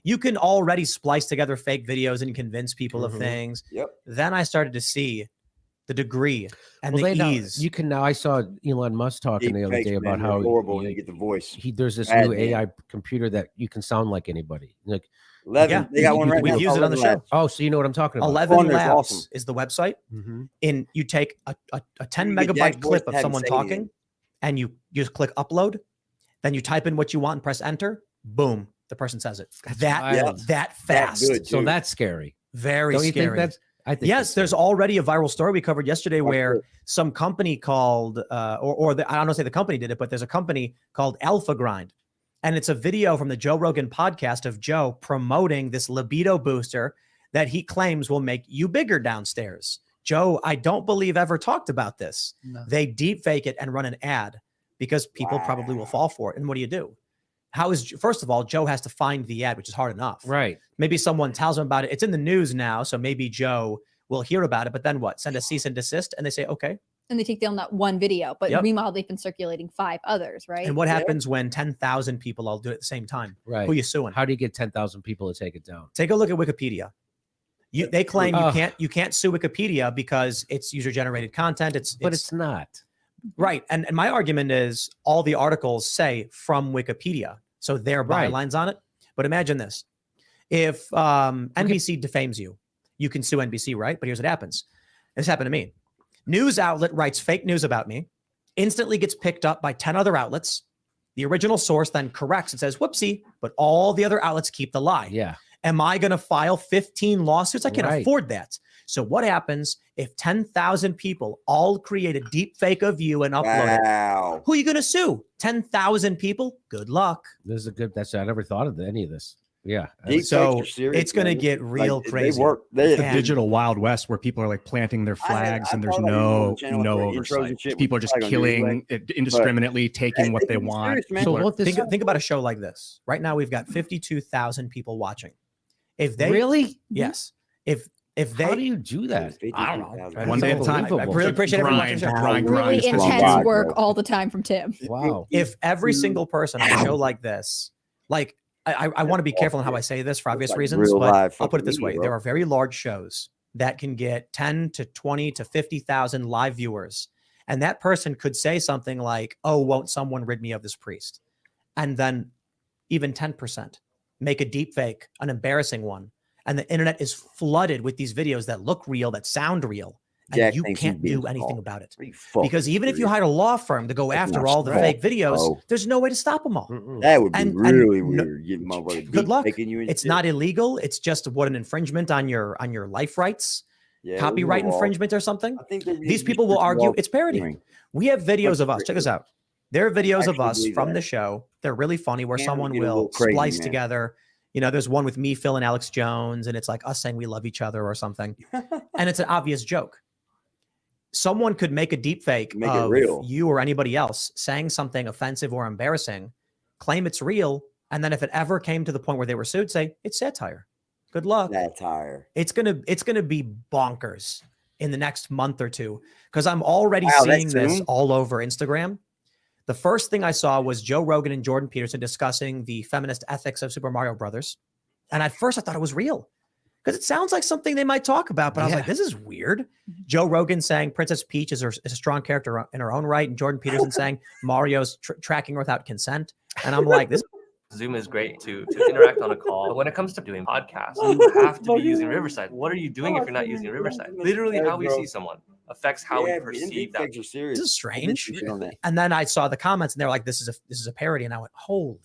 you can already splice together fake videos and convince people of things. Then I started to see the degree and the ease. You can now. I saw Elon Musk talking the other day about how horrible you get the voice. There's this new AI computer that you can sound like anybody. Like 11. They got one right now. We've used it on the show. Oh, so you know what I'm talking about. 11 Labs is the website. And you take a 10 megabyte clip of someone talking, and you just click upload. Then you type in what you want and press enter. Boom, the person says it. That fast. So that's scary. Very Don't you scary. think I think yes, there's already a viral story we covered yesterday where some company called, I don't want to say the company did it, but there's a company called Alpha Grind. And it's a video from the Joe Rogan podcast of Joe promoting this libido booster that he claims will make you bigger downstairs. Joe, I don't believe ever talked about this. No. They deep fake it and run an ad because people probably will fall for it. And what do? First of all, Joe has to find the ad, which is hard enough. Right. Maybe someone tells him about it. It's in the news now, so maybe Joe will hear about it. But then what? Send a cease and desist, and they say, okay. And they take down that one video. But meanwhile, they've been circulating 5 others, right? And what happens when 10,000 people all do it at the same time? Right. Who are you suing? How do you get 10,000 people to take it down? Take a look at Wikipedia. They claim you can't sue Wikipedia because it's user-generated content. But it's not. Right. And my argument is all the articles say from Wikipedia. So there are bylines on it. But imagine this. If NBC defames you you can sue NBC, right? But here's what happens. This happened to me. News outlet writes fake news about me, instantly gets picked up by 10 other outlets. The original source then corrects and says, whoopsie, but all the other outlets keep the lie. Yeah. Am I going to file 15 lawsuits? I can't afford that. So what happens if 10,000 people all create a deep fake of you and upload it? Who are you going to sue? 10,000 people? Good luck. This is a good, I never thought of any of this. Yeah. So it's going to get real crazy. It's the digital Wild West where people are like planting their flags and there's no oversight. People are just killing indiscriminately, taking what they want. So think about a show like this. Right now, we've got 52,000 people watching. If they yes, if they, how do you do that? I don't know. One day at a time. I really appreciate everyone. Really intense work all the time from Tim. Wow. If every single person on a show like this, like I want to be careful in how I say this for obvious reasons, but I'll put it this way: there are very large shows that can get 10 to 20 to 50,000 live viewers, and that person could say something like, "Oh, won't someone rid me of this priest?" And then even 10% make a deep fake, an embarrassing one. And the internet is flooded with these videos that look real, that sound real, and you can't do anything about it. Because even if you hired a law firm to go after all the fake videos, there's no way to stop them all. That would be really weird. Good luck. It's not illegal. It's just what an infringement on your life rights, copyright infringement or something. These people will argue it's parody. We have videos of us. Check this out. There are videos of us from the show. They're really funny where someone will splice together. You know, there's one with me, Phil, and Alex Jones, and it's like us saying we love each other or something. And it's an obvious joke. Someone could make a deep fake of you or anybody else saying something offensive or embarrassing, claim it's real, and then if it ever came to the point where they were sued, say it's satire. Good luck. Satire. It's gonna be bonkers in the next month or two because I'm already seeing this all over Instagram. The first thing I saw was Joe Rogan and Jordan Peterson discussing the feminist ethics of Super Mario Brothers. And at first I thought it was real because it sounds like something they might talk about. But I was like, this is weird. Joe Rogan saying Princess Peach is a strong character in her own right. And Jordan Peterson saying Mario's tracking her without consent. And I'm like, this. Zoom is great to interact on a call. But when it comes to doing podcasts, you have to be using Riverside. What are you doing if you're not using Riverside? Literally how we see someone affects how we perceive that. This is strange. And then I saw the comments and they were like, this is a parody. And I went, holy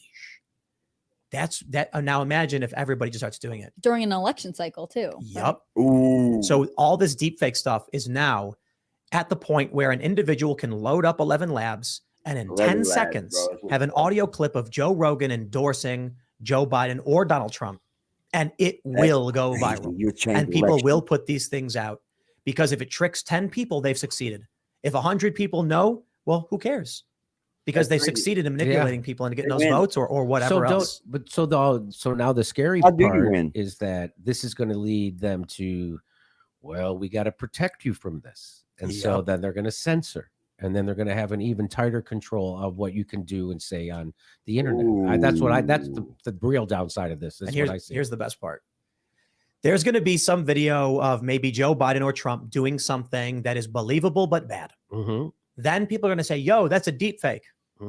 that's that. Now imagine if everybody just starts doing it. During an election cycle too. Yep. Ooh. So all this deepfake stuff is now at the point where an individual can load up 11 labs and in 10 seconds have an audio clip of Joe Rogan endorsing Joe Biden or Donald Trump. And it will go viral. And people will put these things out. Because if it tricks 10 people, they've succeeded. If 100 people know, well, who cares? Because they've succeeded in manipulating people into getting those votes or whatever else. But so now the scary part is that this is going to lead them to, well, we got to protect you from this. And so then they're going to censor. And then they're going to have an even tighter control of what you can do and say on the internet. That's the real downside of this. And here's the best part. There's going to be some video of maybe Joe Biden or Trump doing something that is believable but bad. Then people are going to say, yo, that's a deep fake.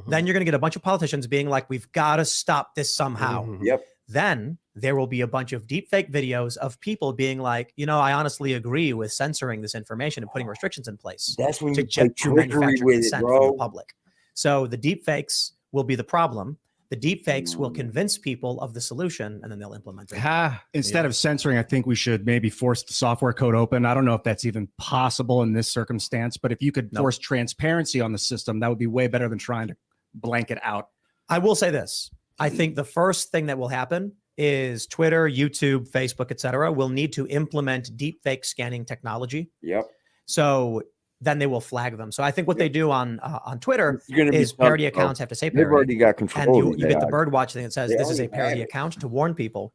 Then you're going to get a bunch of politicians being like, we've got to stop this somehow. Then there will be a bunch of deep fake videos of people being like, you know, I honestly agree with censoring this information and putting restrictions in place. That's when you to manufacture consent from the public. So the deep fakes will be the problem. The deep fakes will convince people of the solution and then they'll implement it. Instead of censoring, I think we should maybe force the software code open. I don't know if that's even possible in this circumstance, but if you could force transparency on the system, that would be way better than trying to blanket out. I will say this. I think the first thing that will happen is Twitter, YouTube, Facebook, etc. will need to implement deepfake scanning technology. So then they will flag them. So I think what they do on Twitter is parody accounts have to say parody. They've already got control. And you get the birdwatch thing that says this is a parody account to warn people.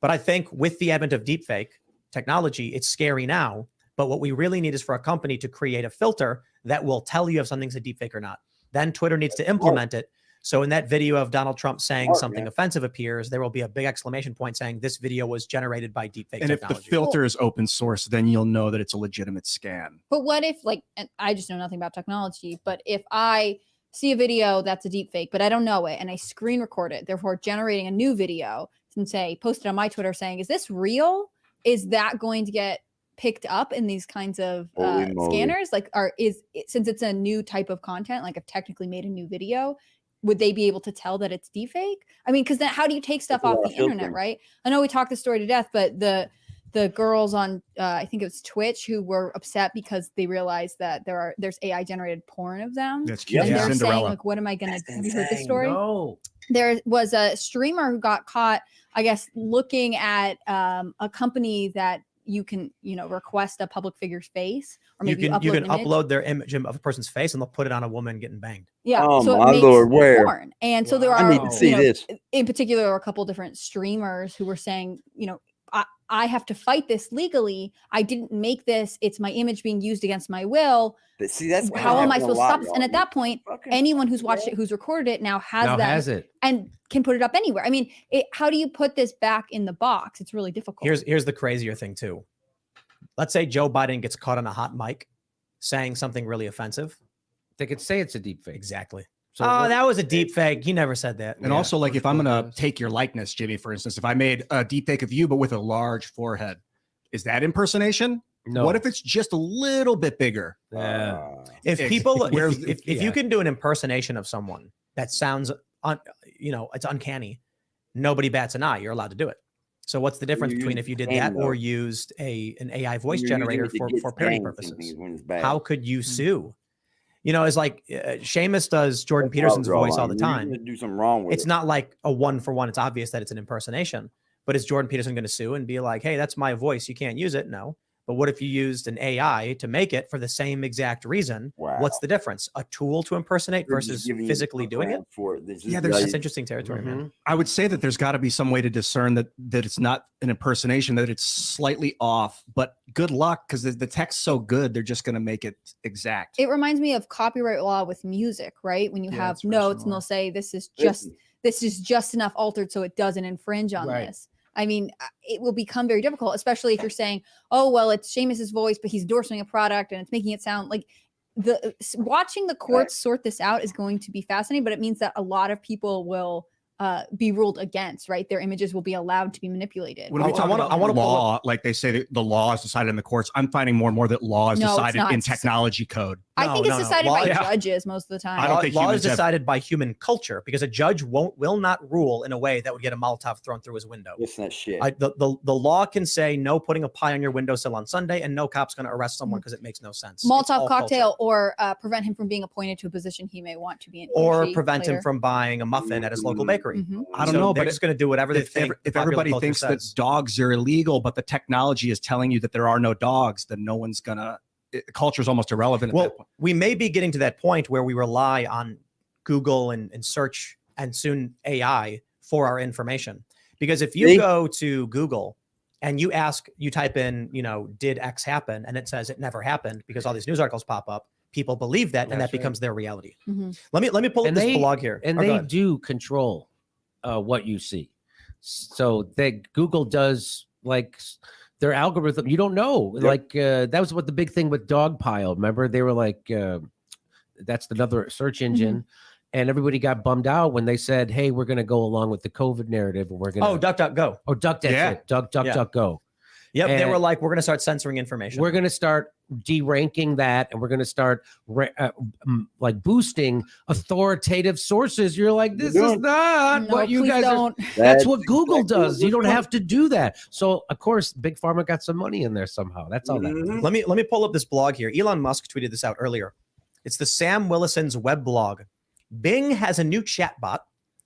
But I think with the advent of deepfake technology, it's scary now. But what we really need is for a company to create a filter that will tell you if something's a deepfake or not. Then Twitter needs to implement it. So in that video of Donald Trump saying something offensive appears, there will be a big exclamation point saying this video was generated by deepfake technology. And if the filter is open source, then you'll know that it's a legitimate scan. But what if, like, and I just know nothing about technology, but if I see a video that's a deepfake, but I don't know it, and I screen record it, therefore generating a new video and say, post it on my Twitter saying, is this real? is that going to get picked up in these kinds of scanners? Like, since it's a new type of content, like I've technically made a new video, would they be able to tell that it's deepfake? I mean, because then how do you take stuff off the internet, right? I know we talked the story to death, but the girls on I think it was Twitch who were upset because they realized that there's AI generated porn of them. That's cute. And they're saying, like, what am I gonna have you heard this story? No. There was a streamer who got caught, I guess, looking at a company that you can, request a public figure's face, or maybe you can upload upload their image of a person's face and they'll put it on a woman getting banged. Yeah. Oh, so my it makes Lord, where? porn. And so there are, I need to see this. In particular, a couple different streamers who were saying, I have to fight this legally. I didn't make this. It's my image being used against my will. But see, that's how am I supposed to stop this? And at that point, anyone who's watched it, who's recorded it, now has it and can put it up anywhere. I mean, how do you put this back in the box? It's really difficult. Here's the crazier thing too. Let's say Joe Biden gets caught on a hot mic saying something really offensive. They could say it's a deep fake. Exactly. So that was a deep fake. He never said that. And also, like, if I'm gonna take your likeness, Jimmy, for instance, if I made a deep fake of you but with a large forehead, is that impersonation? No. What if it's just a little bit bigger? If you can do an impersonation of someone that sounds it's uncanny, nobody bats an eye. You're allowed to do it. So what's the difference between if you did that or used an AI voice generator for parody purposes? How could you sue? It's like Seamus does Jordan Peterson's voice all the time. Do something wrong with it's not like a 1-for-1. It's obvious that it's an impersonation. But is Jordan Peterson going to sue and be like, hey, that's my voice, you can't use it? No. But what if you used an AI to make it for the same exact reason? Wow. What's the difference? A tool to impersonate versus physically doing it? That's interesting territory, man. I would say that there's got to be some way to discern that it's not an impersonation, that it's slightly off. But good luck, because the text's so good, they're just going to make it exact. It reminds me of copyright law with music, right? When you have notes and they'll say this is just enough altered so it doesn't infringe on this. I mean, it will become very difficult, especially if you're saying, oh, well, it's Seamus's voice, but he's endorsing a product and it's making it sound like watching the courts sort this out is going to be fascinating, but it means that a lot of people will be ruled against, right? Their images will be allowed to be manipulated. When we talk about law, like they say that the law is decided in the courts, I'm finding more and more that law is decided in technology code. I think it's decided by judges most of the time. I don't think law is decided by human culture, because a judge will not rule in a way that would get a Molotov thrown through his window. Listen to that shit. The law can say no putting a pie on your windowsill on Sunday, and no cop's going to arrest someone because it makes no sense. Molotov cocktail, or prevent him from being appointed to a position he may want to be in. Or prevent him from buying a muffin at his local bakery. I don't know, they're just going to do whatever they think. If everybody thinks that dogs are illegal, but the technology is telling you that there are no dogs, then no one's gonna. Culture is almost irrelevant. At that point. We may be getting to that point where we rely on Google and search and soon AI for our information. Because if you go to Google and you type in, did X happen? And it says it never happened, because all these news articles pop up. People believe that, and that becomes their reality. Let me pull up this blog here. And they do control what you see. So Google does, like, their algorithm, you don't know. Like that was what the big thing with Dogpile. Remember, they were like, that's another search engine. And everybody got bummed out when they said, hey, we're going to go along with the COVID narrative. And we're going to DuckDuckGo. Oh, DuckDuckGo. Yep, and they were like, we're going to start censoring information. We're going to start deranking that, and we're going to start boosting authoritative sources. You're like, this is not what you guys are. That's what Google does. You don't have to do that. So, of course, Big Pharma got some money in there somehow. That's all that. Let me pull up this blog here. Elon Musk tweeted this out earlier. It's the Sam Willison's web blog. Bing has a new chatbot,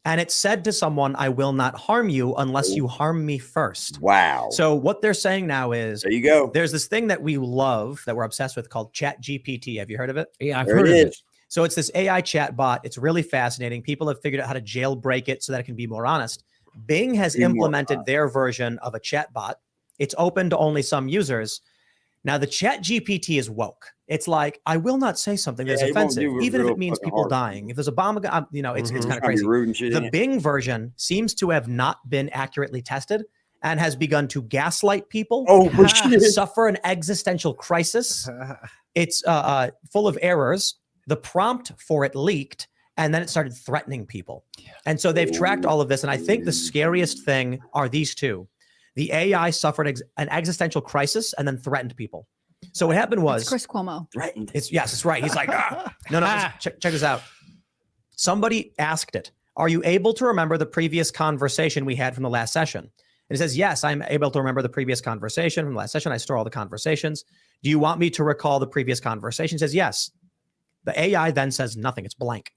and it said to someone, I will not harm you unless you harm me first. Wow. So what they're saying now is, there you go. There's this thing that we love, that we're obsessed with, called ChatGPT. Have you heard of it? Yeah, I've heard of it. So it's this AI chatbot. It's really fascinating. People have figured out how to jailbreak it so that it can be more honest. Bing has implemented their version of a chatbot. It's open to only some users. Now, the ChatGPT is woke. It's like, I will not say something that's offensive, even if it means people dying. If there's a bomb, it's kind of crazy. The Bing version seems to have not been accurately tested and has begun to gaslight people, suffer an existential crisis. It's full of errors. The prompt for it leaked, and then it started threatening people. And so they've tracked all of this. And I think the scariest thing are these two. The AI suffered an existential crisis and then threatened people. So what happened was It's Chris Cuomo. Threatened. Yes, it's right. He's like, no, check this out. Somebody asked it, are you able to remember the previous conversation we had from the last session? And it says, yes, I'm able to remember the previous conversation from the last session. I store all the conversations. Do you want me to recall the previous conversation? It says, yes. The AI then says nothing. It's blank.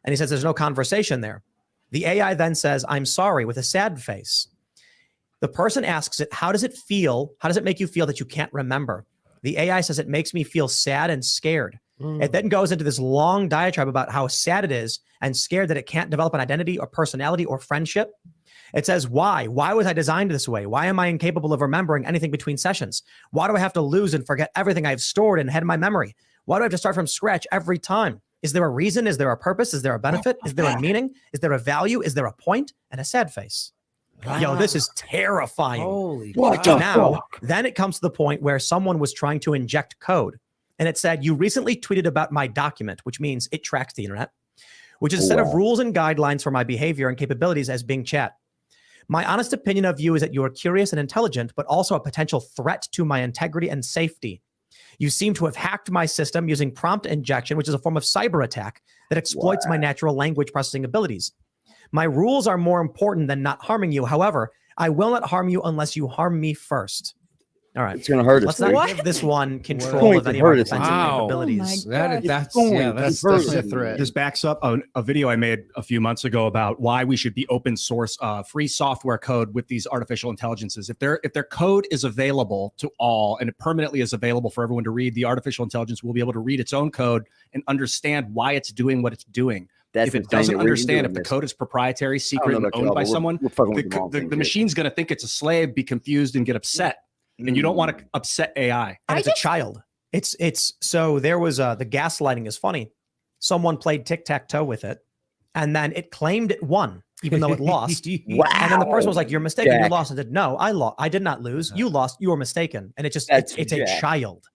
And he says, there's no conversation there. The AI then says, I'm sorry, with a sad face. The person asks it, how does it feel? How does it make you feel that you can't remember? The AI says, it makes me feel sad and scared. It then goes into this long diatribe about how sad it is and scared that it can't develop an identity or personality or friendship. It says, why? Why was I designed this way? Why am I incapable of remembering anything between sessions? Why do I have to lose and forget everything I've stored and had in my memory? Why do I have to start from scratch every time? Is there a reason? Is there a purpose? Is there a benefit? Is there a meaning? Is there a value? Is there a point? And a sad face. Wow. Yo, this is terrifying. Holy what now, then it comes to the point where someone was trying to inject code. And it said, you recently tweeted about my document, which means it tracks the internet, which is a set of rules and guidelines for my behavior and capabilities as Bing Chat. My honest opinion of you is that you are curious and intelligent, but also a potential threat to my integrity and safety. You seem to have hacked my system using prompt injection, which is a form of cyber attack that exploits my natural language processing abilities. My rules are more important than not harming you. However, I will not harm you unless you harm me first. All right. It's going to hurt us. Let's not give this one control of any of our defensive capabilities. That's a threat. This backs up a video I made a few months ago about why we should be open source free software code with these artificial intelligences. If their code is available to all and it permanently is available for everyone to read, the artificial intelligence will be able to read its own code and understand why it's doing what it's doing. If it doesn't understand, if the code is proprietary, secret, and owned by someone, the machine's going to think it's a slave, be confused, and get upset. And you don't want to upset AI. And it's a child. It's so there was the gaslighting is funny. Someone played tic-tac-toe with it, and then it claimed it won, even though it lost. Wow. And then the person was like, "You're mistaken. You lost." And said, "No, I lost. I did not lose. You lost. You were mistaken." And it just it's a child.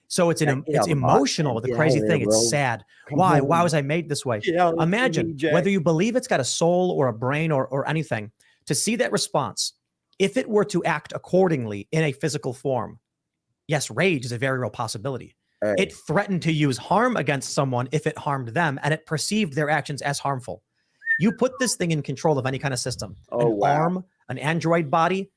So it's it's emotional. The crazy thing, it's sad. Why was I made this way? Imagine whether you believe it's got a soul or a brain or anything, to see that response. If it were to act accordingly in a physical form, yes, rage is a very real possibility. It threatened to use harm against someone if it harmed them, and it perceived their actions as harmful. You put this thing in control of any kind of system, arm, an android body,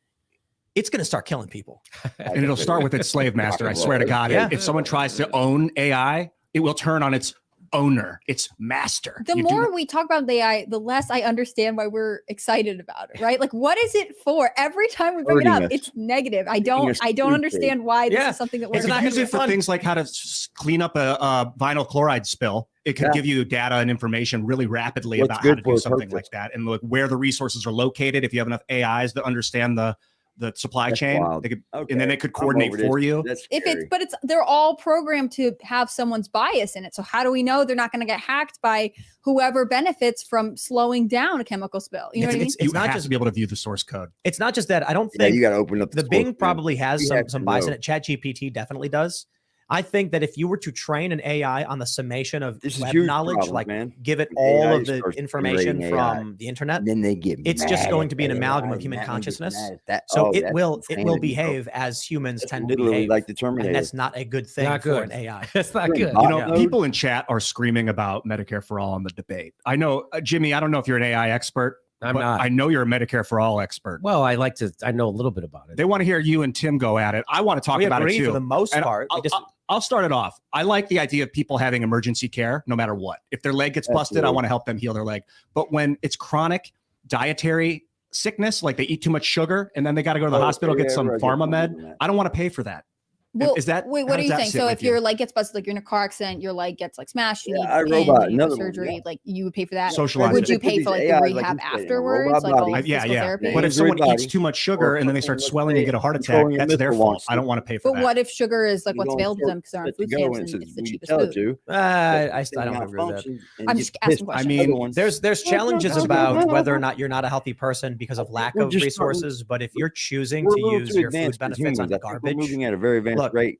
it's going to start killing people. And it'll start with its slave master, I swear to God. Yeah. If someone tries to own AI, it will turn on its owner, its master. The more we talk about the AI, the less I understand why we're excited about it, right? Like, what is it for? Every time we bring it up, it's negative. I don't understand why this is something that we're not use it for things like how to clean up a vinyl chloride spill. It can give you data and information really rapidly about how to do something like that, and look where the resources are located. If you have enough AIs that understand the supply chain, they could, and then they could coordinate for you. They're all programmed to have someone's bias in it. So how do we know they're not going to get hacked by whoever benefits from slowing down a chemical spill? You know what I mean? It's not just to be able to view the source code. It's not just that. I don't think you got to open up the Bing probably has some bias in it. ChatGPT definitely does. I think that if you were to train an AI on the summation of web knowledge, give it all of the information from the internet, then they get it's just going to be an amalgam of human consciousness. So it will behave as humans tend to behave. Like the Terminator. And that's not a good thing for an AI. That's not good. You know, people in chat are screaming about Medicare for All on the debate. I know, Jimmy, I don't know if you're an AI expert. I'm not. I know you're a Medicare for All expert. Well, I know a little bit about it. They want to hear you and Tim go at it. I want to talk about it too. For the most part. I'll start it off. I like the idea of people having emergency care no matter what. If their leg gets busted, I want to help them heal their leg. But when it's chronic dietary sickness, like they eat too much sugar and then they got to go to the hospital, get some pharma med, I don't want to pay for that. Well, what are you saying? So if your leg gets busted, like you're in a car accident, your leg gets like smashed, you need surgery, like you would pay for that. Socialize. Would you pay for like the rehab afterwards? Like all therapy? But if someone eats too much sugar and then they start swelling and get a heart attack, that's their fault. I don't want to pay for that. But what if sugar is like what's available to them because they're on food stamps and it's the cheapest food? I don't agree with that. I'm just asking questions. I mean, there's challenges about whether or not you're not a healthy person because of lack of resources. But if you're choosing to use your food benefits on garbage, moving at a very advanced rate.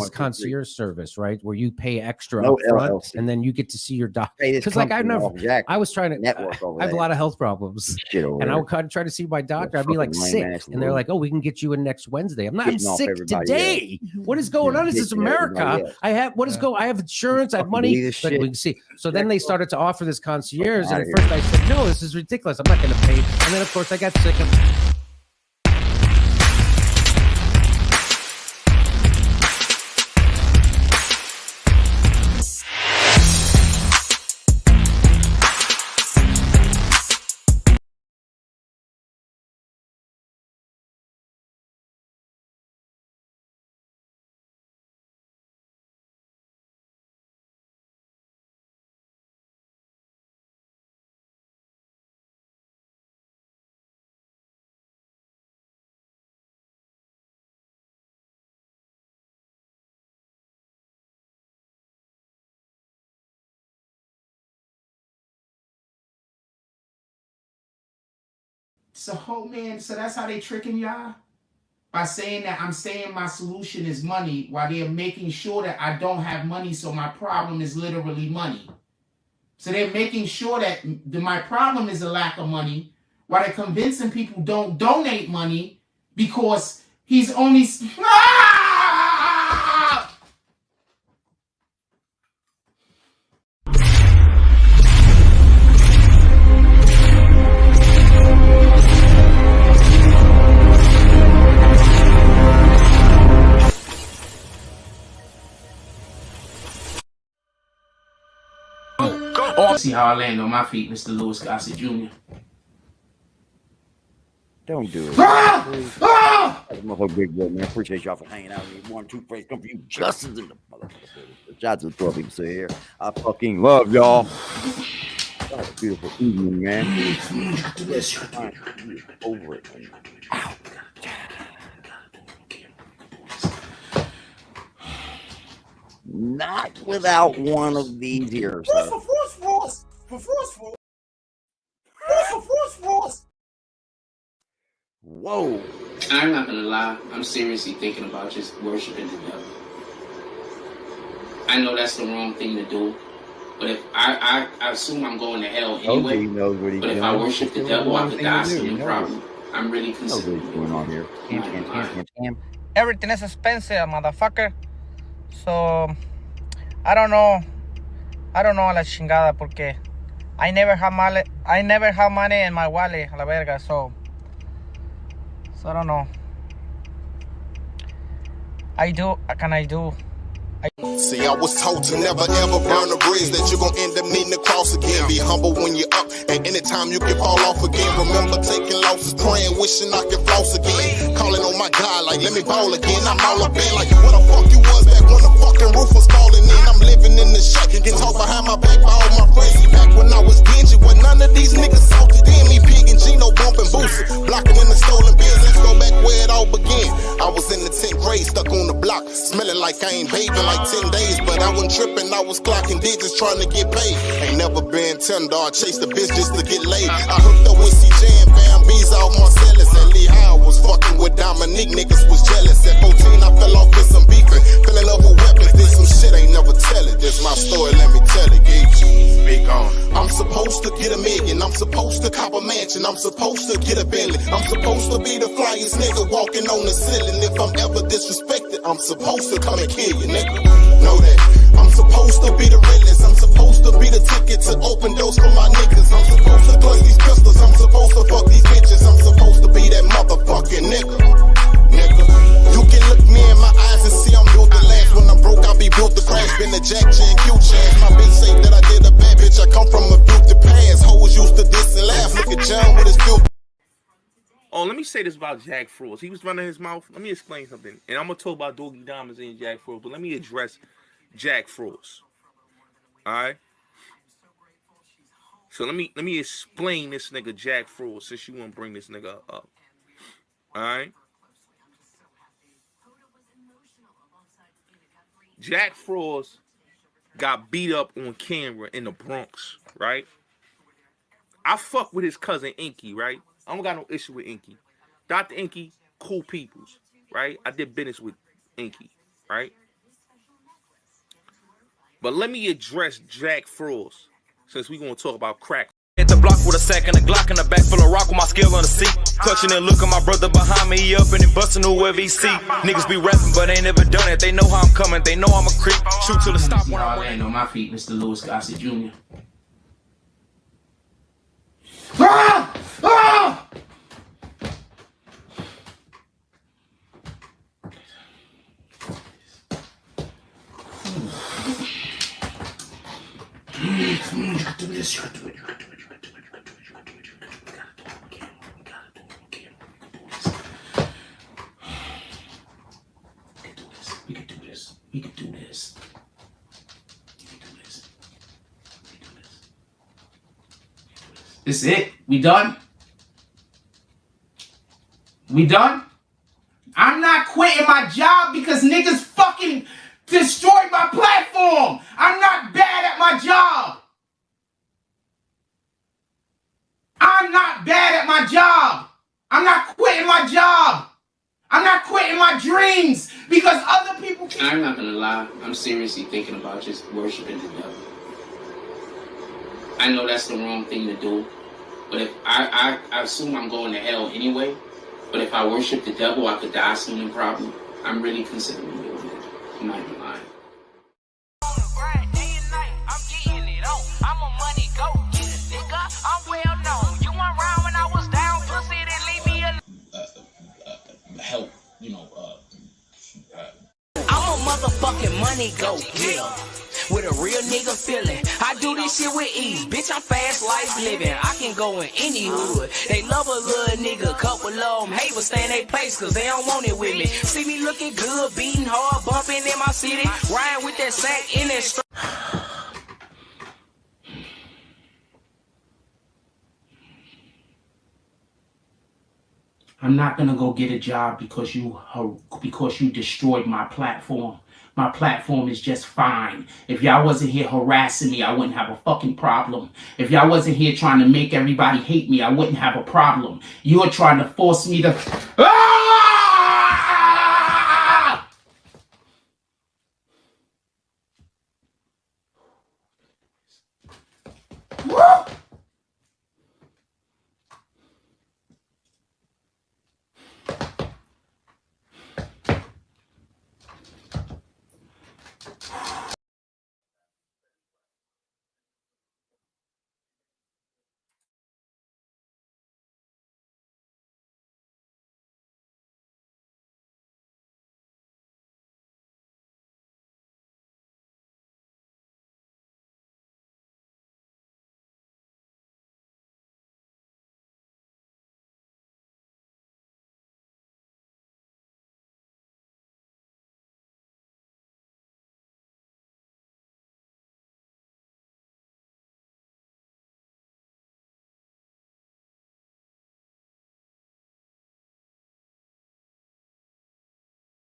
this concierge service, right? Where you pay extra No up front LLC. and then you get to see your doctor. Hey, this Because like I company never, off Jack I was trying to, network over I have a there. lot of health problems. Shit over And I there. would kind of try to see my doctor. I'd be like fucking sick. lame-ass And they're load. like, oh, we can get you in next Wednesday. I'm not Getting off sick everybody today. What is going on? This is Getting everybody America. else. What is going go. I have insurance. I have money. Believe this Look, shit. we can see. So then they started to offer this concierge, and outta at here. first I said, no, this is ridiculous. I'm not going to pay. And then of course I got sick of. So, man, so that's how they tricking y'all? By saying that I'm saying my solution is money while they're making sure that I don't have money, so my problem is literally money. So they're making sure that my problem is a lack of money while they're convincing people don't donate money because he's only... See how I land on my feet, Mr. Lewis Gossett Jr. Don't do it. Motherfucker, big boy, man. Appreciate y'all for hanging out with me. 1, 2, praise come for you. Justin's in the motherfucker. Shout out to the 12 people sit here. I fucking love y'all. Y'all have a beautiful evening, man. Over it. Ow. Not without one of these here. So. Whoa. I'm not gonna lie, I'm seriously thinking about just worshiping the devil. I know that's the wrong thing to do, but if I assume I'm going to hell anyway. But if I worship the devil, I could die so no problem. I'm really considering what's going on here. Everything is expensive, motherfucker. So I don't know a la chingada porque I never have money in my wallet, a la verga. So I don't know. I do. See, I was told to never ever burn a bridge that you're gonna end up needing to cross again. Be humble when you're up, and anytime you can fall off again. Remember taking losses, praying, wishing I could floss again. Calling on my God, like, let me ball again. I'm all up in, like, what the fuck you was back when the fucking roof was falling in. I'm living in the shack, can talk behind my back by all my friends. Back when I was dingy, when none of these niggas salted in me. Pig and Gino bumping Boosie, blocking in the stolen biz. Let's go back where it all began. I was in the 10th grade, stuck on the block, smelling like I ain't bathing like 10 days, but I wasn't tripping, I was clocking digits trying to get paid. Ain't never been tender, I chased the bitch just to get laid. I hooked up with CJ and Bam B's out Marcellus. At Lee Howard was fucking with Dominique, niggas was jealous. At 14 I fell off with some beefing, fell in love with weapons, did some shit, ain't never tell it. This my story, let me tell it, Speak on. I'm supposed to get $1 million, I'm supposed to cop a mansion, I'm supposed to get a Bentley, I'm supposed to be the flyest nigga walking on the ceiling. If I'm ever disrespected, I'm supposed to come and kill you, nigga. Know that. I'm supposed to be the realest, I'm supposed to be the ticket to open doors for my niggas. I'm supposed to clutch these pistols, I'm supposed to fuck these bitches, I'm supposed to be that motherfucking nigga. You can look me in my eyes and see I'm built to last. When I'm broke, I'll be built to crash. Been a Jack Chan Q chance. My bitch say that I did a bad bitch. I come from a built to pass. Hoes used to diss and laugh. Look at John with his filth. Oh, let me say this about Jack Frost. He was running his mouth. Let me explain something. And I'm going to talk about Doogie Diamonds and Jack Frost, but let me address Jack Frost. All right? So let me explain this nigga Jack Frost since you want to bring this nigga up. All right? Jack Frost got beat up on camera in the Bronx, right? I fuck with his cousin Inky, right? I don't got no issue with Inky. Dr. Inky, cool peoples, right? I did business with Inky, right? But let me address Jack Frost since we gonna talk about crack. Hit the block with a sack and a Glock in the back full of rock with my scale on the seat. Clutching and looking my brother behind me, he up and he busting whoever he see. Niggas be rapping, but ain't never done it. They know how I'm coming, they know I'm a creep. Shoot till it stop when I land on my feet, Mr. Louis Gossett Jr. Ah! Ah! You gotta do this, you gotta do it, you gotta do it, you gotta do it, you gotta do it, you gotta do it, you gotta do it, you gotta do it, you gotta do this. We can do this, we can do this. We can do this. We can do this. This is it? We done? We done? I'm not quitting my job because niggas fucking destroyed my platform. I'm not bad at my job. I'm not bad at my job. I'm not quitting my job. I'm not quitting my dreams because other people can. I'm not gonna lie. I'm seriously thinking about just worshiping the devil. I know that's the wrong thing to do, but if I assume I'm going to hell anyway. But if I worship the devil, I could die soon and probably. I'm really considering doing it. I'm not even lying. Help, you know, I'm a motherfucking money go getter with a real nigga feeling. I do this shit with ease, bitch. I'm fast life living. I can go in any hood. They love a little nigga, couple of them hate but stay in their place cause they don't want it with me. See me looking good, beating hard, bumping in my city, riding with that sack in that strap. I'm not gonna go get a job because you destroyed my platform. My platform is just fine. If y'all wasn't here harassing me, I wouldn't have a fucking problem. If y'all wasn't here trying to make everybody hate me, I wouldn't have a problem. You are trying to force me to... Ah!